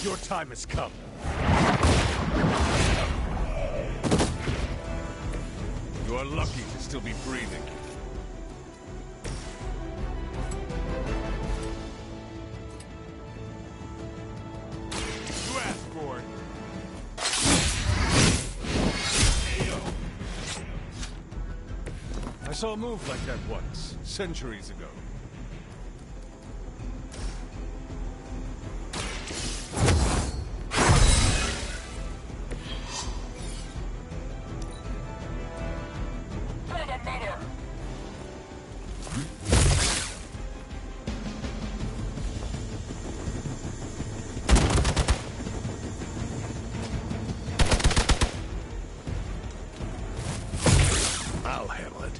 D: Your time has come. You are lucky to still be breathing.
G: You asked for it.
D: I saw a move like that once, centuries ago.
G: I'll handle it.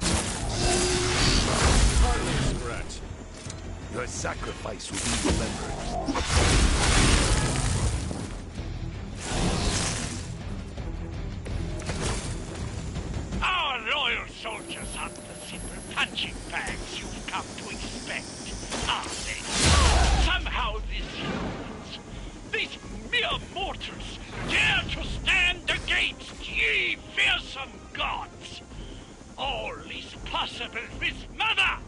D: Hardly a scratch.
G: Your sacrifice will be remembered.
T: Our loyal soldiers aren't the simple punching bags you've come to expect, are they? Somehow these mere mortals, dare to stand against ye fearsome gods. All is possible with Mother!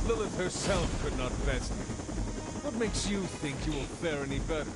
D: Lilith herself could not best me. What makes you think you will fare any better?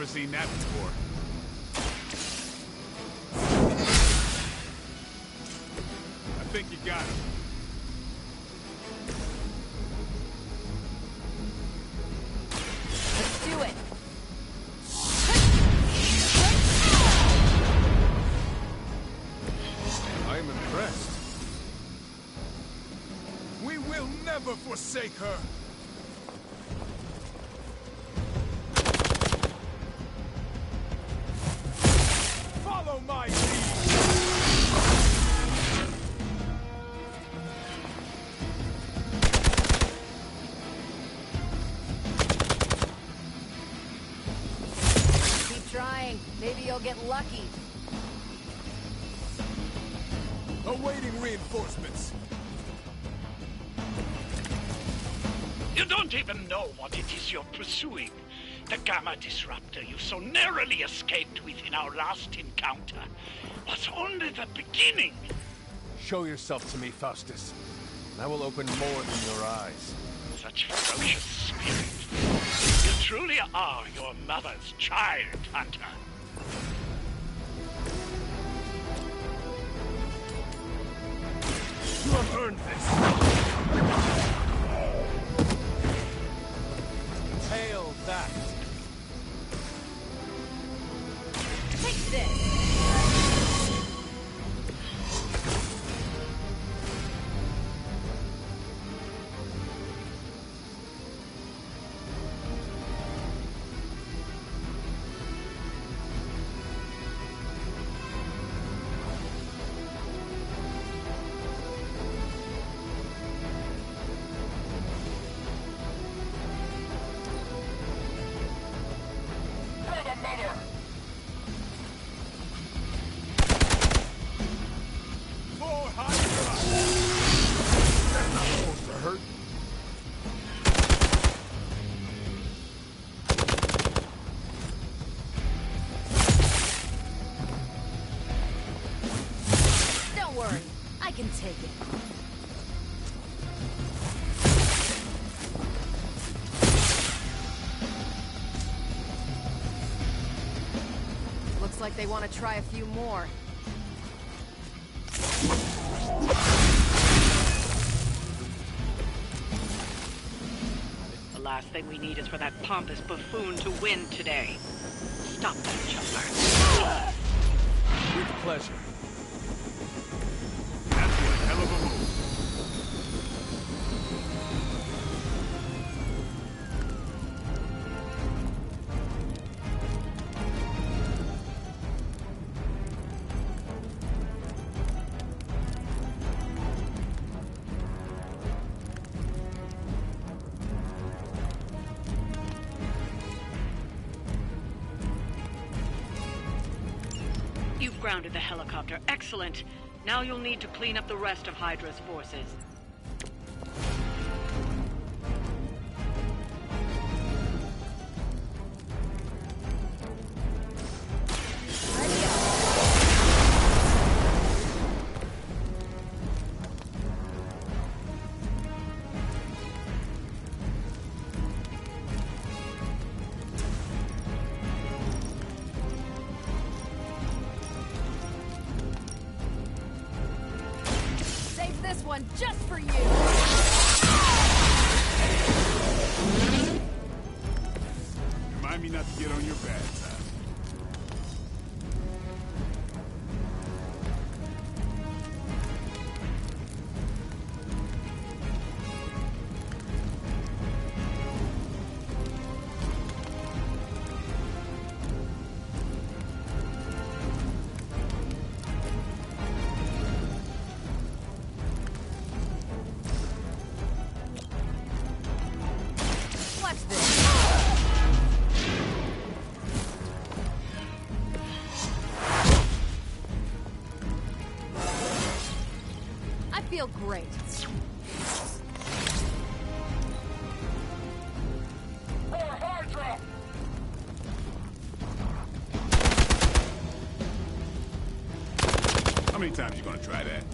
S: Never seen that before. I think you got him.
N: Let's do it.
S: I am impressed. We will never forsake her. Follow my lead.
N: Keep trying. Maybe you'll get lucky.
S: Awaiting reinforcements.
T: You don't even know what it is you're pursuing. The Gamma Disruptor you so narrowly escaped with in our last encounter was only the beginning.
D: Show yourself to me, Faustus, and I will open more than your eyes.
T: Such ferocious spirit. You truly are your mother's child, Hunter.
S: You have earned this.
D: Hail that!
N: Take this!
S: More Hydra! That's not supposed to hurt.
N: Don't worry, I can take it. Looks like they want to try a few more.
L: The last thing we need is for that pompous buffoon to win today. Stop that chopper.
D: With pleasure.
S: That's one hell of a move.
L: You've grounded the helicopter. Excellent. Now you'll need to clean up the rest of Hydra's forces.
N: Save this one just for you!
S: Remind me not to get on your bad side.
N: Watch this! I feel great.
Q: More Hydra!
S: How many times you gonna try that?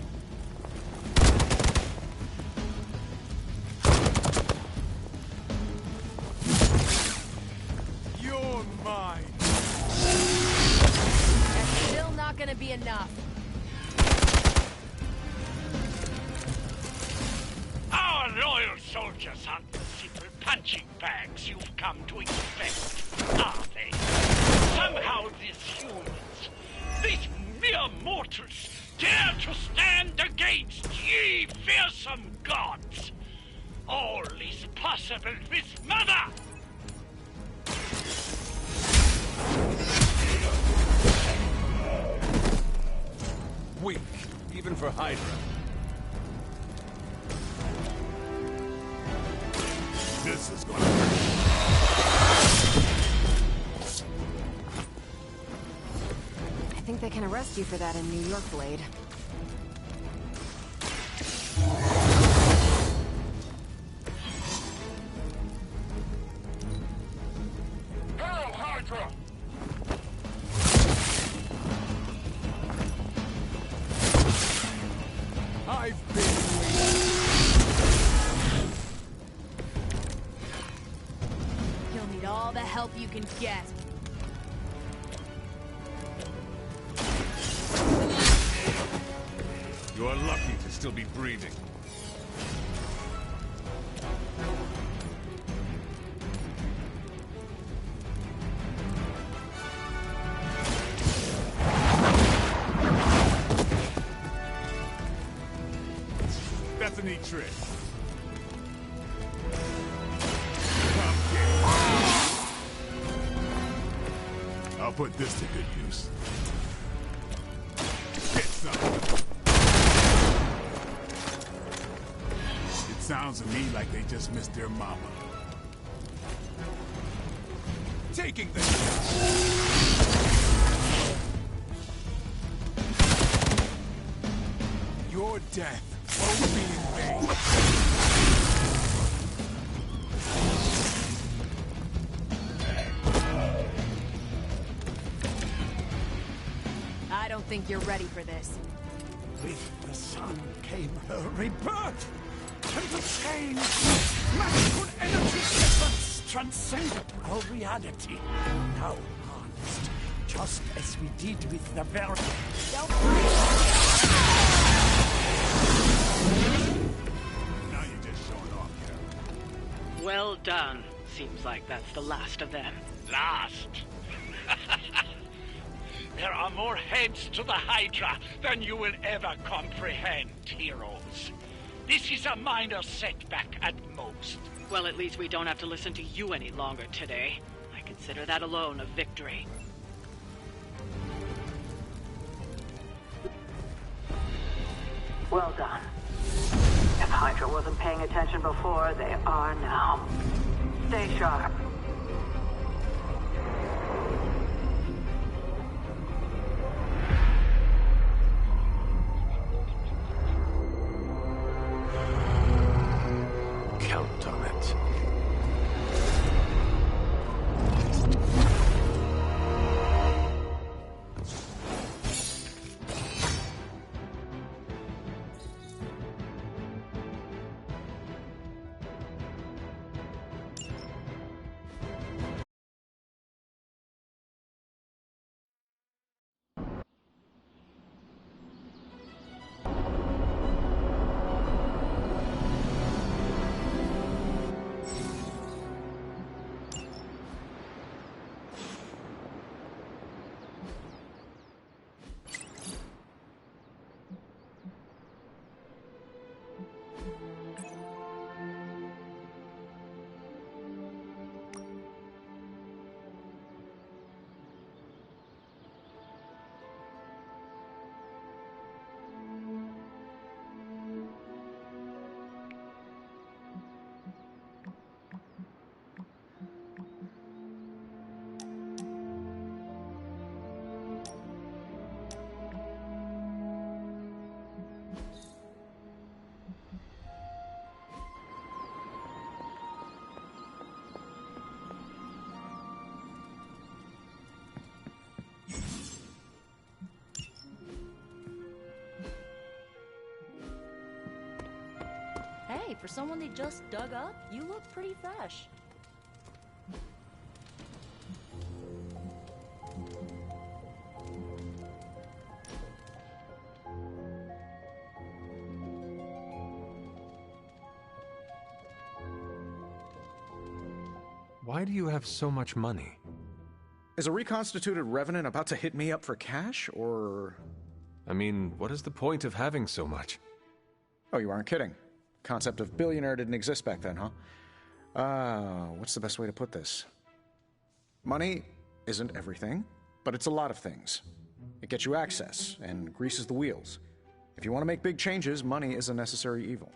S: You're mine.
E: be enough.
T: Our loyal soldiers aren't the simple punching bags you've come to expect, are they? Somehow these humans, these mere mortals, dare to stand against ye fearsome gods. All is possible with Mother!
D: Weak, even for Hydra.
T: This is gonna hurt.
N: I think they can arrest you for that in New York, Blade.
Q: Hail Hydra!
S: I've been waiting.
E: You'll need all the help you can get.
S: You're lucky to still be breathing. That's a neat trick. Come get it. I'll put this to good use. Get some. It sounds to me like they just missed their mama. Taking the Your death won't be in vain.
E: I don't think you're ready for this.
K: With the sun came her rebirth, and the change, magical energy difference transcended our reality. Now harnessed, just as we did with the very...
T: Now you're just showing off, Carol.
L: Well done. Seems like that's the last of them.
T: Last? There are more heads to the Hydra than you will ever comprehend, heroes. This is a minor setback at most.
L: Well, at least we don't have to listen to you any longer today. I consider that alone a victory.
U: Well done. If Hydra wasn't paying attention before, they are now. Stay sharp.
J: Count on it.
H: Hey, for someone they just dug up, you look pretty fresh.
J: Why do you have so much money?
B: Is a reconstituted revenant about to hit me up for cash, or...
J: I mean, what is the point of having so much?
B: Oh, you aren't kidding. Concept of billionaire didn't exist back then, huh? What's the best way to put this? Money isn't everything, but it's a lot of things. It gets you access and greases the wheels. If you want to make big changes, money is a necessary evil.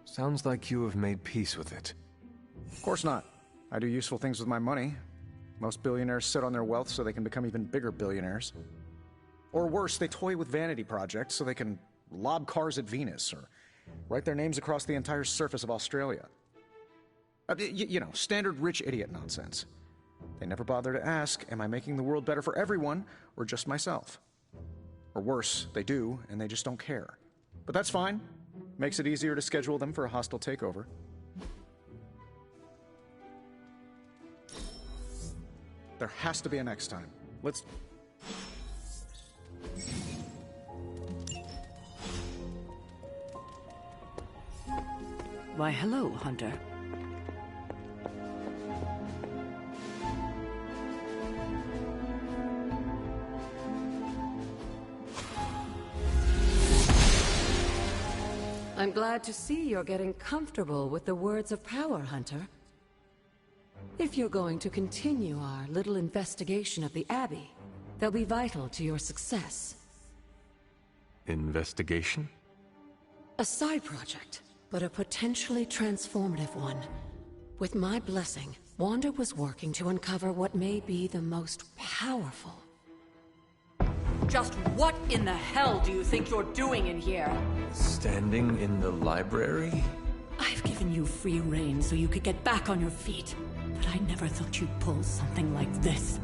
J: Sounds like you have made peace with it.
B: Of course not. I do useful things with my money. Most billionaires sit on their wealth so they can become even bigger billionaires. Or worse, they toy with vanity projects so they can lob cars at Venus or write their names across the entire surface of Australia. You know, standard rich idiot nonsense. They never bother to ask, am I making the world better for everyone or just myself? Or worse, they do, and they just don't care. But that's fine. Makes it easier to schedule them for a hostile takeover. There has to be a next time. Let's...
F: Why, hello, Hunter.
R: I'm glad to see you're getting comfortable with the words of power, Hunter. If you're going to continue our little investigation of the Abbey, they'll be vital to your success.
J: Investigation?
R: A side project, but a potentially transformative one. With my blessing, Wanda was working to uncover what may be the most powerful.
F: Just what in the hell do you think you're doing in here?
J: Standing in the library?
F: I've given you free rein so you could get back on your feet. But I never thought you'd pull something like this.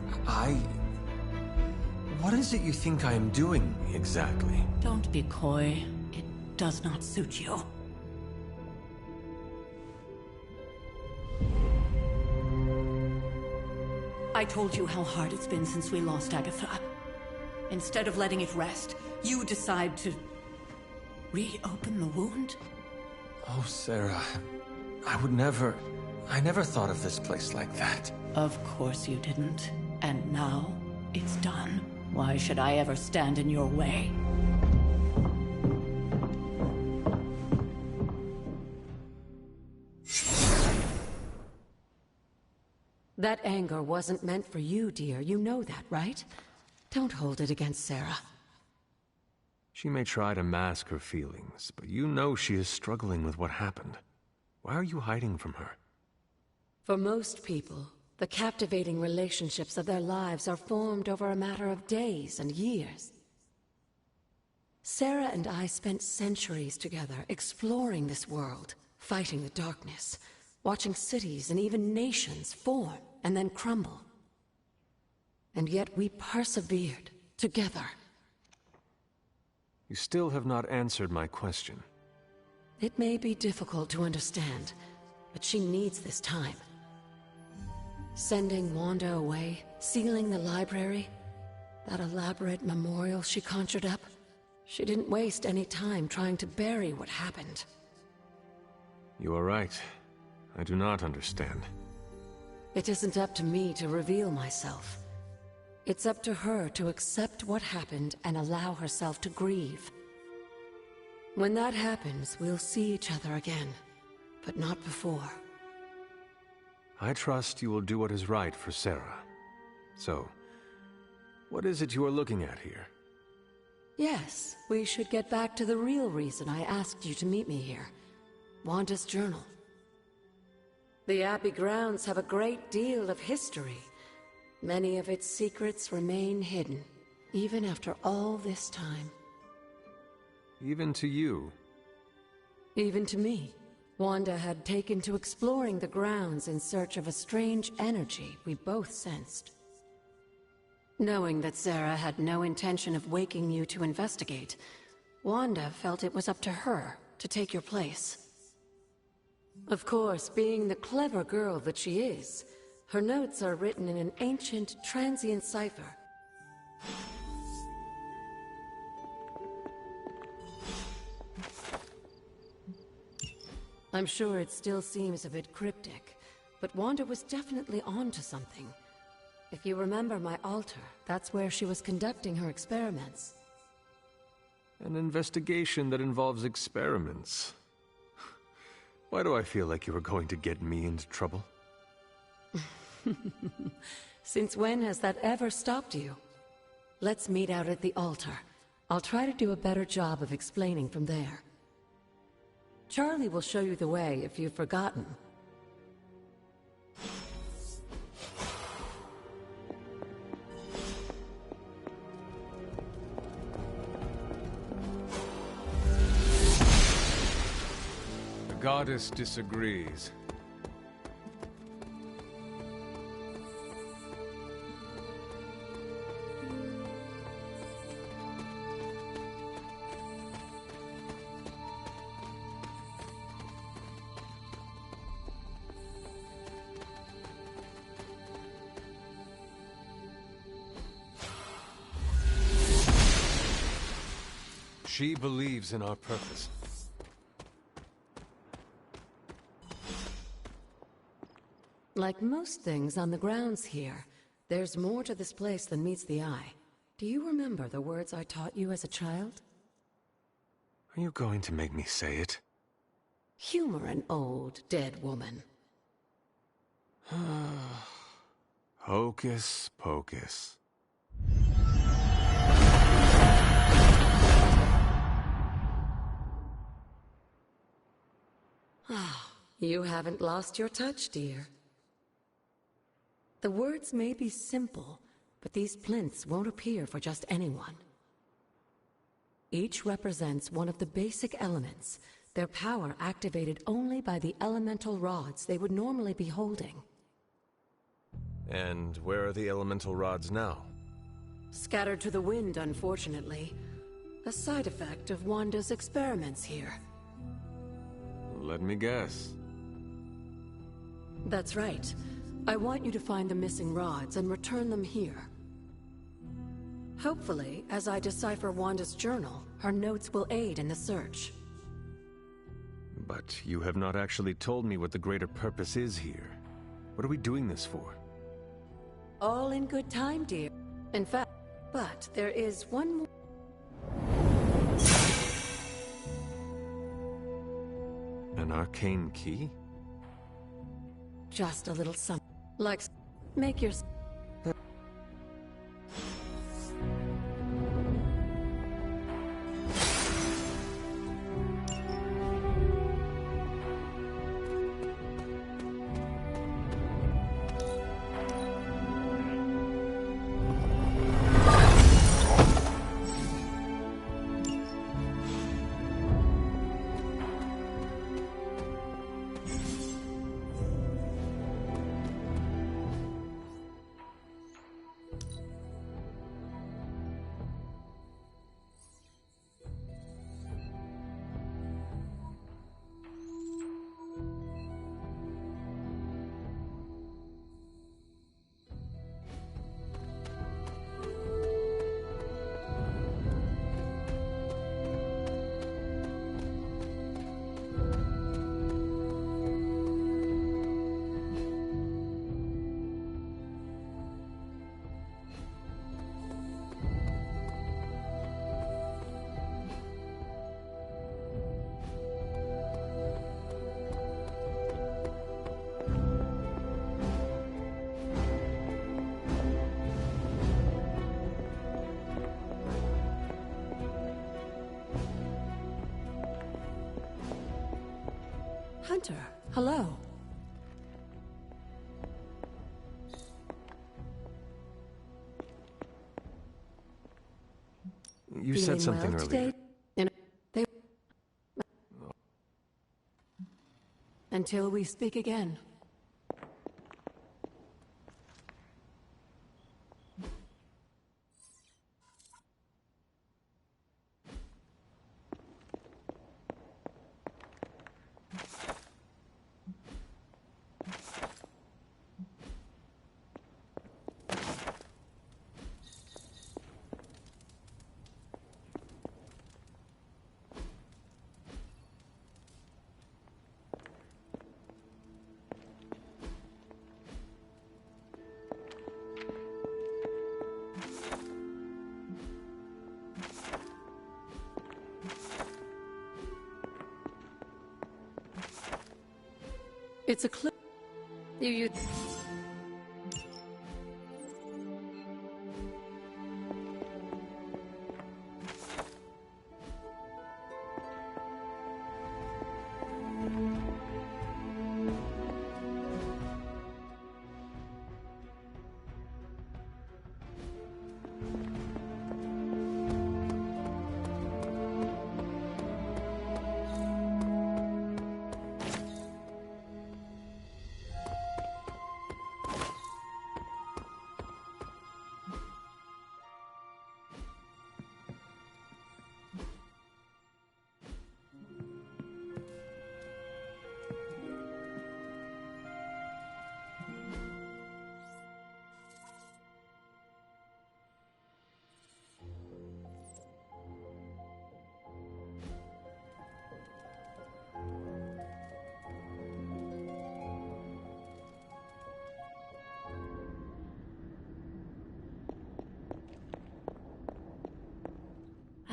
J: What is it you think I am doing, exactly?
F: Don't be coy. It does not suit you. I told you how hard it's been since we lost Agatha. Instead of letting it rest, you decide to... reopen the wound?
J: Oh, Sarah. I never thought of this place like that.
F: Of course you didn't. And now, it's done. Why should I ever stand in your way?
R: That anger wasn't meant for you, dear. You know that, right? Don't hold it against Sarah.
J: She may try to mask her feelings, but you know she is struggling with what happened. Why are you hiding from her?
R: For most people, the captivating relationships of their lives are formed over a matter of days and years. Sarah and I spent centuries together exploring this world, fighting the darkness, watching cities and even nations form and then crumble. And yet we persevered, together.
J: You still have not answered my question.
R: It may be difficult to understand, but she needs this time. Sending Wanda away, sealing the library, that elaborate memorial she conjured up, she didn't waste any time trying to bury what happened.
J: You are right. I do not understand.
R: It isn't up to me to reveal myself. It's up to her to accept what happened and allow herself to grieve. When that happens, we'll see each other again, but not before.
J: I trust you will do what is right for Sarah. So, what is it you are looking at here?
R: Yes, we should get back to the real reason I asked you to meet me here. Wanda's journal. The Abbey grounds have a great deal of history. Many of its secrets remain hidden, even after all this time.
J: Even to you?
R: Even to me. Wanda had taken to exploring the grounds in search of a strange energy we both sensed. Knowing that Sarah had no intention of waking you to investigate, Wanda felt it was up to her to take your place. Of course, being the clever girl that she is, her notes are written in an ancient, transient cipher. I'm sure it still seems a bit cryptic, but Wanda was definitely onto something. If you remember my altar, that's where she was conducting her experiments.
J: An investigation that involves experiments. Why do I feel like you were going to get me into trouble?
R: Since when has that ever stopped you? Let's meet out at the altar. I'll try to do a better job of explaining from there. Charlie will show you the way if you've forgotten.
J: The goddess disagrees. She believes in our purpose.
R: Like most things on the grounds here, there's more to this place than meets the eye. Do you remember the words I taught you as a child?
J: Are you going to make me say it?
R: Humor an old, dead woman.
J: Hocus pocus.
R: You haven't lost your touch, dear. The words may be simple, but these plinths won't appear for just anyone. Each represents one of the basic elements, their power activated only by the elemental rods they would normally be holding.
J: And where are the elemental rods now?
R: Scattered to the wind, unfortunately. A side effect of Wanda's experiments here.
J: Let me guess.
R: That's right. I want you to find the missing rods and return them here. Hopefully, as I decipher Wanda's journal, her notes will aid in the search.
J: But you have not actually told me what the greater purpose is here. What are we doing this for?
R: All in good time, dear. In fact, but there is one more.
J: An arcane key?
R: Just a little something. Like, make your... Hunter, hello.
J: You said something
R: well
J: earlier.
R: Until we speak again. It's a clip. You.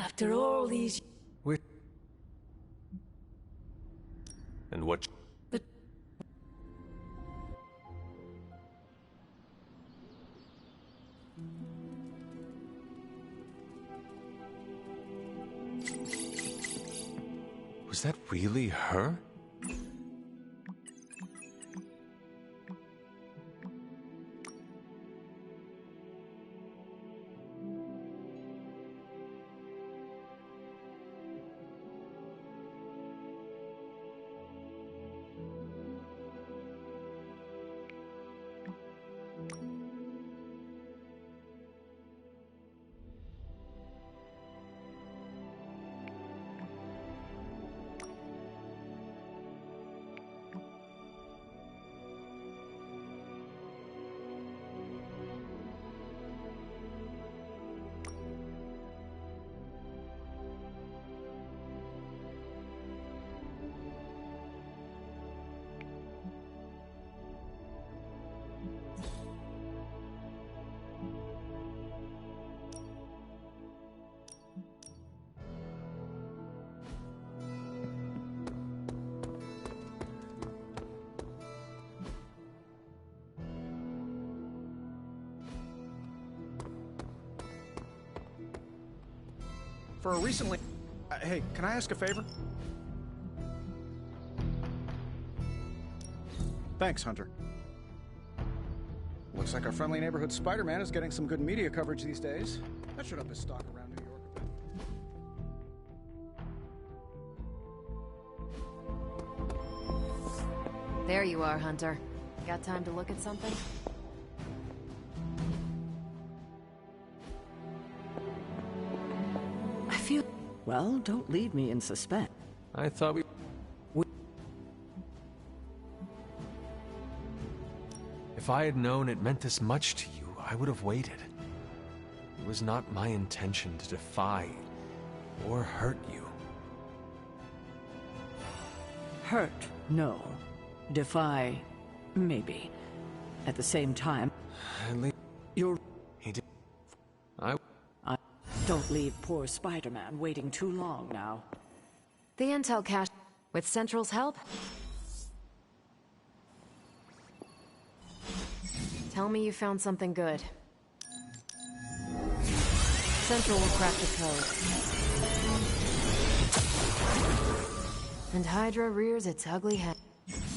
R: After all these...
J: Wait. And what...
R: But...
J: Was that really her?
B: For a recently... hey, can I ask a favor? Thanks, Hunter. Looks like our friendly neighborhood Spider-Man is getting some good media coverage these days. That should up his stock around New York a bit.
N: There you are, Hunter. Got time to look at something?
F: Well, don't leave me in suspense.
J: I thought we... If I had known it meant this much to you, I would have waited. It was not my intention to defy or hurt you.
F: Hurt? No. Defy? Maybe. At the same time... You're...
J: He did...
F: Don't leave poor Spider-Man waiting too long now.
N: The intel cache... With Central's help? Tell me you found something good. Central will crack the code. And Hydra rears its ugly head.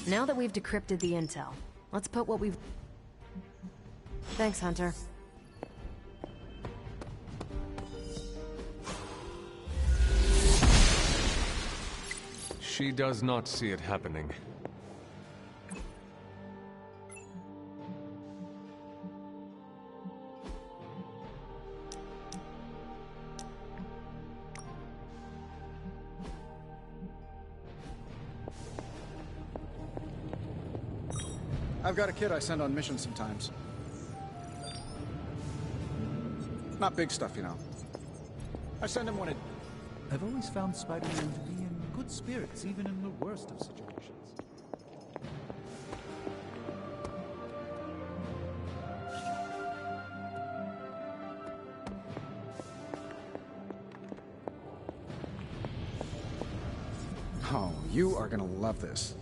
N: Now that we've decrypted the intel, let's put what we've... Thanks, Hunter.
J: She does not see it happening.
B: I've got a kid I send on missions sometimes. Not big stuff, you know. I send him when it...
M: I've always found Spider-Man to be in good spirits, even in the worst of situations.
B: Oh, you are gonna love this.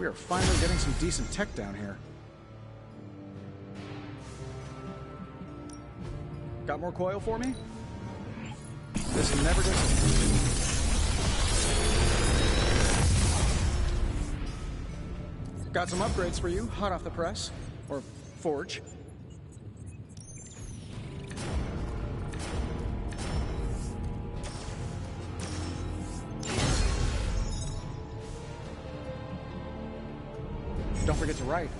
B: We are finally getting some decent tech down here. Got more coil for me? This never gets... Got some upgrades for you, hot off the press. Or forge. Don't forget to write.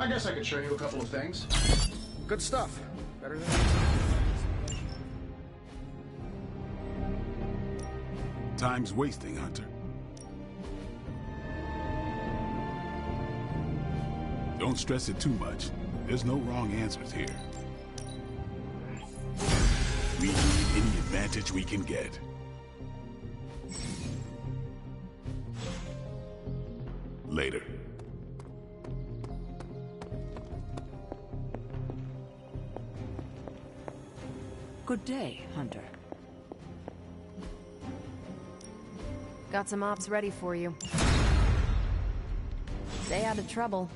B: I guess I could show you a couple of things. Good stuff. Better than...
G: Time's wasting, Hunter. Don't stress it too much. There's no wrong answers here. We need any advantage we can get. Later.
F: Good day, Hunter.
N: Got some ops ready for you. Stay out of trouble.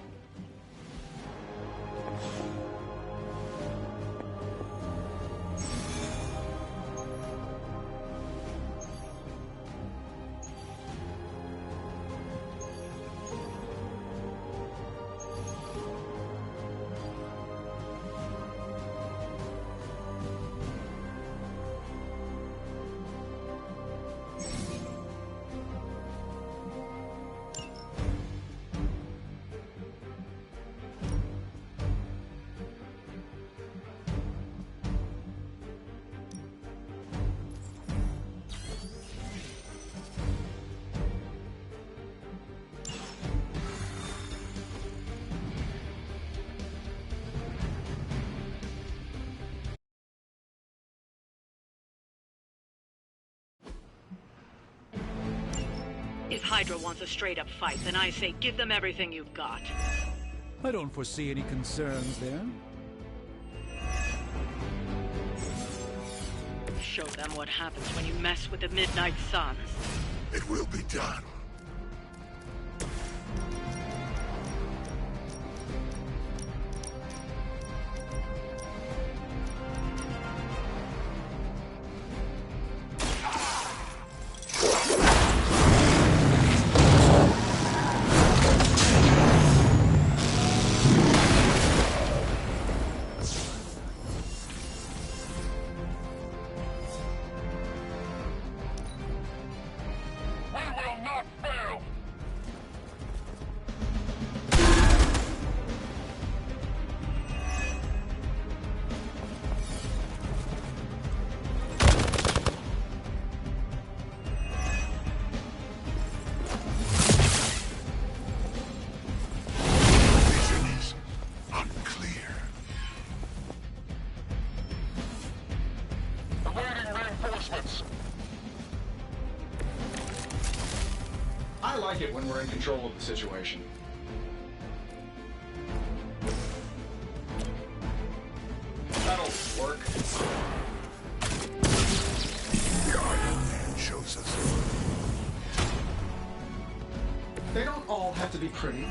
L: If Hydra wants a straight-up fight, then I say give them everything you've got.
M: I don't foresee any concerns there.
L: Show them what happens when you mess with the Midnight Suns.
K: It will be done.
B: I like it when we're in control of the situation. work.
K: The Iron Man shows us.
B: They don't all have to be pretty.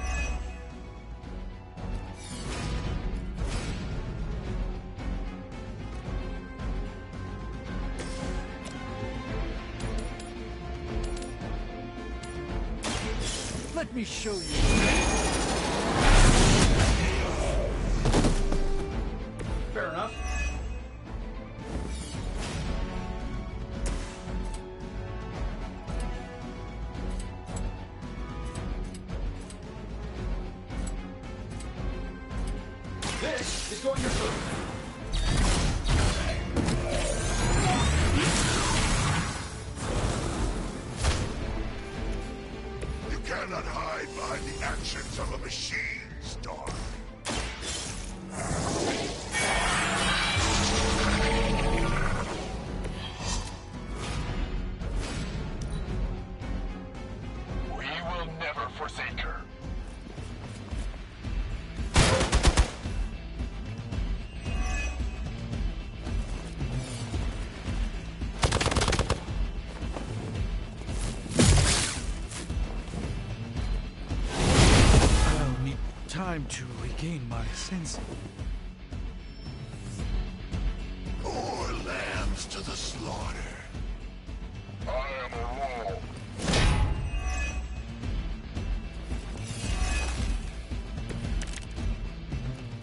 S: Let me show you.
B: Fair enough. This is going to hurt.
K: You cannot hide behind the actions of a machine, Stark. We will never forsake her.
S: I'll need time to regain my senses.
K: More lambs to the slaughter. I am a law.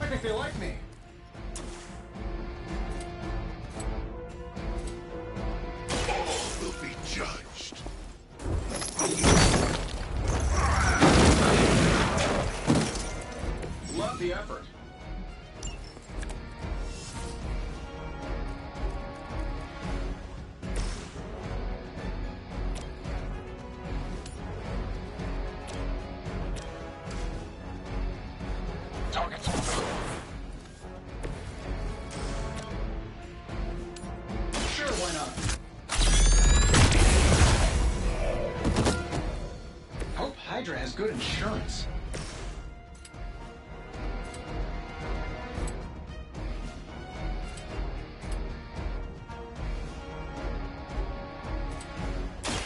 B: I think they like me.
K: All will be judged.
B: Love the effort.
K: Targets on
B: Sure, why not? Hope Hydra has good insurance.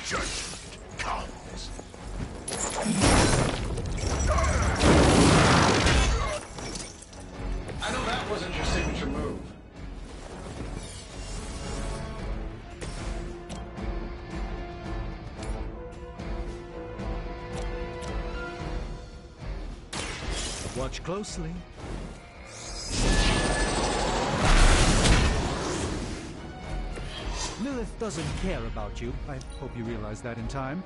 K: judgment comes.
B: I know that wasn't your signature move.
S: Watch closely. Lilith doesn't care about you. I hope you realize that in time.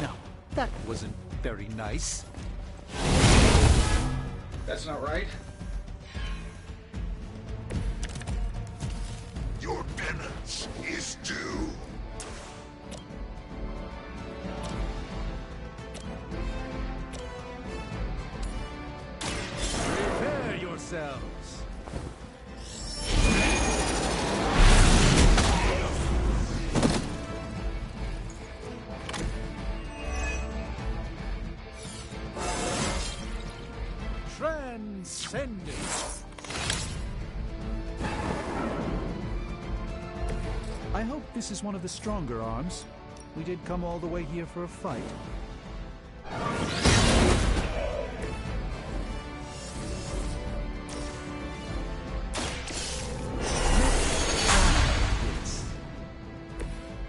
S: Now, that wasn't very nice.
B: That's not right.
K: Your penance is due.
S: Prepare yourselves. Transcending. I hope this is one of the stronger arms. We did come all the way here for a fight.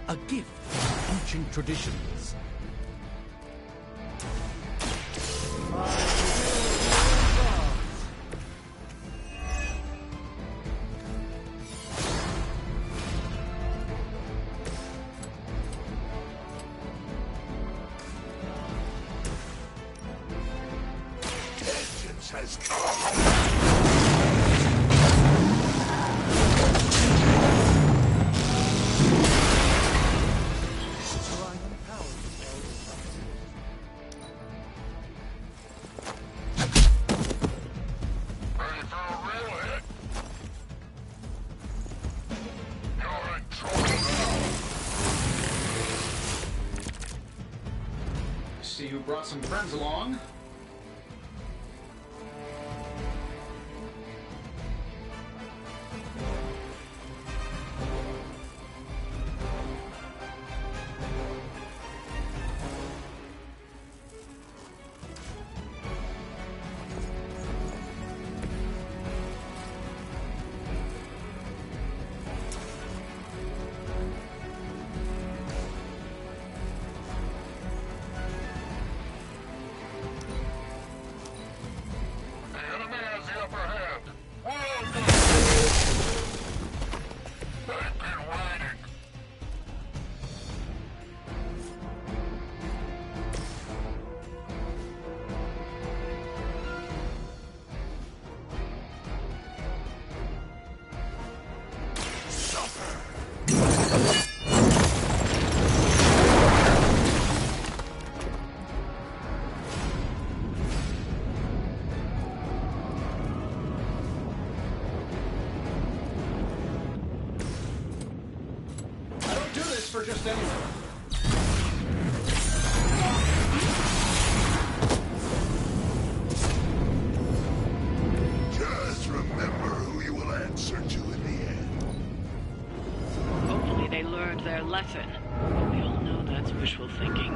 S: A gift from ancient traditions.
K: Vengeance has come. Ready for a real hit? You're in trouble now.
B: see you brought some friends along. For just anyone.
Q: Just remember who you will answer to in the end.
L: Hopefully they learned their lesson. But we all know that's wishful thinking.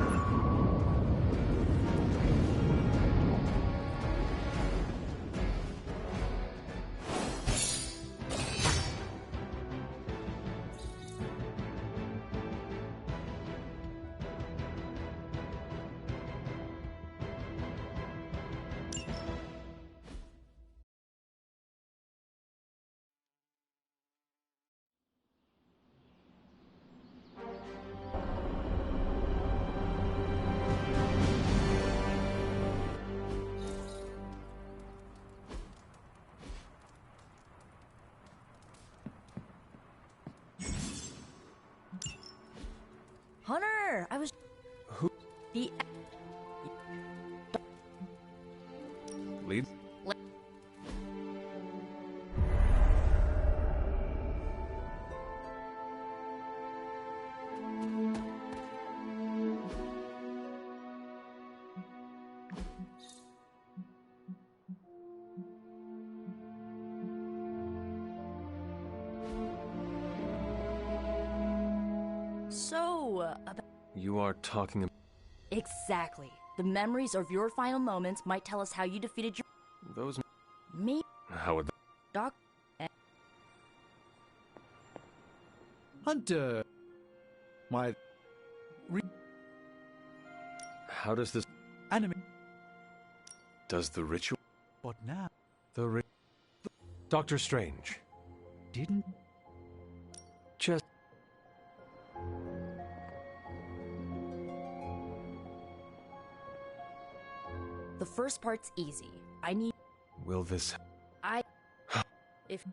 H: Hunter, I was...
J: Who?
H: The...
J: Lead?
H: So, about...
J: You are talking about...
H: Exactly. The memories of your final moments might tell us how you defeated your...
J: Those...
H: Me...
J: How would...
H: Doc...
S: Hunter! My...
J: How does this...
S: Anime...
J: Does the ritual...
S: What now?
J: The Doctor Strange.
S: Didn't...
J: Just...
H: The first part's easy. I need...
J: Will this...
H: If...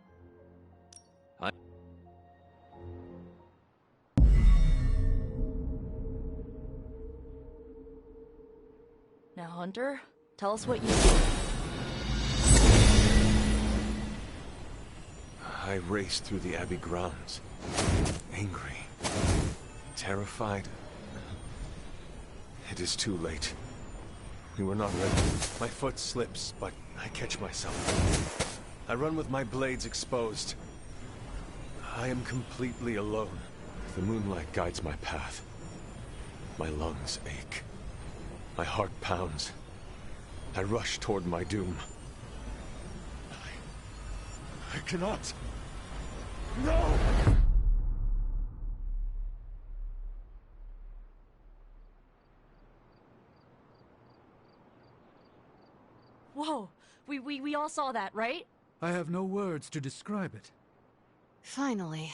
J: I...
H: Now, Hunter, tell us what you do.
J: I raced through the Abbey grounds. Angry. Terrified. It is too late. We were not ready. My foot slips, but I catch myself. I run with my blades exposed. I am completely alone. The moonlight guides my path. My lungs ache. My heart pounds. I rush toward my doom. I cannot. No!
H: Whoa! We all saw that, right?
S: I have no words to describe it.
A: Finally.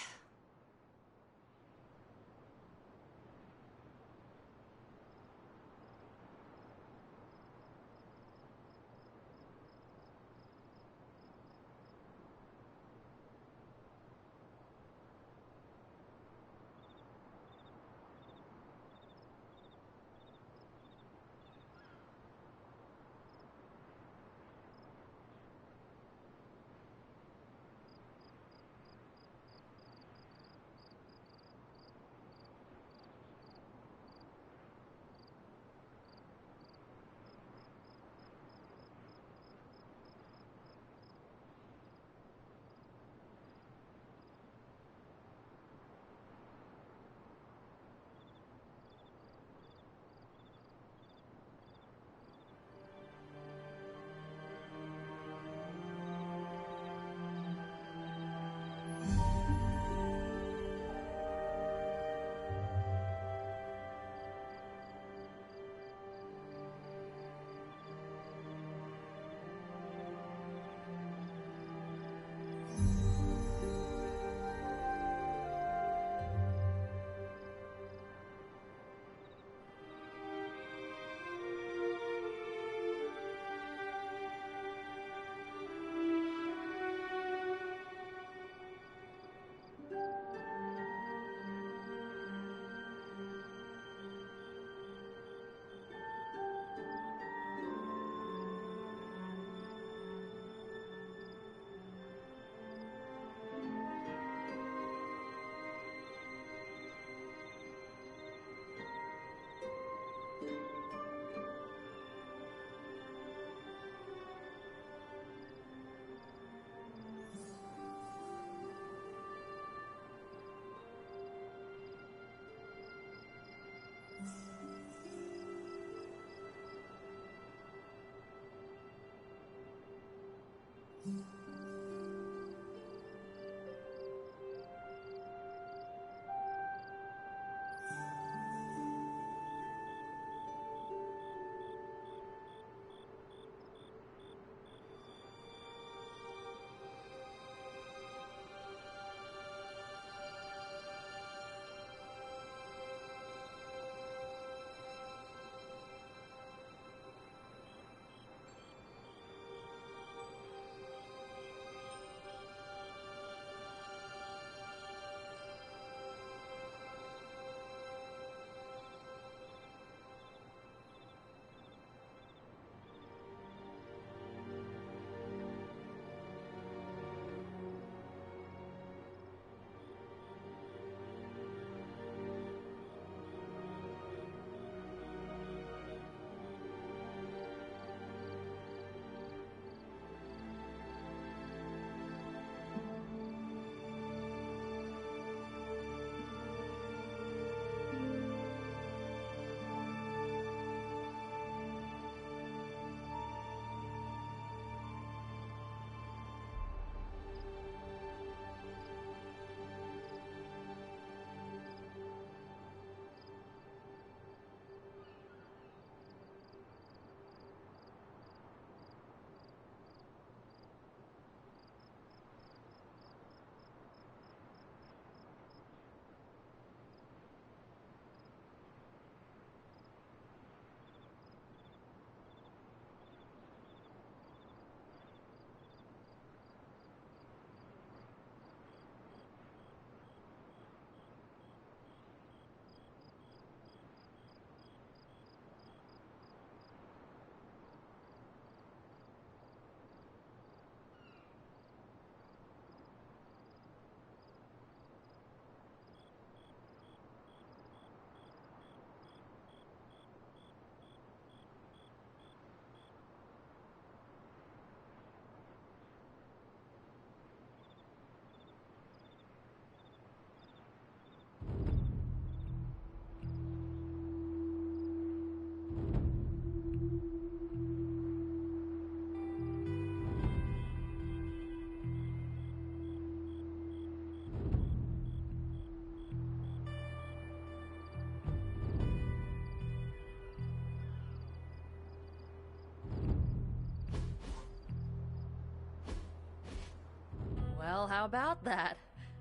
H: how about that?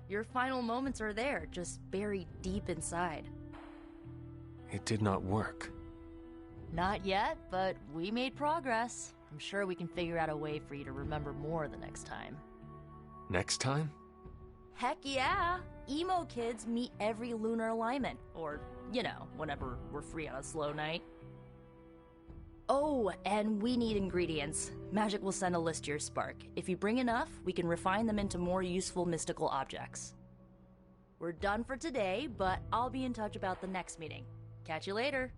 H: Your final moments are there, just buried deep inside.
J: It did not work.
H: Not yet, but we made progress. I'm sure we can figure out a way for you to remember more the next time.
J: Next time?
H: Heck yeah! Emo kids meet every lunar alignment. Or, you know, whenever we're free on a slow night. Oh, and we need ingredients. Magic will send a list to your spark. If you bring enough, we can refine them into more useful mystical objects. We're done for today, but I'll be in touch about the next meeting. Catch you later.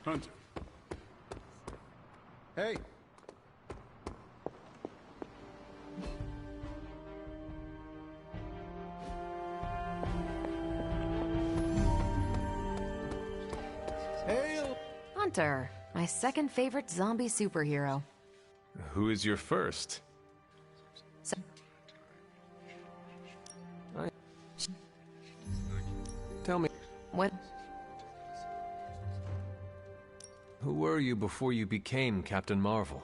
K: Hunter.
B: Hey.
N: Hail! Hunter, my second favorite zombie superhero.
J: Who is your first? Tell me.
N: What?
J: Who were you before you became Captain Marvel?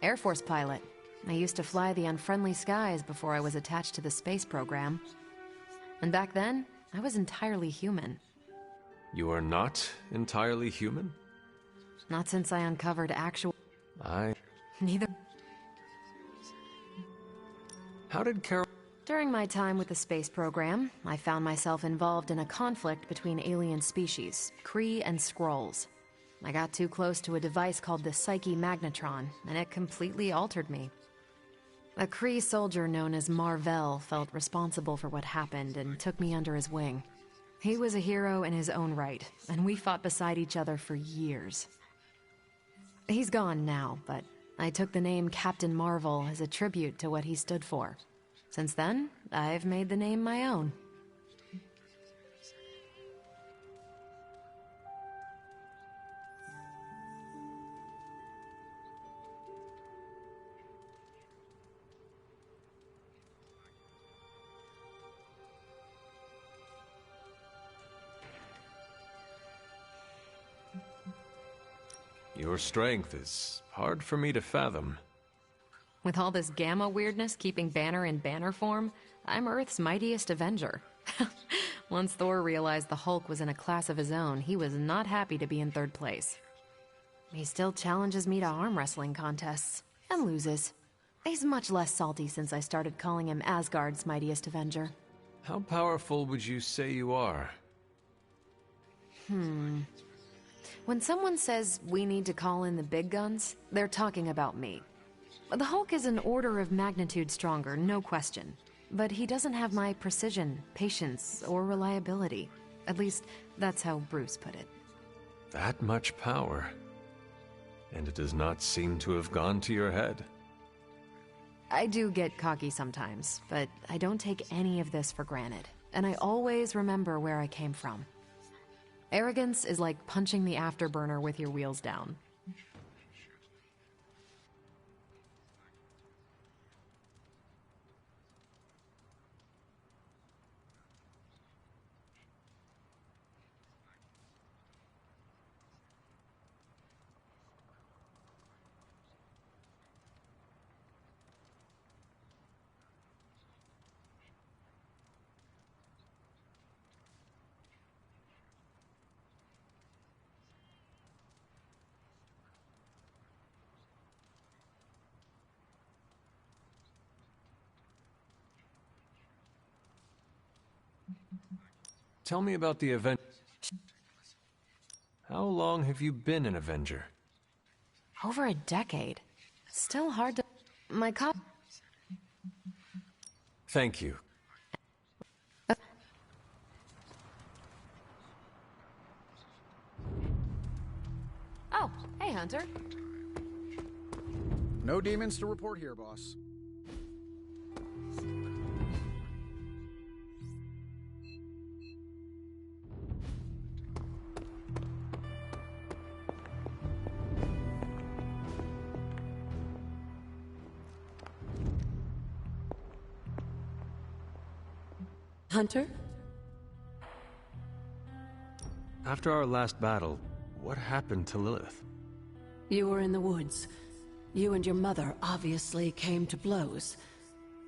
N: Air Force pilot. I used to fly the unfriendly skies before I was attached to the space program. And back then, I was entirely human.
J: You are not entirely human?
N: Not since I uncovered actual... Neither...
J: How did Carol...
N: During my time with the space program, I found myself involved in a conflict between alien species, Kree and Skrulls. I got too close to a device called the Psyche Magnetron, and it completely altered me. A Kree soldier known as Mar-Vell felt responsible for what happened and took me under his wing. He was a hero in his own right, and we fought beside each other for years. He's gone now, but I took the name Captain Marvel as a tribute to what he stood for. Since then, I've made the name my own.
J: Your strength is hard for me to fathom.
N: With all this Gamma weirdness keeping Banner in banner form, I'm Earth's mightiest Avenger. Once Thor realized the Hulk was in a class of his own, he was not happy to be in third place. He still challenges me to arm wrestling contests, and loses. He's much less salty since I started calling him Asgard's mightiest Avenger.
J: How powerful would you say you are?
N: When someone says we need to call in the big guns, they're talking about me. The Hulk is an order of magnitude stronger, no question. But he doesn't have my precision, patience, or reliability. At least, that's how Bruce put it.
J: That much power. And it does not seem to have gone to your head.
N: I do get cocky sometimes, but I don't take any of this for granted. And I always remember where I came from. Arrogance is like punching the afterburner with your wheels down.
J: Tell me about the event. How long have you been an Avenger?
N: Over a decade. Still hard to... My cop...
J: Thank you.
N: Oh, hey, Hunter.
B: No demons to report here, boss.
R: Hunter?
J: After our last battle, what happened to Lilith?
R: You were in the woods. You and your mother obviously came to blows.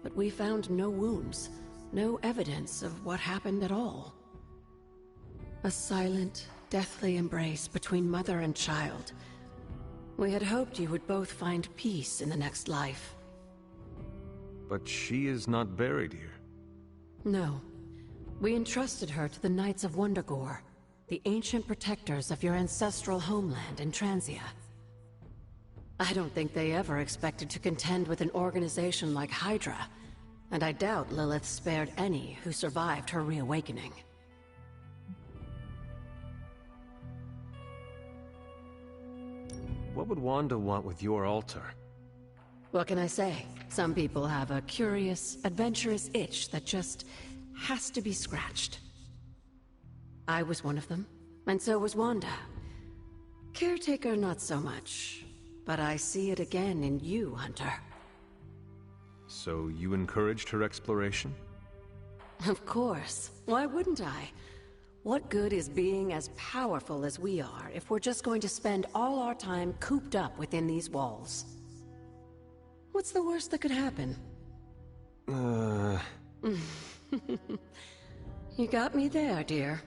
R: But we found no wounds, no evidence of what happened at all. A silent, deathly embrace between mother and child. We had hoped you would both find peace in the next life.
J: But she is not buried here.
R: No. We entrusted her to the Knights of Wundagore, the ancient protectors of your ancestral homeland in Transia. I don't think they ever expected to contend with an organization like Hydra, and I doubt Lilith spared any who survived her reawakening.
J: What would Wanda want with your altar?
R: What can I say? Some people have a curious, adventurous itch that just has to be scratched. I was one of them, and so was Wanda. Caretaker, not so much. But I see it again in you, Hunter.
J: So you encouraged her exploration?
R: Of course. Why wouldn't I? What good is being as powerful as we are if we're just going to spend all our time cooped up within these walls? What's the worst that could happen? You got me there, dear.